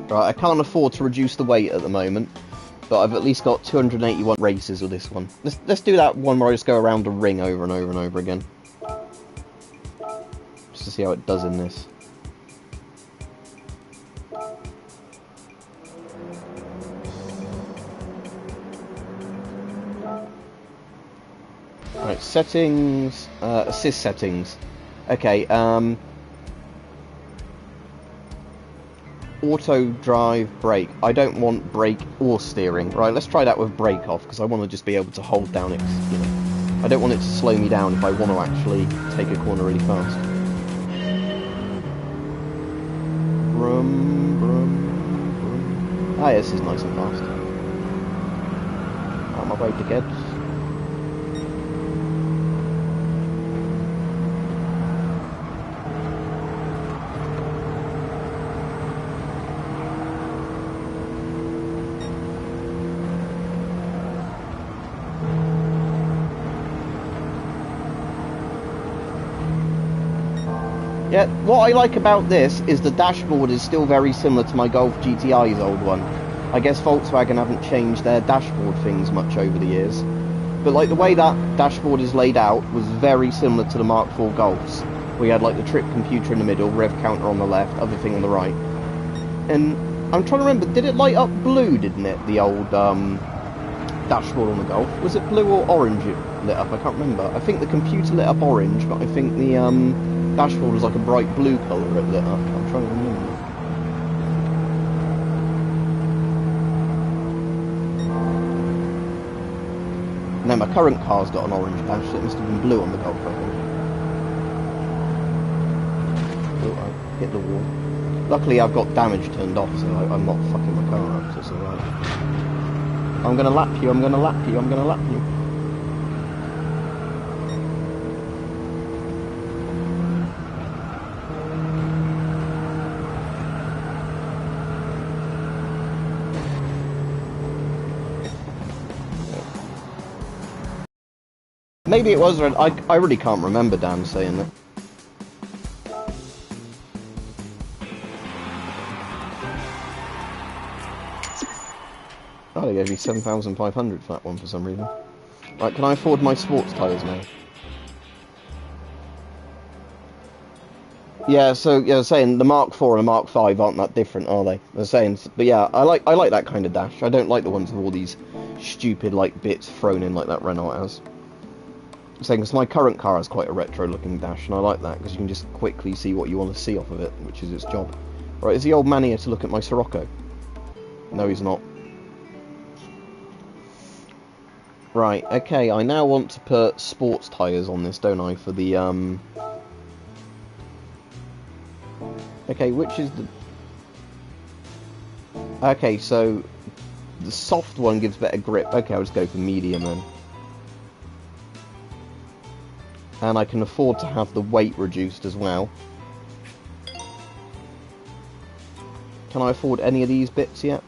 Right, I can't afford to reduce the weight at the moment, but I've at least got 281 races with this one. Let's do that one where I just go around a ring over and over and over again. Just to see how it does in this. Right, settings, assist settings. Okay, auto drive brake. I don't want brake or steering. Right, let's try that with brake off, because I want to just be able to hold down it, you know. I don't want it to slow me down if I want to actually take a corner really fast. Brum, brum, brum. Ah, yeah, this is nice and fast. On my way to get. Yeah, what I like about this is the dashboard is still very similar to my Golf GTI's old one. I guess Volkswagen haven't changed their dashboard things much over the years. But like the way that dashboard is laid out was very similar to the Mark IV Golfs. We had like the trip computer in the middle, rev counter on the left, other thing on the right. And I'm trying to remember, did it light up blue, didn't it, the old dashboard on the Golf? Was it blue or orange it lit up? I can't remember. I think the computer lit up orange, but I think the dashboard was like a bright blue colour it lit up. I'm trying to remember. No, my current car's got an orange dash, so it must have been blue on the Golf, I think. Oh, I hit the wall. Luckily I've got damage turned off, so I'm not fucking my car up, so it's alright. I'm gonna lap you, I'm gonna lap you, I'm gonna lap you. Maybe it was red. I really can't remember Dan saying that. Oh, they gave me 7,500 for that one for some reason. Right, can I afford my sports tyres now? Yeah, so yeah, I was saying the Mark IV and the Mark V aren't that different, are they? I was saying, but yeah, I like that kind of dash. I don't like the ones with all these stupid like bits thrown in like that Renault has. I'm saying because my current car has quite a retro-looking dash, and I like that because you can just quickly see what you want to see off of it, which is its job. Right, is the old man here to look at my Sirocco? No, he's not. Right, okay, I now want to put sports tyres on this, don't I, for the, Okay, which is the... Okay, so the soft one gives better grip. Okay, I'll just go for medium then. And I can afford to have the weight reduced as well. Can I afford any of these bits yet?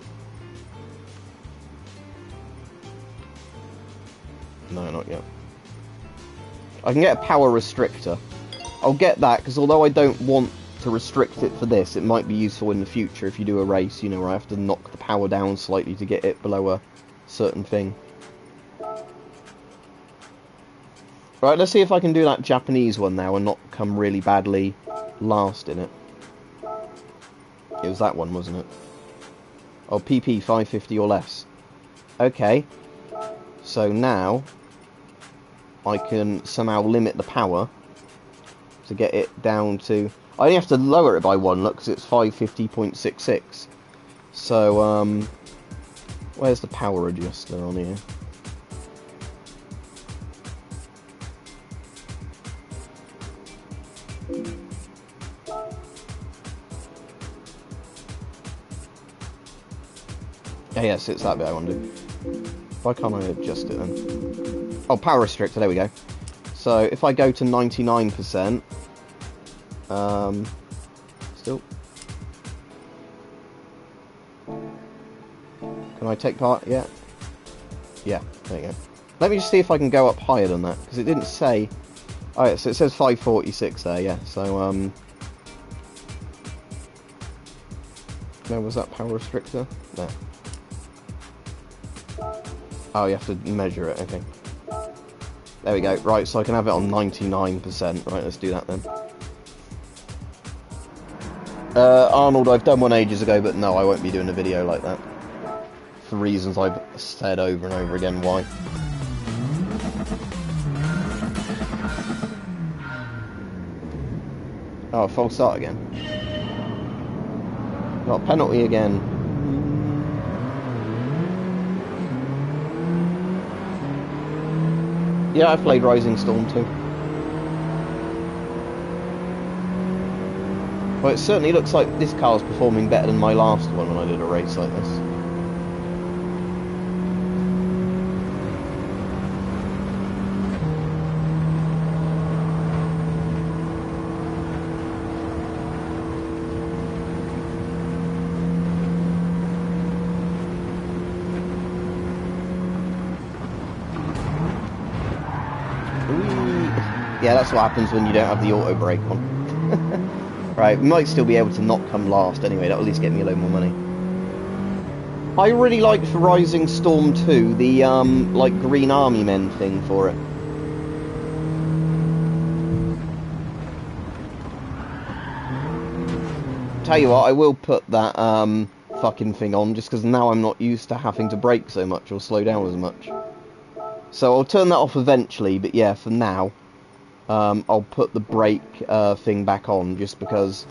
No, not yet. I can get a power restrictor. I'll get that, because although I don't want to restrict it for this, it might be useful in the future if you do a race, you know, where I have to knock the power down slightly to get it below a certain thing. Right, let's see if I can do that Japanese one now and not come really badly last in it. It was that one, wasn't it? Oh, PP 550 or less. Okay. So now I can somehow limit the power to get it down to... I only have to lower it by one, look, because it's 550.66. So, where's the power adjuster on here? Yeah, yes, it's that bit I want to do. Why can't I adjust it then? Oh, power restrictor, there we go. So, if I go to 99%, still. Can I take part? Yeah. Yeah, there you go. Let me just see if I can go up higher than that, because it didn't say... Oh, yeah, so it says 546 there, yeah, so, where was that power restrictor? There. Oh, you have to measure it, okay. There we go, right, so I can have it on 99%. Right, let's do that then. Arnold, I've done one ages ago, but no, I won't be doing a video like that. For reasons I've said over and over again why. Oh, false start again. Got a penalty again. Yeah, I've played Rising Storm too. Well, it certainly looks like this car's performing better than my last one when I did a race like this. Yeah, that's what happens when you don't have the auto brake on. Right, we might still be able to not come last anyway, that'll at least get me a load more money. I really liked for Rising Storm 2, the, like, Green Army Men thing for it. Tell you what, I will put that, fucking thing on, just because now I'm not used to having to brake so much, or slow down as much. So I'll turn that off eventually, but yeah, for now, I'll put the brake thing back on, just because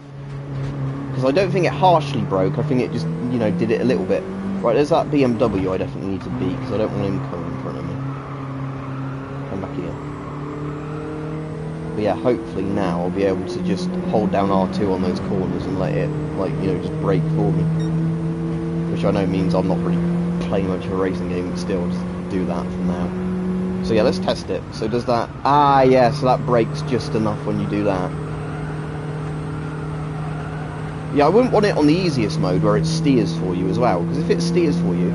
I don't think it harshly broke. I think it just, you know, did it a little bit. Right, there's that BMW I definitely need to beat, because I don't want him coming in front of me. Come back here. But yeah, hopefully now I'll be able to just hold down R2 on those corners and let it, like, you know, just brake for me. Which I know means I'm not really playing much of a racing game, but still, just do that for now. So yeah, let's test it. So does that... Ah, yeah, so that brakes just enough when you do that. Yeah, I wouldn't want it on the easiest mode where it steers for you as well. Because if it steers for you,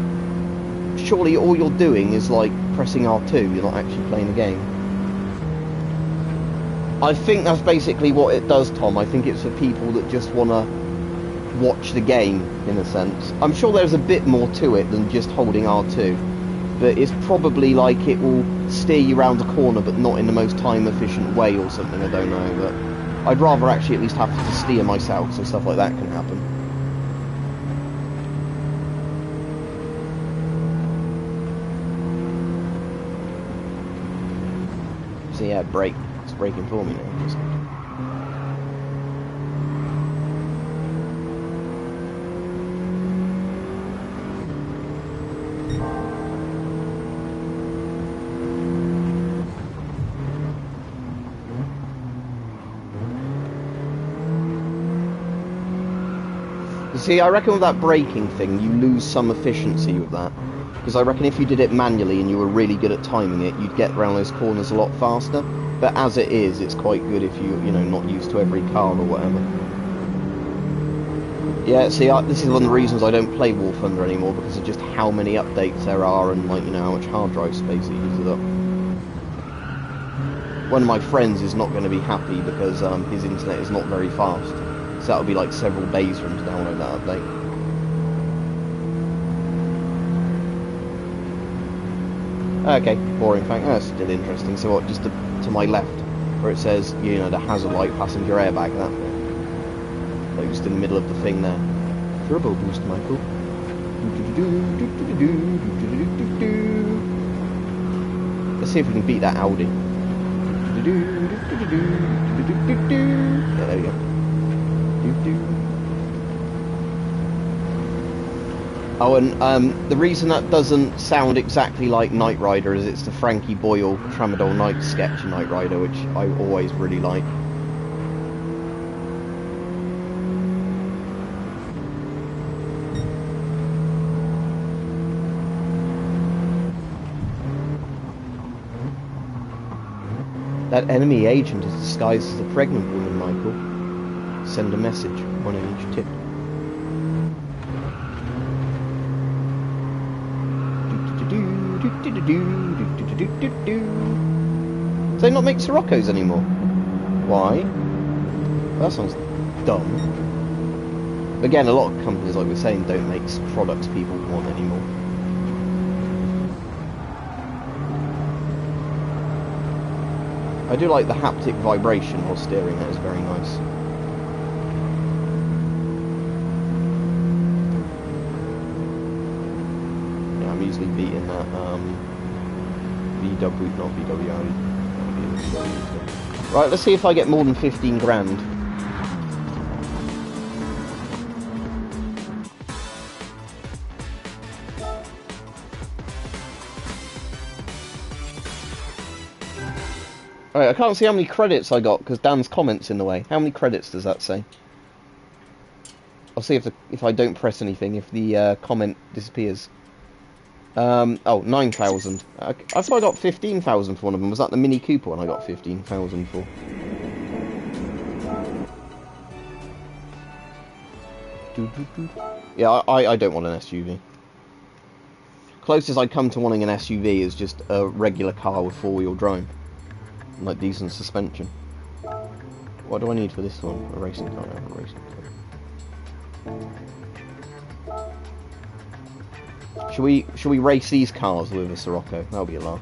surely all you're doing is, like, pressing R2. You're not actually playing the game. I think that's basically what it does, Tom. I think it's for people that just want to watch the game, in a sense. I'm sure there's a bit more to it than just holding R2. But it's probably like it will steer you around a corner, but not in the most time-efficient way or something, I don't know. But I'd rather actually at least have to steer myself, so stuff like that can happen. So yeah, brake. It's braking for me now. See, I reckon with that braking thing, you lose some efficiency with that. Because I reckon if you did it manually and you were really good at timing it, you'd get around those corners a lot faster. But as it is, it's quite good if you know, not used to every car or whatever. Yeah, see, this is one of the reasons I don't play War Thunder anymore, because of just how many updates there are and, like, you know, how much hard drive space it uses up. One of my friends is not going to be happy because his internet is not very fast. So that'll be like several days for him to download that update. Okay, boring fact. That's still interesting. So what, just to my left, where it says, you know, the hazard light, passenger airbag, that bit. Like just in the middle of the thing there. Turbo boost, Michael. Let's see if we can beat that Audi. Yeah, there we go. Oh, and the reason that doesn't sound exactly like Knight Rider is it's the Frankie Boyle Tramadol Night sketch in Knight Rider, which I always really like. That enemy agent is disguised as a pregnant woman, Michael. Send a message, 1 inch tip. Do they not make Siroccos anymore? Why? That sounds dumb. Again, a lot of companies, like we're saying, don't make products people want anymore. I do like the haptic vibration while steering, that is very nice. Easily beating that VW, not VW. Right, let's see if I get more than 15 grand. Alright, I can't see how many credits I got because Dan's comment's in the way. How many credits does that say? I'll see if I don't press anything, if the comment disappears. Oh, 9,000. I thought I got 15,000 for one of them. Was that the Mini Cooper one I got 15,000 for? Yeah, I don't want an SUV. Closest I come to wanting an SUV is just a regular car with four-wheel drive. And, like, decent suspension. What do I need for this one? A racing car? No, a racing car. Should we race these cars with a Sirocco? That'll be a laugh.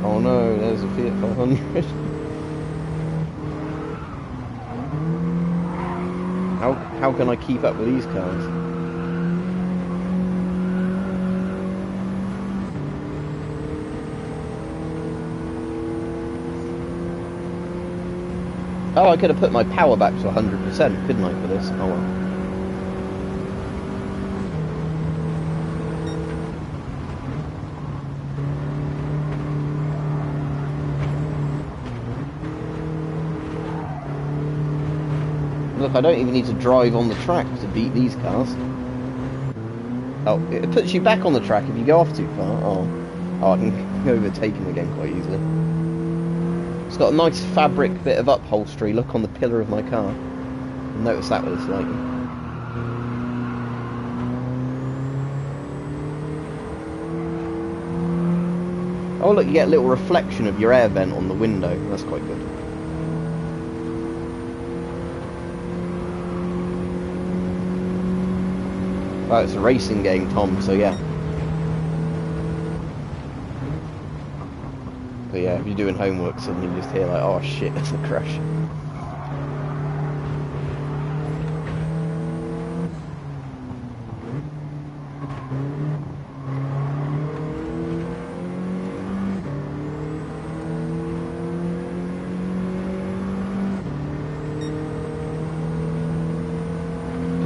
Oh no, there's a Fiat 500. How can I keep up with these cars? Oh, I could have put my power back to 100%, couldn't I, for this? Oh well. Look, I don't even need to drive on the track to beat these cars. Oh, it puts you back on the track if you go off too far. Oh, I can overtake him again quite easily. It's got a nice fabric bit of upholstery. Look on the pillar of my car. Notice that with a slightly. Oh look, you get a little reflection of your air vent on the window. That's quite good. Well, it's a racing game, Tom, so yeah. But yeah, if you're doing homework, suddenly you just hear like, oh shit, there's a crash.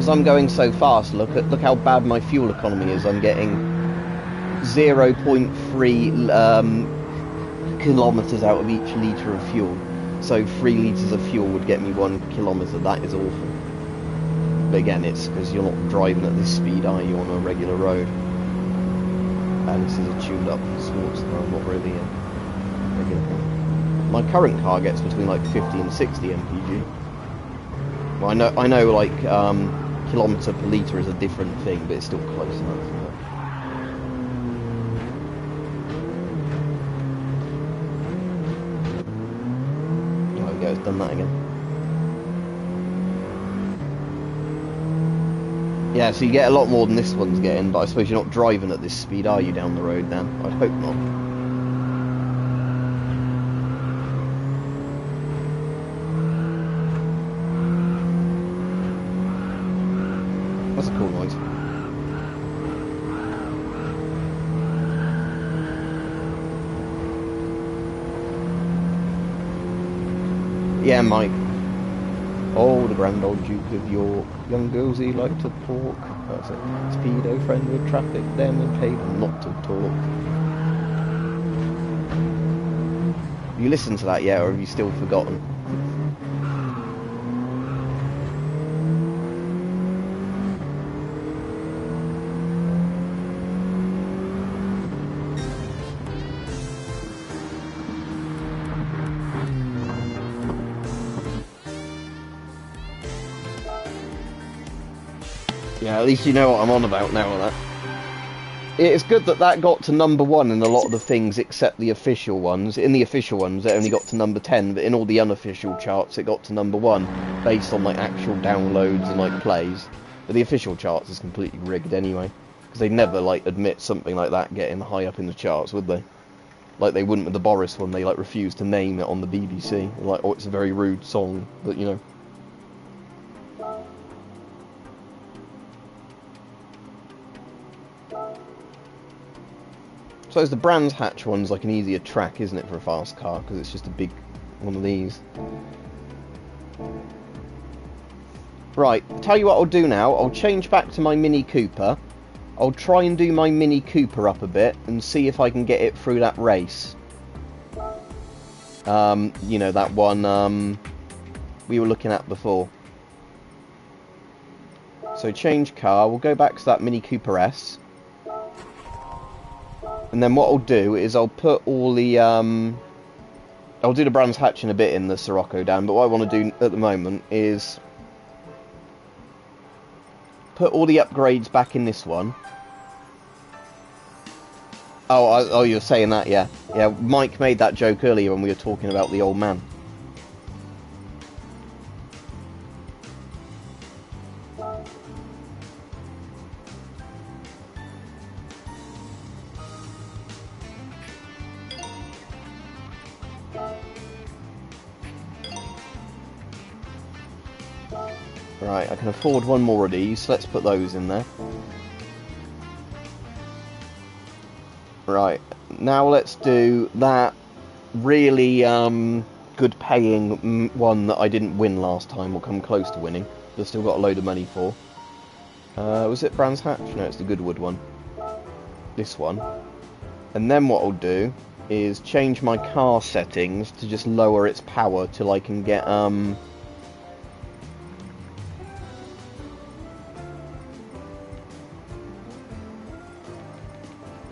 I'm going so fast, look how bad my fuel economy is. I'm getting 0.3 kilometers out of each litre of fuel. So 3 litres of fuel would get me 1 kilometre. That is awful. But again, it's because you're not driving at this speed, are you, on a regular road? And this is a tuned up sports car, not really a regular car. My current car gets between like 50 and 60 mpg. Well, I know like kilometre per litre is a different thing, but it's still close enough. There we go, it's done that again. Yeah, so you get a lot more than this one's getting, but I suppose you're not driving at this speed, are you, down the road, Dan? I'd hope not. That's a cool noise. Yeah, Mike. Oh, the grand old Duke of York. Young girls he like to pork. That's it. Speedo friend with traffic, them and pay them not to talk. You listened to that yet, or have you still forgotten? Yeah, at least you know what I'm on about now with that. It's good that that got to number 1 in a lot of the things except the official ones. In the official ones it only got to number 10, but in all the unofficial charts it got to number 1 based on like actual downloads and like plays. But the official charts is completely rigged anyway, because they'd never like admit something like that getting high up in the charts, would they? Like they wouldn't with the Boris one. They like refused to name it on the BBC. Like, oh, it's a very rude song, but you know. suppose the Brands Hatch one's like an easier track, isn't it, for a fast car, because it's just a big one of these. Right, tell you what I'll do now. I'll change back to my Mini Cooper. I'll try and do my Mini Cooper up a bit and see if I can get it through that race. You know, that one we were looking at before. So change car, we'll go back to that Mini Cooper S. And then what I'll do is I'll put all the, I'll do the Brands Hatch in a bit in the Sirocco, Dan, but what I want to do at the moment is put all the upgrades back in this one. Oh, you're saying that, yeah. Yeah, Mike made that joke earlier when we were talking about the old man. Right, I can afford one more of these, so let's put those in there. Right, now let's do that really good paying one that I didn't win last time, or come close to winning, but I've still got a load of money for. Was it Brands Hatch? No, it's the Goodwood one. This one. And then what I'll do is change my car settings to just lower its power till I can get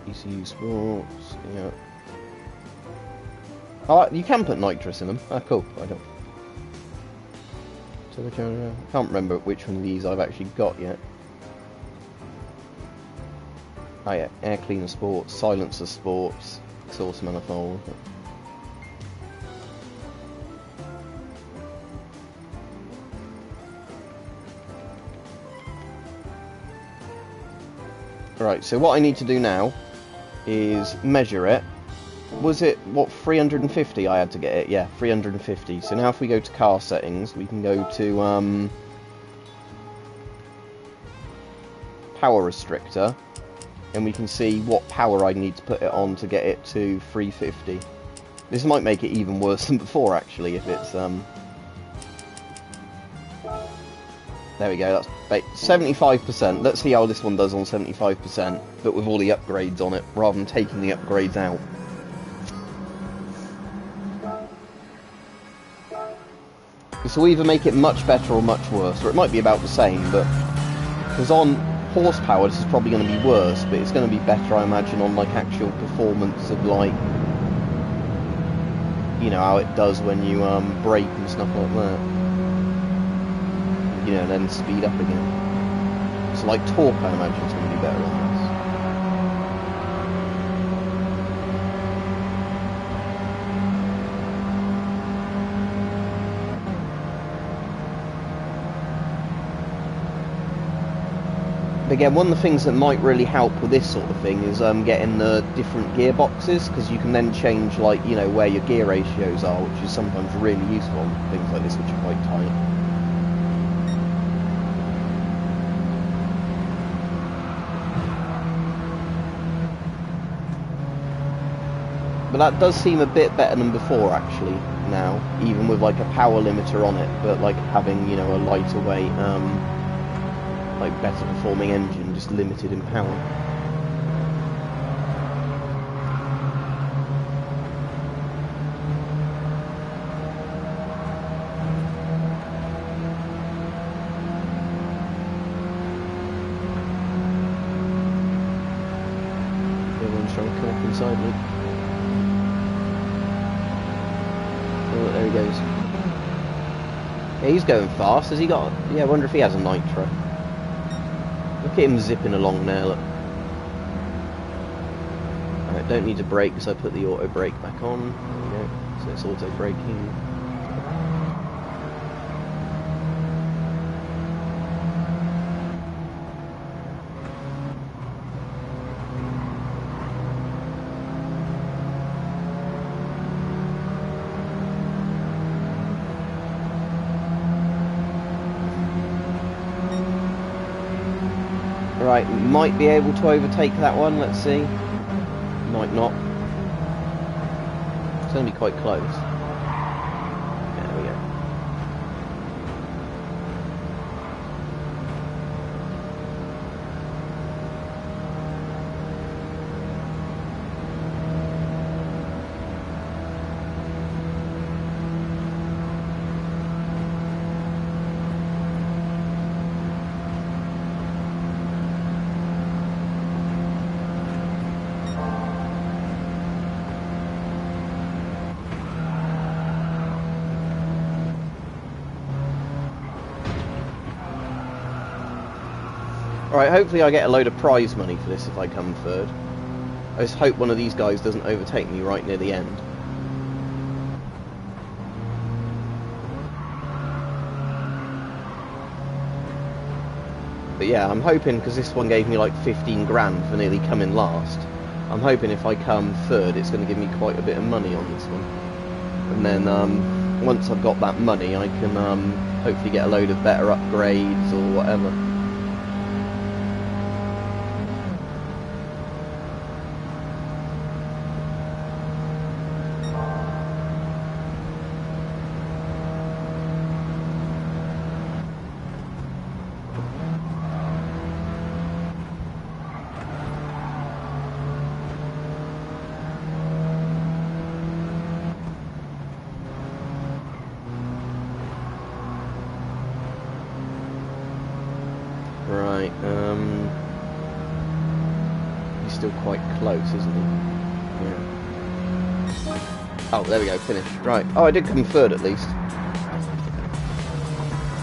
ECU Sports, yeah. Oh, you can put nitrous in them. Ah, cool. I don't. So I can't remember which one of these I've actually got yet. Oh yeah, Air Cleaner Sports, Silencer Sports, Exhaust Manifold. Right, so what I need to do now is measure it. Was it, what, 350 I had to get it? Yeah, 350. So now if we go to car settings, we can go to power restrictor, and we can see what power I need to put it on to get it to 350. This might make it even worse than before, actually, if it's there we go, that's 75%. Let's see how this one does on 75%, but with all the upgrades on it, rather than taking the upgrades out. This will either make it much better or much worse, or it might be about the same, but because on horsepower this is probably going to be worse, but it's going to be better, I imagine, on like actual performance of, like, you know, how it does when you brake and stuff like that. You know, then speed up again. So like torque, I imagine, is going to be better on this. But again, one of the things that might really help with this sort of thing is getting the different gearboxes, because you can then change, like, you know, where your gear ratios are, which is sometimes really useful on things like this, which are quite tight. But that does seem a bit better than before, actually, now, even with like a power limiter on it, but like having, you know, a lighter weight, like better performing engine, just limited in power. Everyone's trying to come up inside me. Oh, there he goes. Yeah, he's going fast. Has he got... Yeah, I wonder if he has a nitro. Look at him zipping along there, look. Alright, don't need to brake because I put the auto brake back on. There we go. So it's auto braking. Right, might be able to overtake that one, let's see. Might not. It's going to be quite close. There we go. Alright, hopefully I get a load of prize money for this if I come third. I just hope one of these guys doesn't overtake me right near the end. But yeah, I'm hoping, because this one gave me like 15 grand for nearly coming last, I'm hoping if I come third it's going to give me quite a bit of money on this one. And then once I've got that money I can hopefully get a load of better upgrades or whatever. Right, he's still quite close, isn't he? Yeah. Oh, there we go, finished. Right. Oh, I did come third at least.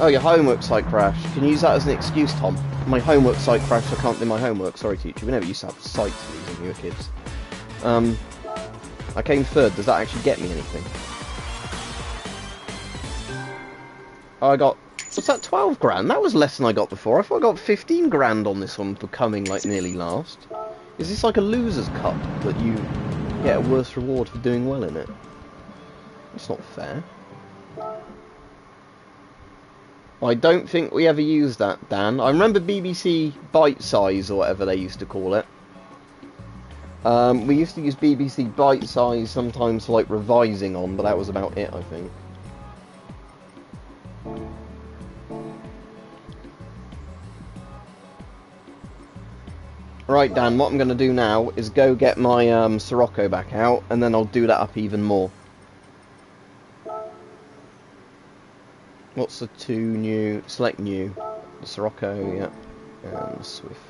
Oh, your homework site crashed. Can you use that as an excuse, Tom? My homework site crashed, I can't do my homework. Sorry, teacher. We never used to have sites for these when we were kids. I came third. Does that actually get me anything? Oh, I got... What's that, 12 grand? That was less than I got before. I thought I got 15 grand on this one for coming, like, nearly last. Is this like a loser's cup that you get a worse reward for doing well in it? That's not fair. I don't think we ever used that, Dan. I remember BBC Bite Size, or whatever they used to call it. We used to use BBC Bite Size sometimes for, like, revising on, but that was about it, I think. Right, Dan, what I'm going to do now is go get my Sirocco back out, and then I'll do that up even more. What's the two new? Select new. The Sirocco, yeah. And the Swift.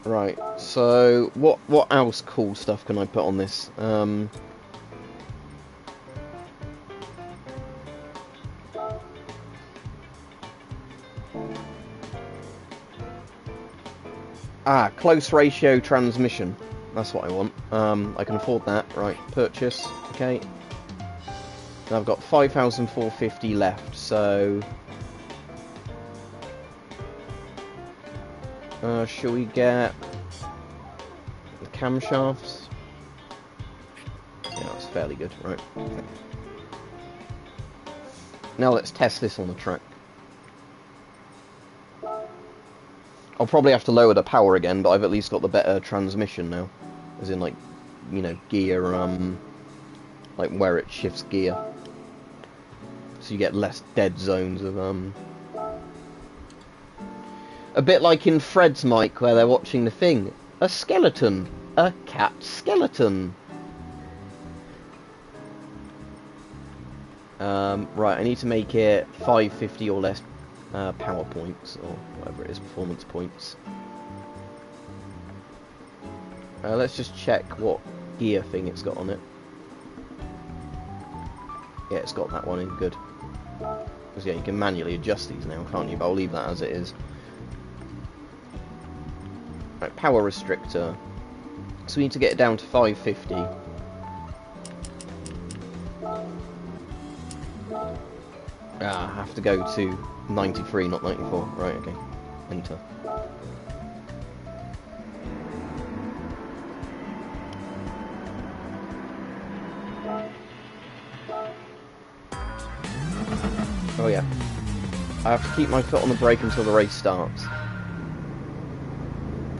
Right, so what else cool stuff can I put on this? Close ratio transmission. That's what I want. I can afford that. Right, purchase. Okay. Now I've got 5,450 left, so... shall we get the camshafts? Yeah, that's fairly good, right. Now let's test this on the track. I'll probably have to lower the power again, but I've at least got the better transmission now. As in, like, you know, gear, like where it shifts gear. So you get less dead zones of, a bit like in Fred's mic, where they're watching the thing. A skeleton. A cat skeleton. Right, I need to make it 550 or less power points, or whatever it is, performance points. Let's just check what gear thing it's got on it. Yeah, it's got that one in, good. Because yeah, you can manually adjust these now, can't you? But I'll leave that as it is. Right, power restrictor. So we need to get it down to 550. Ah, I have to go to 93, not 94. Right, okay. Enter. Oh yeah. I have to keep my foot on the brake until the race starts.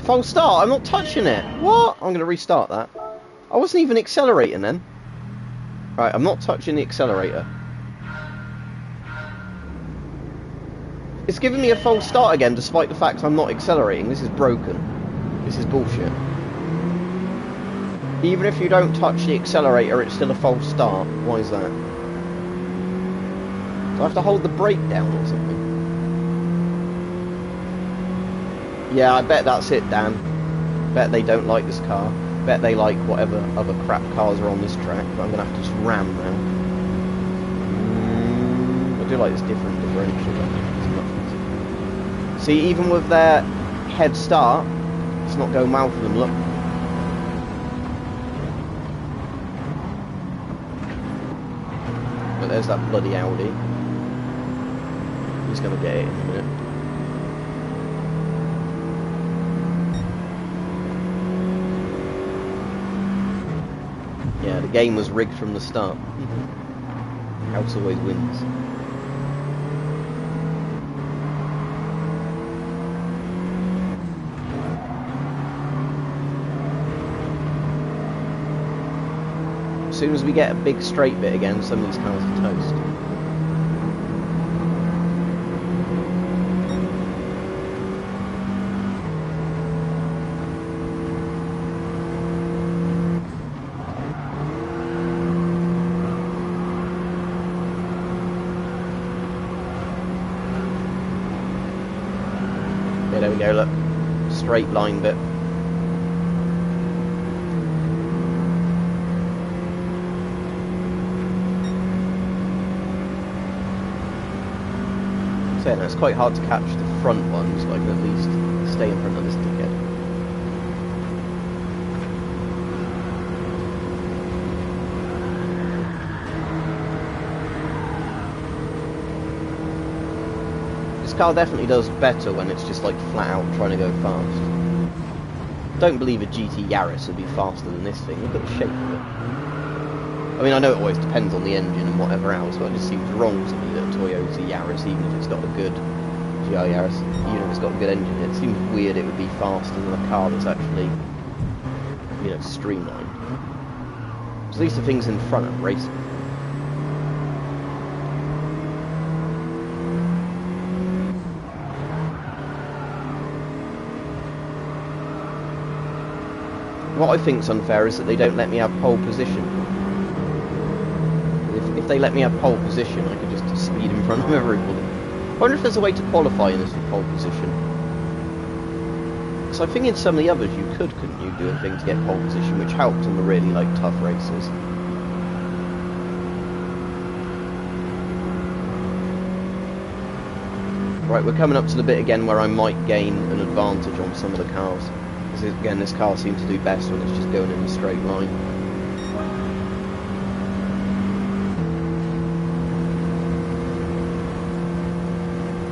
False start? I'm not touching it! What? I'm going to restart that. I wasn't even accelerating then. Right, I'm not touching the accelerator. It's giving me a false start again despite the fact I'm not accelerating. This is broken. This is bullshit. Even if you don't touch the accelerator, it's still a false start. Why is that? Do I have to hold the brake down or something? Yeah, I bet that's it, Dan. Bet they don't like this car. Bet they like whatever other crap cars are on this track, but I'm going to have to just ram now. I do like this different differential. It's much better. See, even with their head start, it's not going well for them, look. But there's that bloody Audi. He's going to get it in a minute. Yeah, the game was rigged from the start. House always wins. As soon as we get a big straight bit again, some of these cars are toast. Yeah, there we go, look. Straight line bit. And it's quite hard to catch the front ones, so I can at least stay in front of this dickhead. This car definitely does better when it's just like flat out trying to go fast. Don't believe a GT Yaris would be faster than this thing. Look at the shape of it. I mean, I know it always depends on the engine and whatever else, but it just seems wrong to me that a Toyota Yaris, even if it's got a good GR Yaris, even if it's got a good engine, it seems weird it would be faster than a car that's actually, you know, streamlined. So at least the things in front are racing. What I think's unfair is that they don't let me have pole position. If they let me have pole position, I could just speed in front of everybody. I wonder if there's a way to qualify in this with pole position. Because I think in some of the others you couldn't you, do a thing to get pole position, which helped on the really, like, tough races. Right, we're coming up to the bit again where I might gain an advantage on some of the cars. Because, again, this car seems to do best when it's just going in a straight line.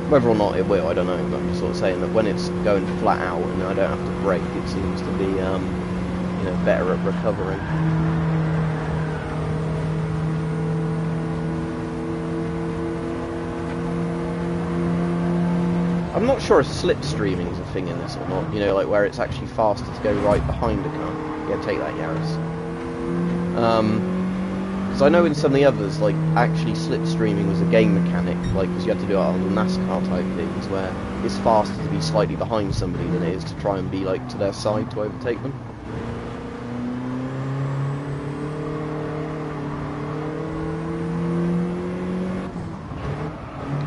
Whether or not it will, I don't know, but I'm just sort of saying that when it's going flat out and I don't have to brake, it seems to be, you know, better at recovering. I'm not sure if slipstreaming is a thing in this or not, you know, like where it's actually faster to go right behind a car. Yeah, take that, Yaris. Because I know in some of the others, like, actually slipstreaming was a game mechanic, like, because you had to do it on the NASCAR type things, where it's faster to be slightly behind somebody than it is to try and be, like, to their side to overtake them.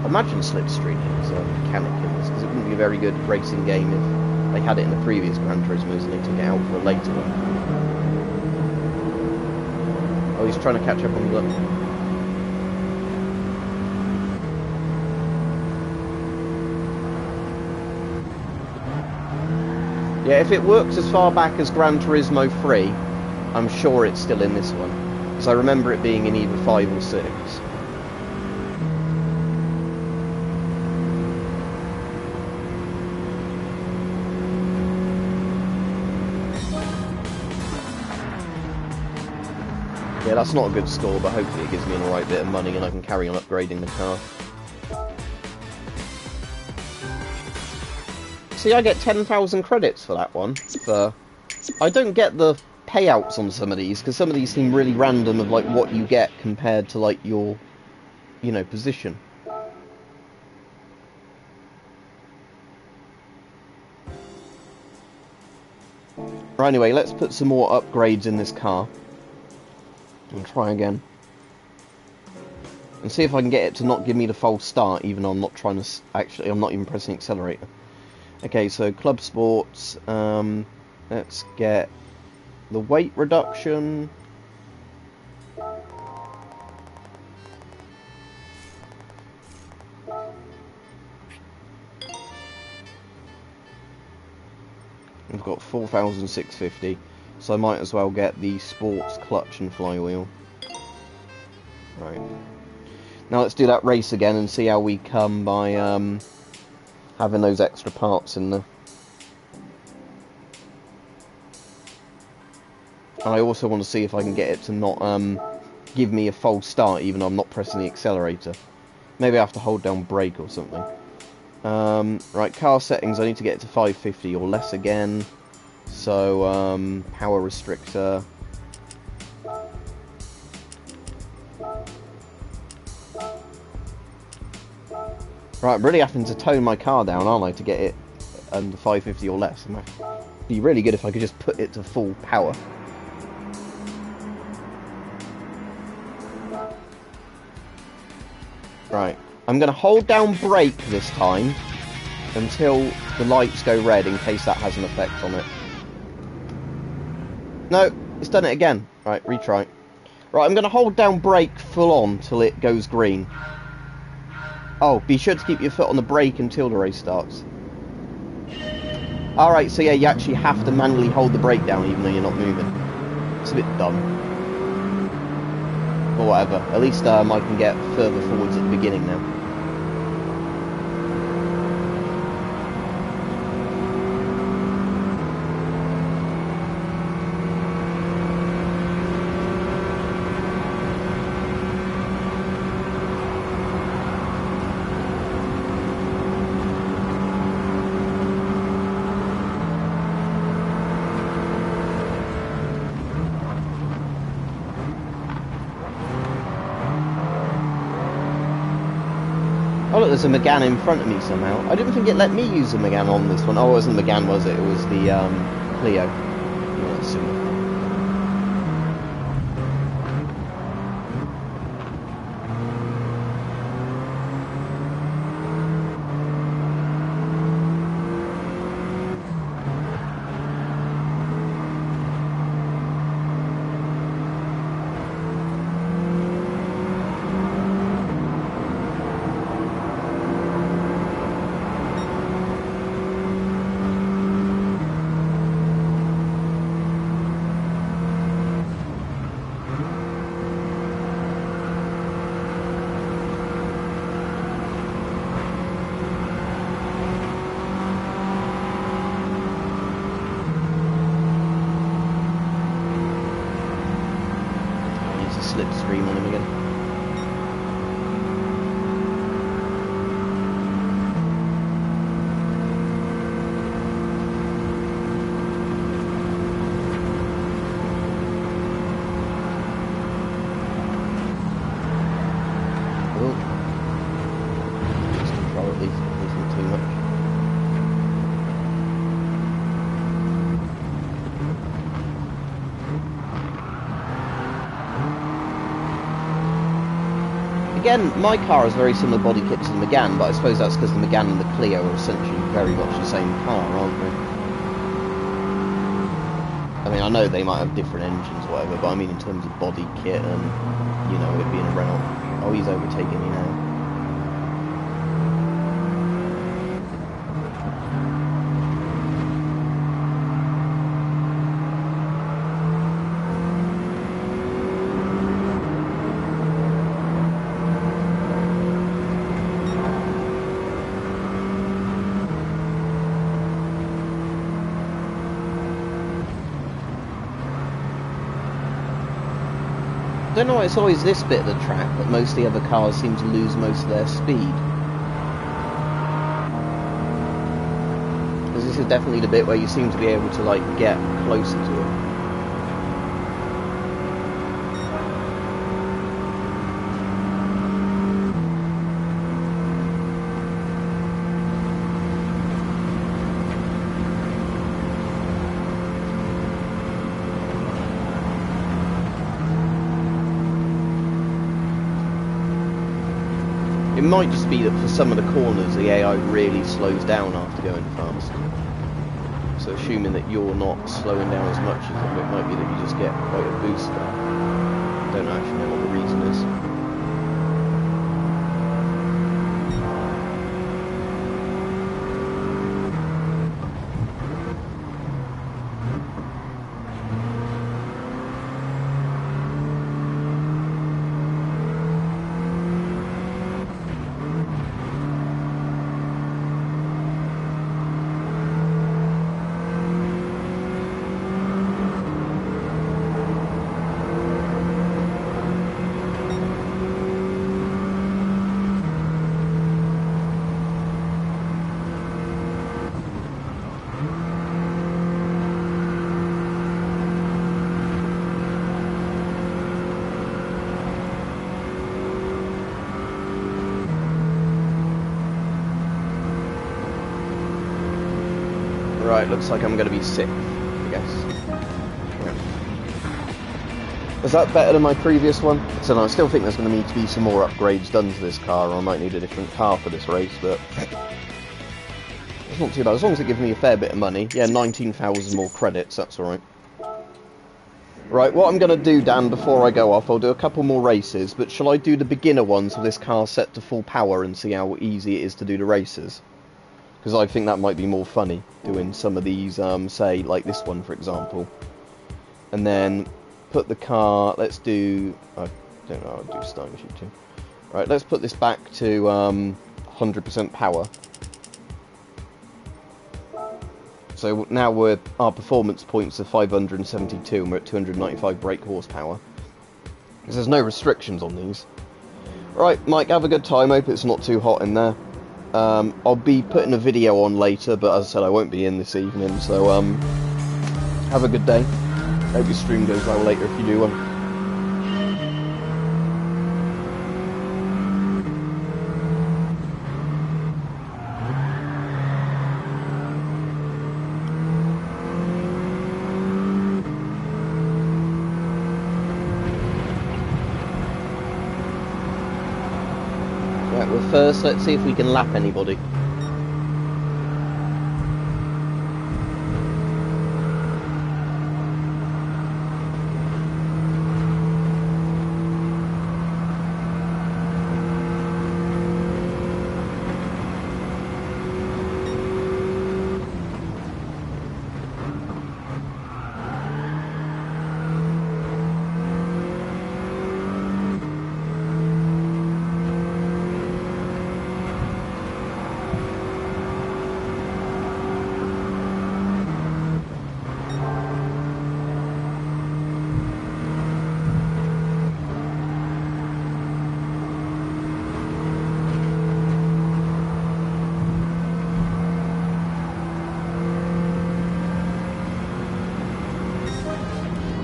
Imagine slipstreaming as a mechanic in this, because it wouldn't be a very good racing game if they had it in the previous Gran Turismos and they took it out for a later one. Oh, he's trying to catch up on the look. Yeah, if it works as far back as Gran Turismo 3, I'm sure it's still in this one. Because I remember it being in either 5 or 6. Yeah, that's not a good score, but hopefully it gives me an alright bit of money and I can carry on upgrading the car. See, I get 10,000 credits for that one. I don't get the payouts on some of these, because some of these seem really random of like what you get compared to like your, you know, position. Right, anyway, let's put some more upgrades in this car. And try again. And see if I can get it to not give me the false start, even though I'm not trying to... Actually, I'm not even pressing accelerator. Okay, so Club Sports. Let's get the weight reduction. We've got 4,650, so I might as well get the sports clutch and flywheel. Right. Now let's do that race again and see how we come by having those extra parts in there. And I also want to see if I can get it to not give me a false start even though I'm not pressing the accelerator. Maybe I have to hold down brake or something. Right, car settings, I need to get it to 550 or less again. So, power restrictor. Right, I'm really having to tone my car down, aren't I, to get it under 550 or less. It'd be really good if I could just put it to full power. Right. I'm going to hold down brake this time until the lights go red in case that has an effect on it. No, it's done it again. Right, retry. Right, I'm going to hold down brake full on till it goes green. Oh, be sure to keep your foot on the brake until the race starts. Alright, so yeah, you actually have to manually hold the brake down even though you're not moving. It's a bit dumb. Or whatever. At least I can get further forwards at the beginning now. Oh look, there's a Megane in front of me somehow. I didn't think it let me use the Megane on this one. Oh, it wasn't the Megane, was it? It was the Clio. Yeah, that's similar. Slipstream on him again. Oh. Just control at least, it isn't too much. Again, my car has very similar body kit to the Megane, but I suppose that's because the Megane and the Clio are essentially very much the same car, aren't they? I mean, I know they might have different engines or whatever, but I mean in terms of body kit and, you know, it being a Renault. Oh, he's overtaking me now. don't know why it's always this bit of the track that most of the other cars seem to lose most of their speed. Because this is definitely the bit where you seem to be able to, like, get closer to it. It might just be that for some of the corners the AI really slows down after going fast. So assuming that you're not slowing down as much as it might be that you just get quite a boost there. Don't actually know what the reason is. Right, looks like I'm going to be 6th, I guess. Yeah. Is that better than my previous one? So no, I still think there's going to need to be some more upgrades done to this car, or I might need a different car for this race, but it's not too bad. As long as it gives me a fair bit of money. Yeah, 19,000 more credits, that's alright. Right, what I'm going to do, Dan, before I go off, I'll do a couple more races, but shall I do the beginner ones with this car set to full power and see how easy it is to do the races? Because I think that might be more funny, doing some of these, say, like this one, for example. And then put the car, let's do, I don't know, I'll do Stein shooting. Right, let's put this back to 100% power. So now our performance points are 572 and we're at 295 brake horsepower. Because there's no restrictions on these. Right, Mike, have a good time, hope it's not too hot in there. I'll be putting a video on later, but as I said, I won't be in this evening, so have a good day. Hope your stream goes well later if you do one. Right, well first let's see if we can lap anybody.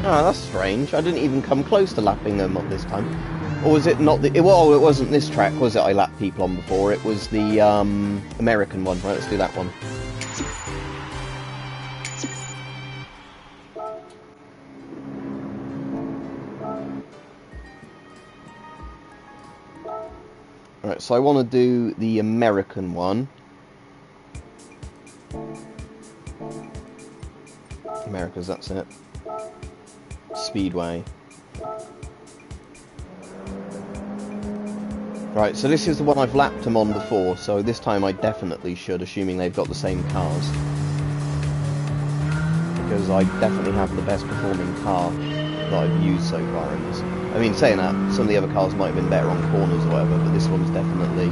Ah, that's strange. I didn't even come close to lapping them up this time. Or was it not the... Well, it wasn't this track, was it, I lapped people on before? It was the American one. Right, let's do that one. Right, so I want to do the American one. America's, that's it. Speedway. Right, so this is the one I've lapped them on before, so this time I definitely should, assuming they've got the same cars. Because I definitely have the best performing car that I've used so far in this. I mean, saying that, some of the other cars might have been better on corners or whatever, but this one's definitely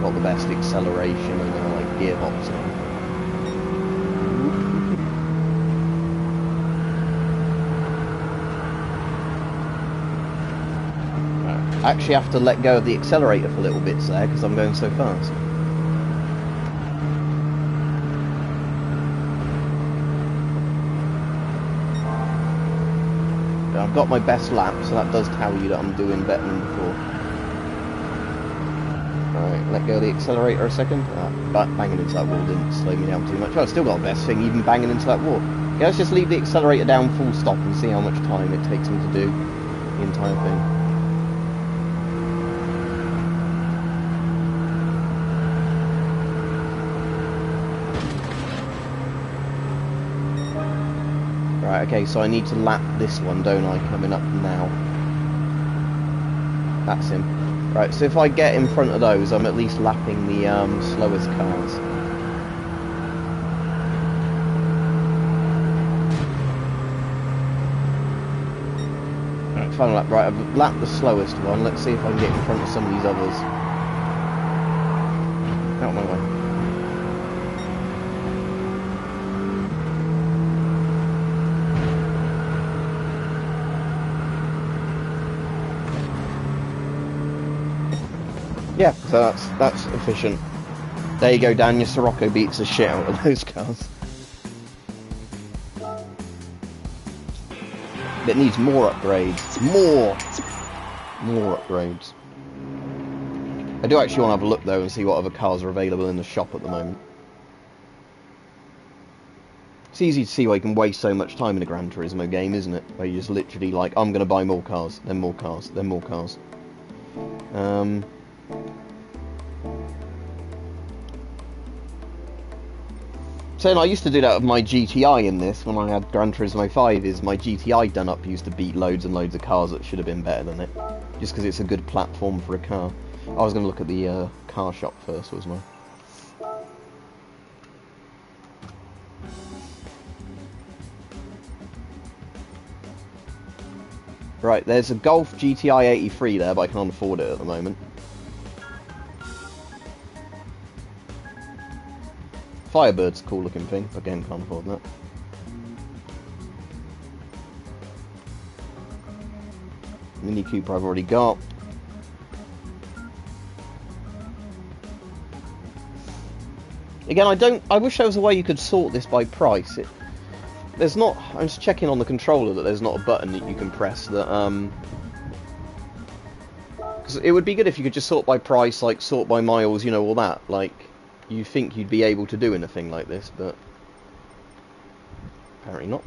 got the best acceleration and like gearbox and everything. I actually have to let go of the accelerator for little bits there because I'm going so fast. I've got my best lap, so that does tell you that I'm doing better than before. Alright, let go of the accelerator a second. But banging into that wall didn't slow me down too much. Well, I still got the best thing, even banging into that wall. Okay, let's just leave the accelerator down full stop and see how much time it takes me to do the entire thing. Right, okay, so I need to lap this one, don't I, coming up now. That's him. Right, so if I get in front of those, I'm at least lapping the slowest cars. Right, final lap. Right, I've lapped the slowest one. Let's see if I can get in front of some of these others. Out of my way. Yeah, so that's efficient. There you go, Dan. Your Sirocco beats the shit out of those cars. It needs more upgrades. More upgrades. I do actually want to have a look though and see what other cars are available in the shop at the moment. It's easy to see why you can waste so much time in a Gran Turismo game, isn't it? Where you're just literally like, I'm going to buy more cars, then more cars, then more cars. So I used to do that with my GTI in this, when I had Gran Turismo 5, is my GTI done up used to beat loads and loads of cars that should have been better than it. Just because it's a good platform for a car. I was going to look at the car shop first, wasn't I? Right, there's a Golf GTI 83 there, but I can't afford it at the moment. Firebird's a cool looking thing, but again, can't afford that. Mini Cooper I've already got. Again, I wish there was a way you could sort this by price. There's not, I'm just checking on the controller that there's not a button that you can press that, because it would be good if you could just sort by price, like sort by miles, you know, all that, like, you think you'd be able to do in a thing like this, but apparently not.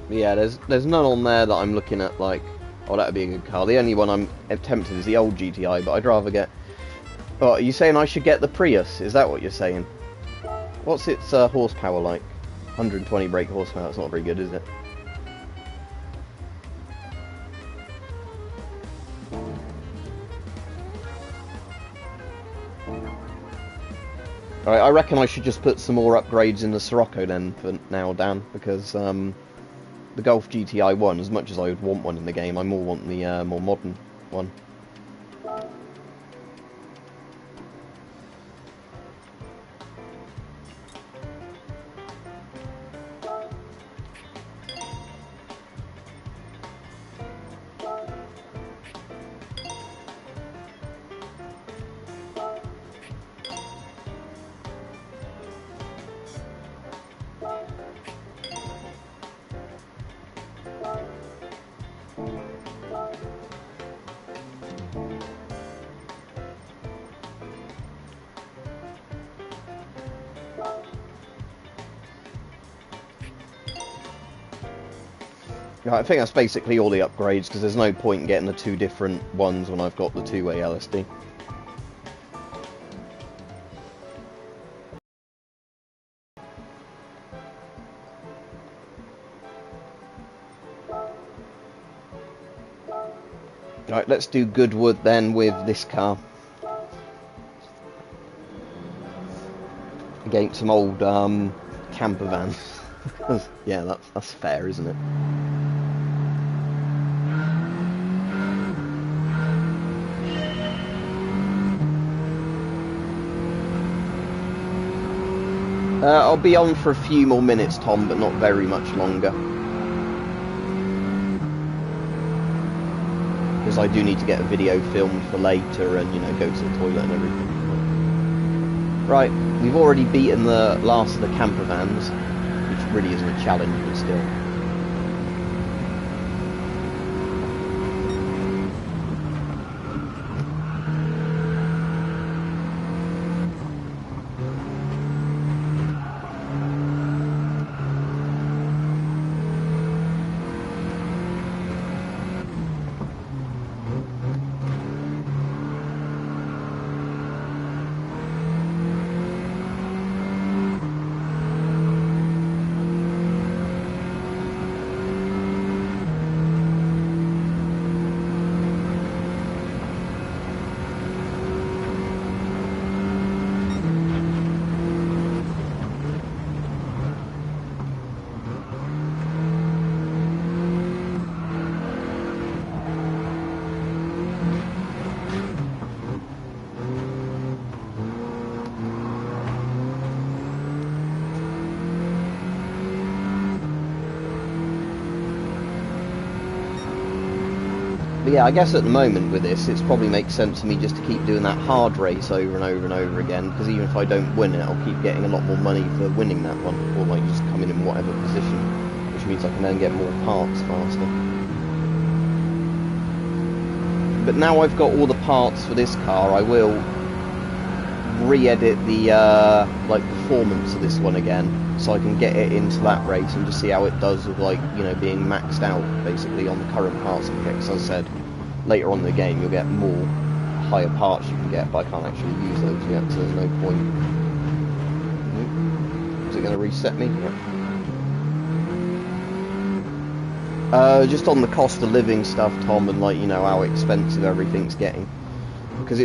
Yeah, there's none on there that I'm looking at like, oh, that'd be a good car. The only one I'm tempted is the old GTI, but I'd rather get... Oh, are you saying I should get the Prius? Is that what you're saying? What's its horsepower like? 120 brake horsepower, that's not very good, is it? Alright, I reckon I should just put some more upgrades in the Sirocco then for now, Dan, because the Golf GTI 1, as much as I would want one in the game, I more want the more modern one. I think that's basically all the upgrades, because there's no point in getting the two different ones when I've got the two-way LSD. Right, let's do Goodwood then with this car. Against some old camper vans. Because, yeah, that's fair, isn't it? I'll be on for a few more minutes, Tom, but not very much longer. Because I do need to get a video filmed for later and, you know, go to the toilet and everything. Right, we've already beaten the last of the camper vans, which really isn't a challenge, but still. But yeah, I guess at the moment with this, it probably makes sense to me just to keep doing that hard race over and over and over again, because even if I don't win it, I'll keep getting a lot more money for winning that one, or like just coming in whatever position, which means I can then get more parts faster. But now I've got all the parts for this car, I will re-edit the like performance of this one again, so I can get it into that race and just see how it does with, like, you know, being maxed out basically on the current parts and kits. As I said, later on in the game you'll get more higher parts you can get, but I can't actually use those yet, so there's no point. Is it going to reset me? Yeah. Just on the cost of living stuff, Tom, and, like, you know, how expensive everything's getting. Because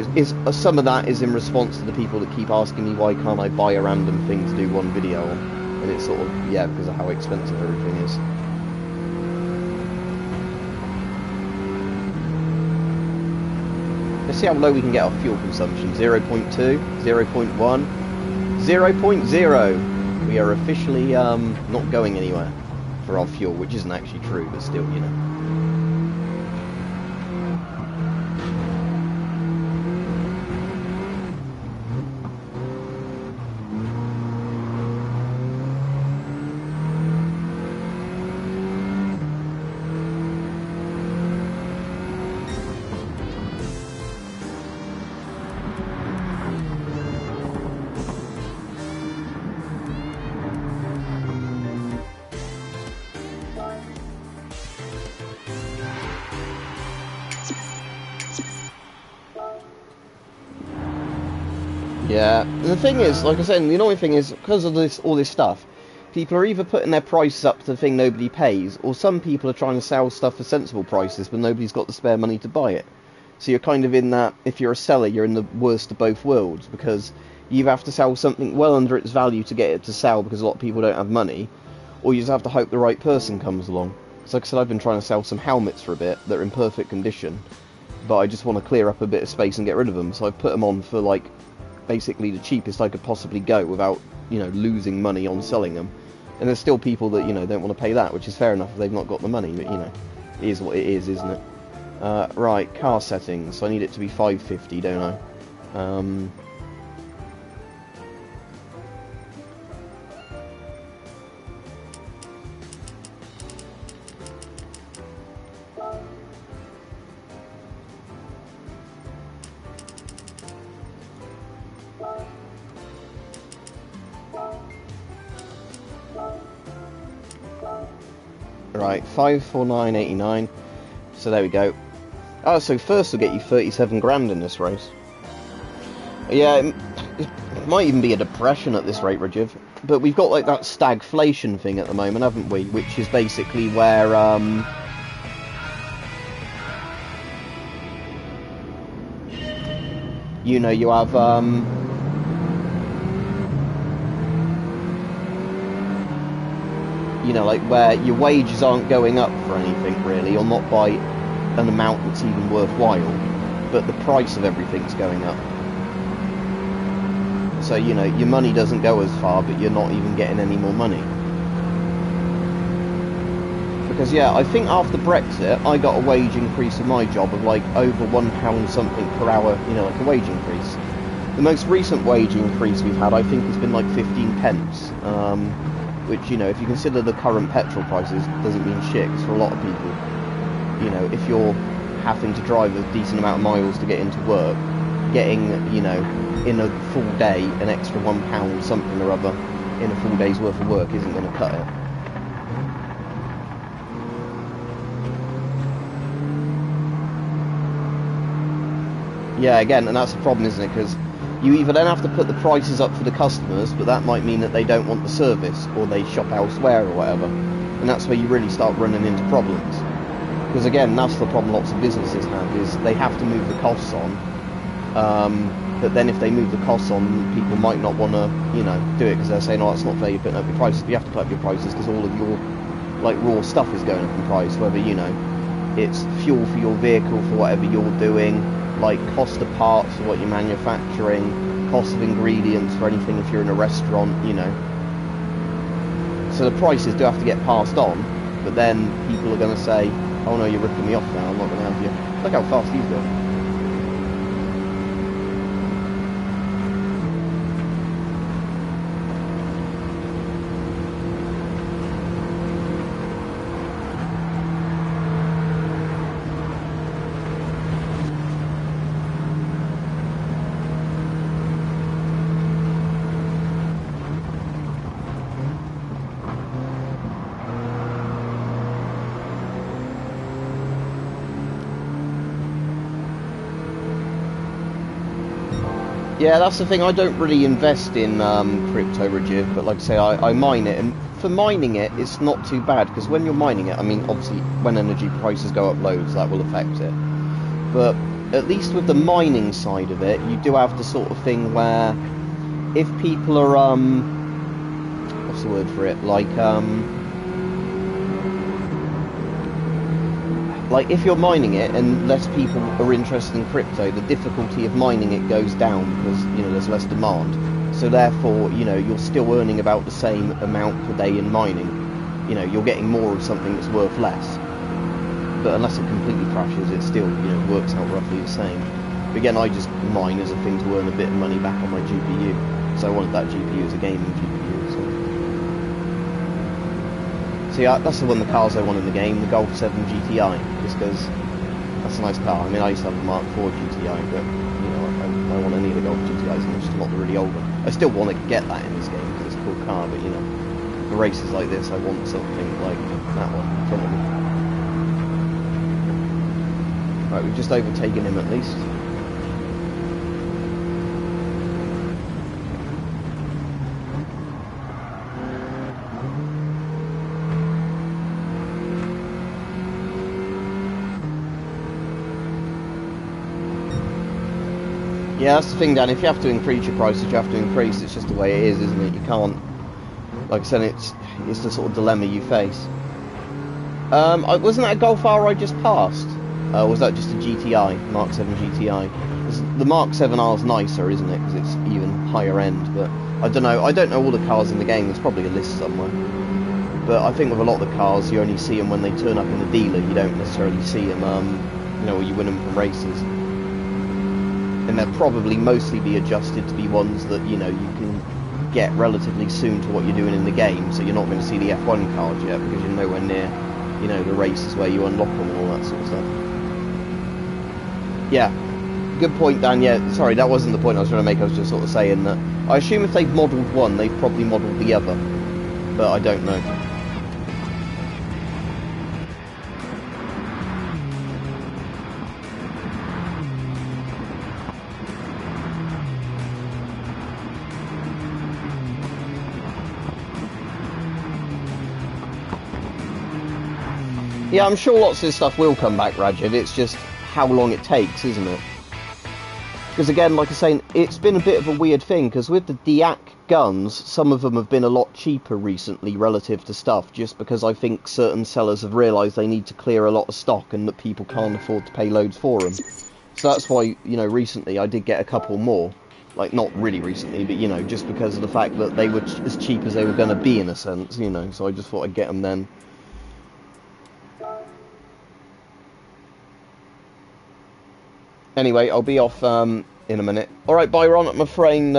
some of that is in response to the people that keep asking me why can't I buy a random thing to do one video on. And it's sort of, yeah, because of how expensive everything is. Let's see how low we can get our fuel consumption. 0.2, 0.1, 0.0. We are officially not going anywhere for our fuel, which isn't actually true, but still, you know. Yeah, and the thing is, like I said, the annoying thing is, because of all this stuff, people are either putting their prices up to the thing nobody pays, or some people are trying to sell stuff for sensible prices, but nobody's got the spare money to buy it. So you're kind of in that, if you're a seller, you're in the worst of both worlds, because you have to sell something well under its value to get it to sell, because a lot of people don't have money, or you just have to hope the right person comes along. So like I said, I've been trying to sell some helmets for a bit that are in perfect condition, but I just want to clear up a bit of space and get rid of them, so I've put them on for, like, basically the cheapest I could possibly go without, you know, losing money on selling them. And there's still people that, you know, don't want to pay that, which is fair enough if they've not got the money, but, you know, it is what it is, isn't it? Right, car settings. So I need it to be 550, don't I? Right, 549.89. So there we go. Oh, so first we'll get you 37 grand in this race. Yeah, it might even be a depression at this rate, Rajiv. But we've got, like, that stagflation thing at the moment, haven't we? Which is basically where, you know, you have, you know, like where your wages aren't going up for anything really, or not by an amount that's even worthwhile, but the price of everything's going up. So, you know, your money doesn't go as far, but you're not even getting any more money. Because, yeah, I think after Brexit, I got a wage increase in my job of like over £1 something per hour, you know, like a wage increase. The most recent wage increase we've had, I think, has been like 15 pence, which, you know, if you consider the current petrol prices, doesn't mean shit, 'cause for a lot of people, you know, if you're having to drive a decent amount of miles to get into work, getting, you know, in a full day, an extra £1 something or other in a full day's worth of work isn't going to cut it. Yeah, again, and that's the problem, isn't it? Because you either then have to put the prices up for the customers, but that might mean that they don't want the service, or they shop elsewhere or whatever. And that's where you really start running into problems. Because again, that's the problem lots of businesses have, is they have to move the costs on. But then if they move the costs on, people might not want to, you know, do it because they're saying, oh, it's not fair, you're putting up your prices. But you have to put up your prices because all of your, like, raw stuff is going up in price, whether, you know, it's fuel for your vehicle for whatever you're doing, like cost of parts for what you're manufacturing, cost of ingredients for anything if you're in a restaurant, you know. So the prices do have to get passed on, but then people are going to say, oh no, you're ripping me off now, I'm not going to have you. Look how fast he's going. Yeah, that's the thing, I don't really invest in crypto, Rajiv, but like I say, I mine it, and for mining it, it's not too bad, because when you're mining it, I mean, obviously, when energy prices go up loads, that will affect it, but at least with the mining side of it, you do have the sort of thing where, if people are, what's the word for it, like if you're mining it and less people are interested in crypto, the difficulty of mining it goes down because, you know, there's less demand. So therefore, you know, you're still earning about the same amount per day in mining. You know, you're getting more of something that's worth less. But unless it completely crashes, it still, you know, works out roughly the same. But again, I just mine as a thing to earn a bit of money back on my GPU. So I wanted that GPU as a gaming GPU. So yeah, that's the one of the cars I want in the game, the Golf 7 GTI, just because that's a nice car. I mean, I used to have a Mark 4 GTI, but, you know, I want any of the Golf GTIs, and they're just not really older. I still want to get that in this game, because it's a cool car, but, you know, for races like this, I want something like that one in front of me. Right, we've just overtaken him at least. Yeah, that's the thing, Dan. If you have to increase your prices, you have to increase. It's just the way it is, isn't it? You can't. Like I said, it's the sort of dilemma you face. Wasn't that a Golf R I just passed? Or was that just a GTI, Mark 7 GTI? The Mark 7R is nicer, isn't it? Because it's even higher end. But I don't know. I don't know all the cars in the game. There's probably a list somewhere. But I think with a lot of the cars, you only see them when they turn up in the dealer. You don't necessarily see them, you know, you win them from races. And they'll probably mostly be adjusted to be ones that, you know, you can get relatively soon to what you're doing in the game, so you're not going to see the F1 cars yet, because you're nowhere near, you know, the races where you unlock them and all that sort of stuff. Yeah, good point, Dan. Yeah, sorry, that wasn't the point I was trying to make. I was just sort of saying that I assume if they've modelled one, they've probably modelled the other, but I don't know. Yeah, I'm sure lots of this stuff will come back, Rajiv. It's just how long it takes, isn't it? Because again, like I was saying, it's been a bit of a weird thing, because with the DIAC guns, some of them have been a lot cheaper recently relative to stuff, just because I think certain sellers have realised they need to clear a lot of stock and that people can't afford to pay loads for them. So that's why, you know, recently I did get a couple more. Like, not really recently, but, you know, just because of the fact that they were as cheap as they were going to be, in a sense, you know, so I just thought I'd get them then. Anyway, I'll be off in a minute. Alright, Byron, I'm afraid,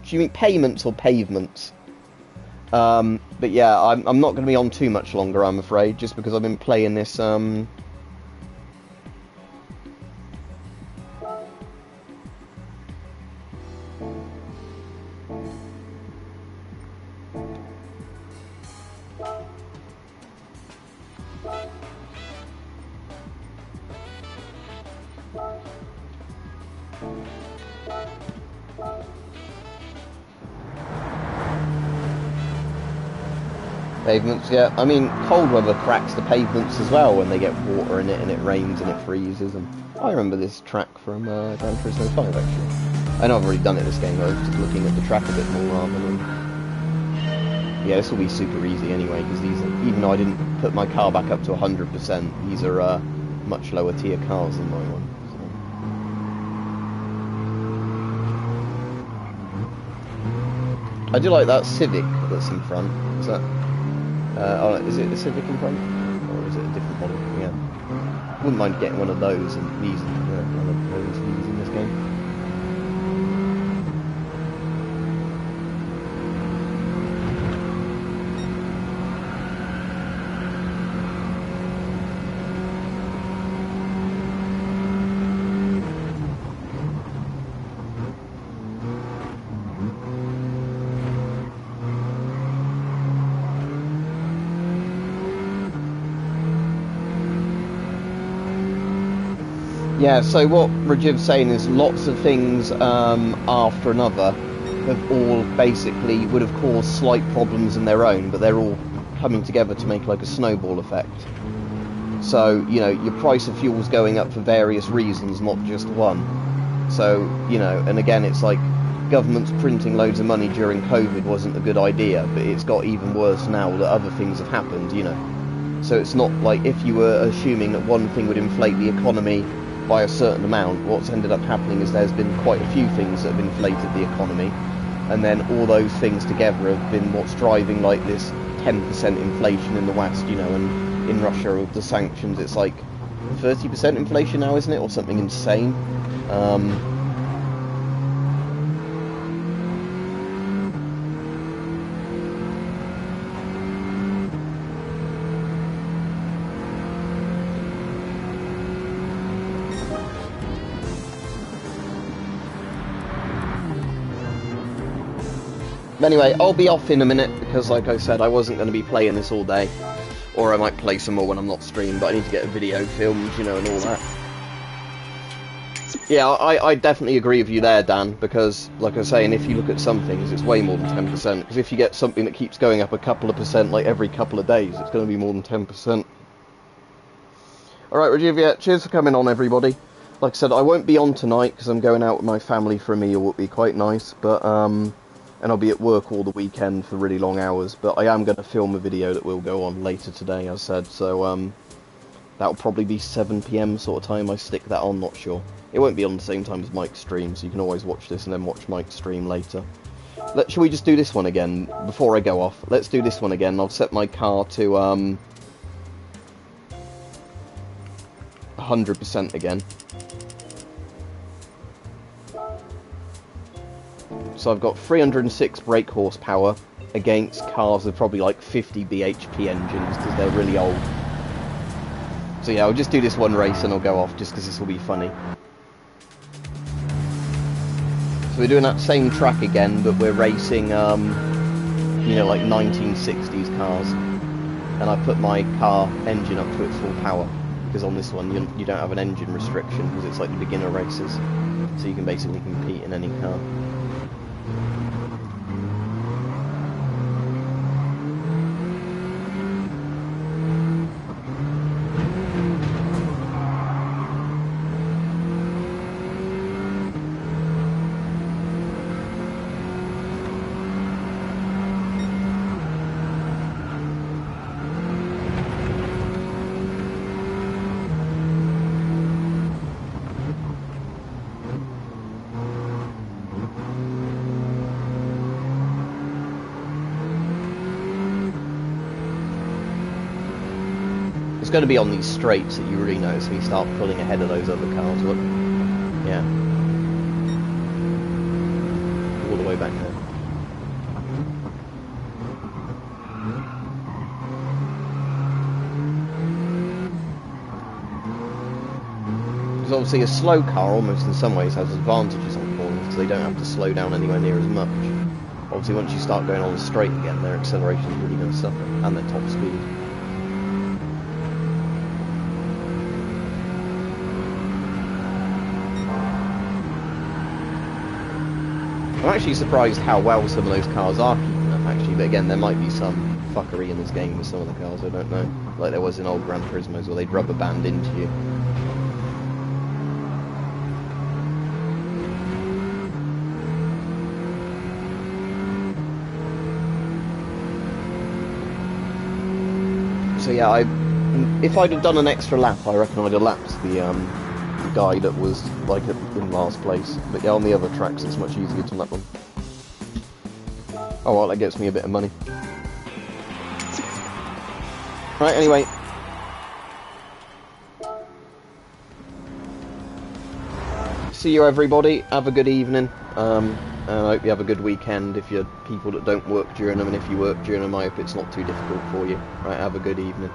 do you mean payments or pavements? But yeah, I'm not going to be on too much longer, I'm afraid, just because I've been playing this, pavements, yeah. I mean, cold weather cracks the pavements as well when they get water in it and it rains and it freezes. And I remember this track from Gran Turismo 5, actually. I know I've already done it this game, I was just looking at the track a bit more rather than... Yeah, this will be super easy anyway, because these are, even though I didn't put my car back up to 100%, these are much lower tier cars than my one. So. I do like that Civic that's in front. Is that... oh, is it a Civic in front? Or is it a different model? Yeah. Wouldn't mind getting one of those and these, one of those in this game. Yeah, so what Rajiv's saying is lots of things after another have all basically would have caused slight problems in their own, but they're all coming together to make like a snowball effect. So, you know, your price of fuel's going up for various reasons, not just one. So, you know, and again, it's like governments printing loads of money during COVID wasn't a good idea, but it's got even worse now that other things have happened, you know. So it's not like if you were assuming that one thing would inflate the economy by a certain amount, what's ended up happening is there's been quite a few things that have inflated the economy, and then all those things together have been what's driving like this 10% inflation in the West, you know, and in Russia with the sanctions it's like 30% inflation now, isn't it, or something insane. Anyway, I'll be off in a minute, because like I said, I wasn't going to be playing this all day. Or I might play some more when I'm not streaming, but I need to get a video filmed, you know, and all that. Yeah, I definitely agree with you there, Dan, because, like I was saying, if you look at some things, it's way more than 10%. Because if you get something that keeps going up a couple of percent, like every couple of days, it's going to be more than 10%. Alright, Rajiv, yeah, cheers for coming on, everybody. Like I said, I won't be on tonight, because I'm going out with my family for a meal, it would be quite nice, but, and I'll be at work all the weekend for really long hours, but I am going to film a video that will go on later today, as I said, so that'll probably be 7 PM sort of time I stick that on, not sure. It won't be on the same time as Mike's stream, so you can always watch this and then watch Mike's stream later. Shall we just do this one again, before I go off? Let's do this one again. I'll set my car to 100% again. So I've got 306 brake horsepower against cars with probably like 50 bhp engines because they're really old. So yeah, I'll just do this one race and I'll go off just because this will be funny. So we're doing that same track again, but we're racing, you know, like 1960s cars. And I put my car engine up to its full power because on this one you don't have an engine restriction because it's like the beginner races. So you can basically compete in any car. going to be on these straights that you really notice when you start pulling ahead of those other cars. Look. Yeah. All the way back there. Because obviously a slow car almost in some ways has advantages on corners because they don't have to slow down anywhere near as much. Obviously once you start going on the straight again, their acceleration is really going to suffer, and their top speed. I'm actually surprised how well some of those cars are keeping up, actually, but again, there might be some fuckery in this game with some of the cars, I don't know. Like there was in old Gran Turismos where they'd rubber band into you. So yeah, if I'd have done an extra lap, I reckon I'd have lapped the guy that was like in last place. But yeah, on the other tracks it's much easier to lap them. Oh well, that gets me a bit of money. Right, anyway. See you everybody, have a good evening. And I hope you have a good weekend if you're people that don't work during them, and if you work during them, I hope it's not too difficult for you. Right, have a good evening.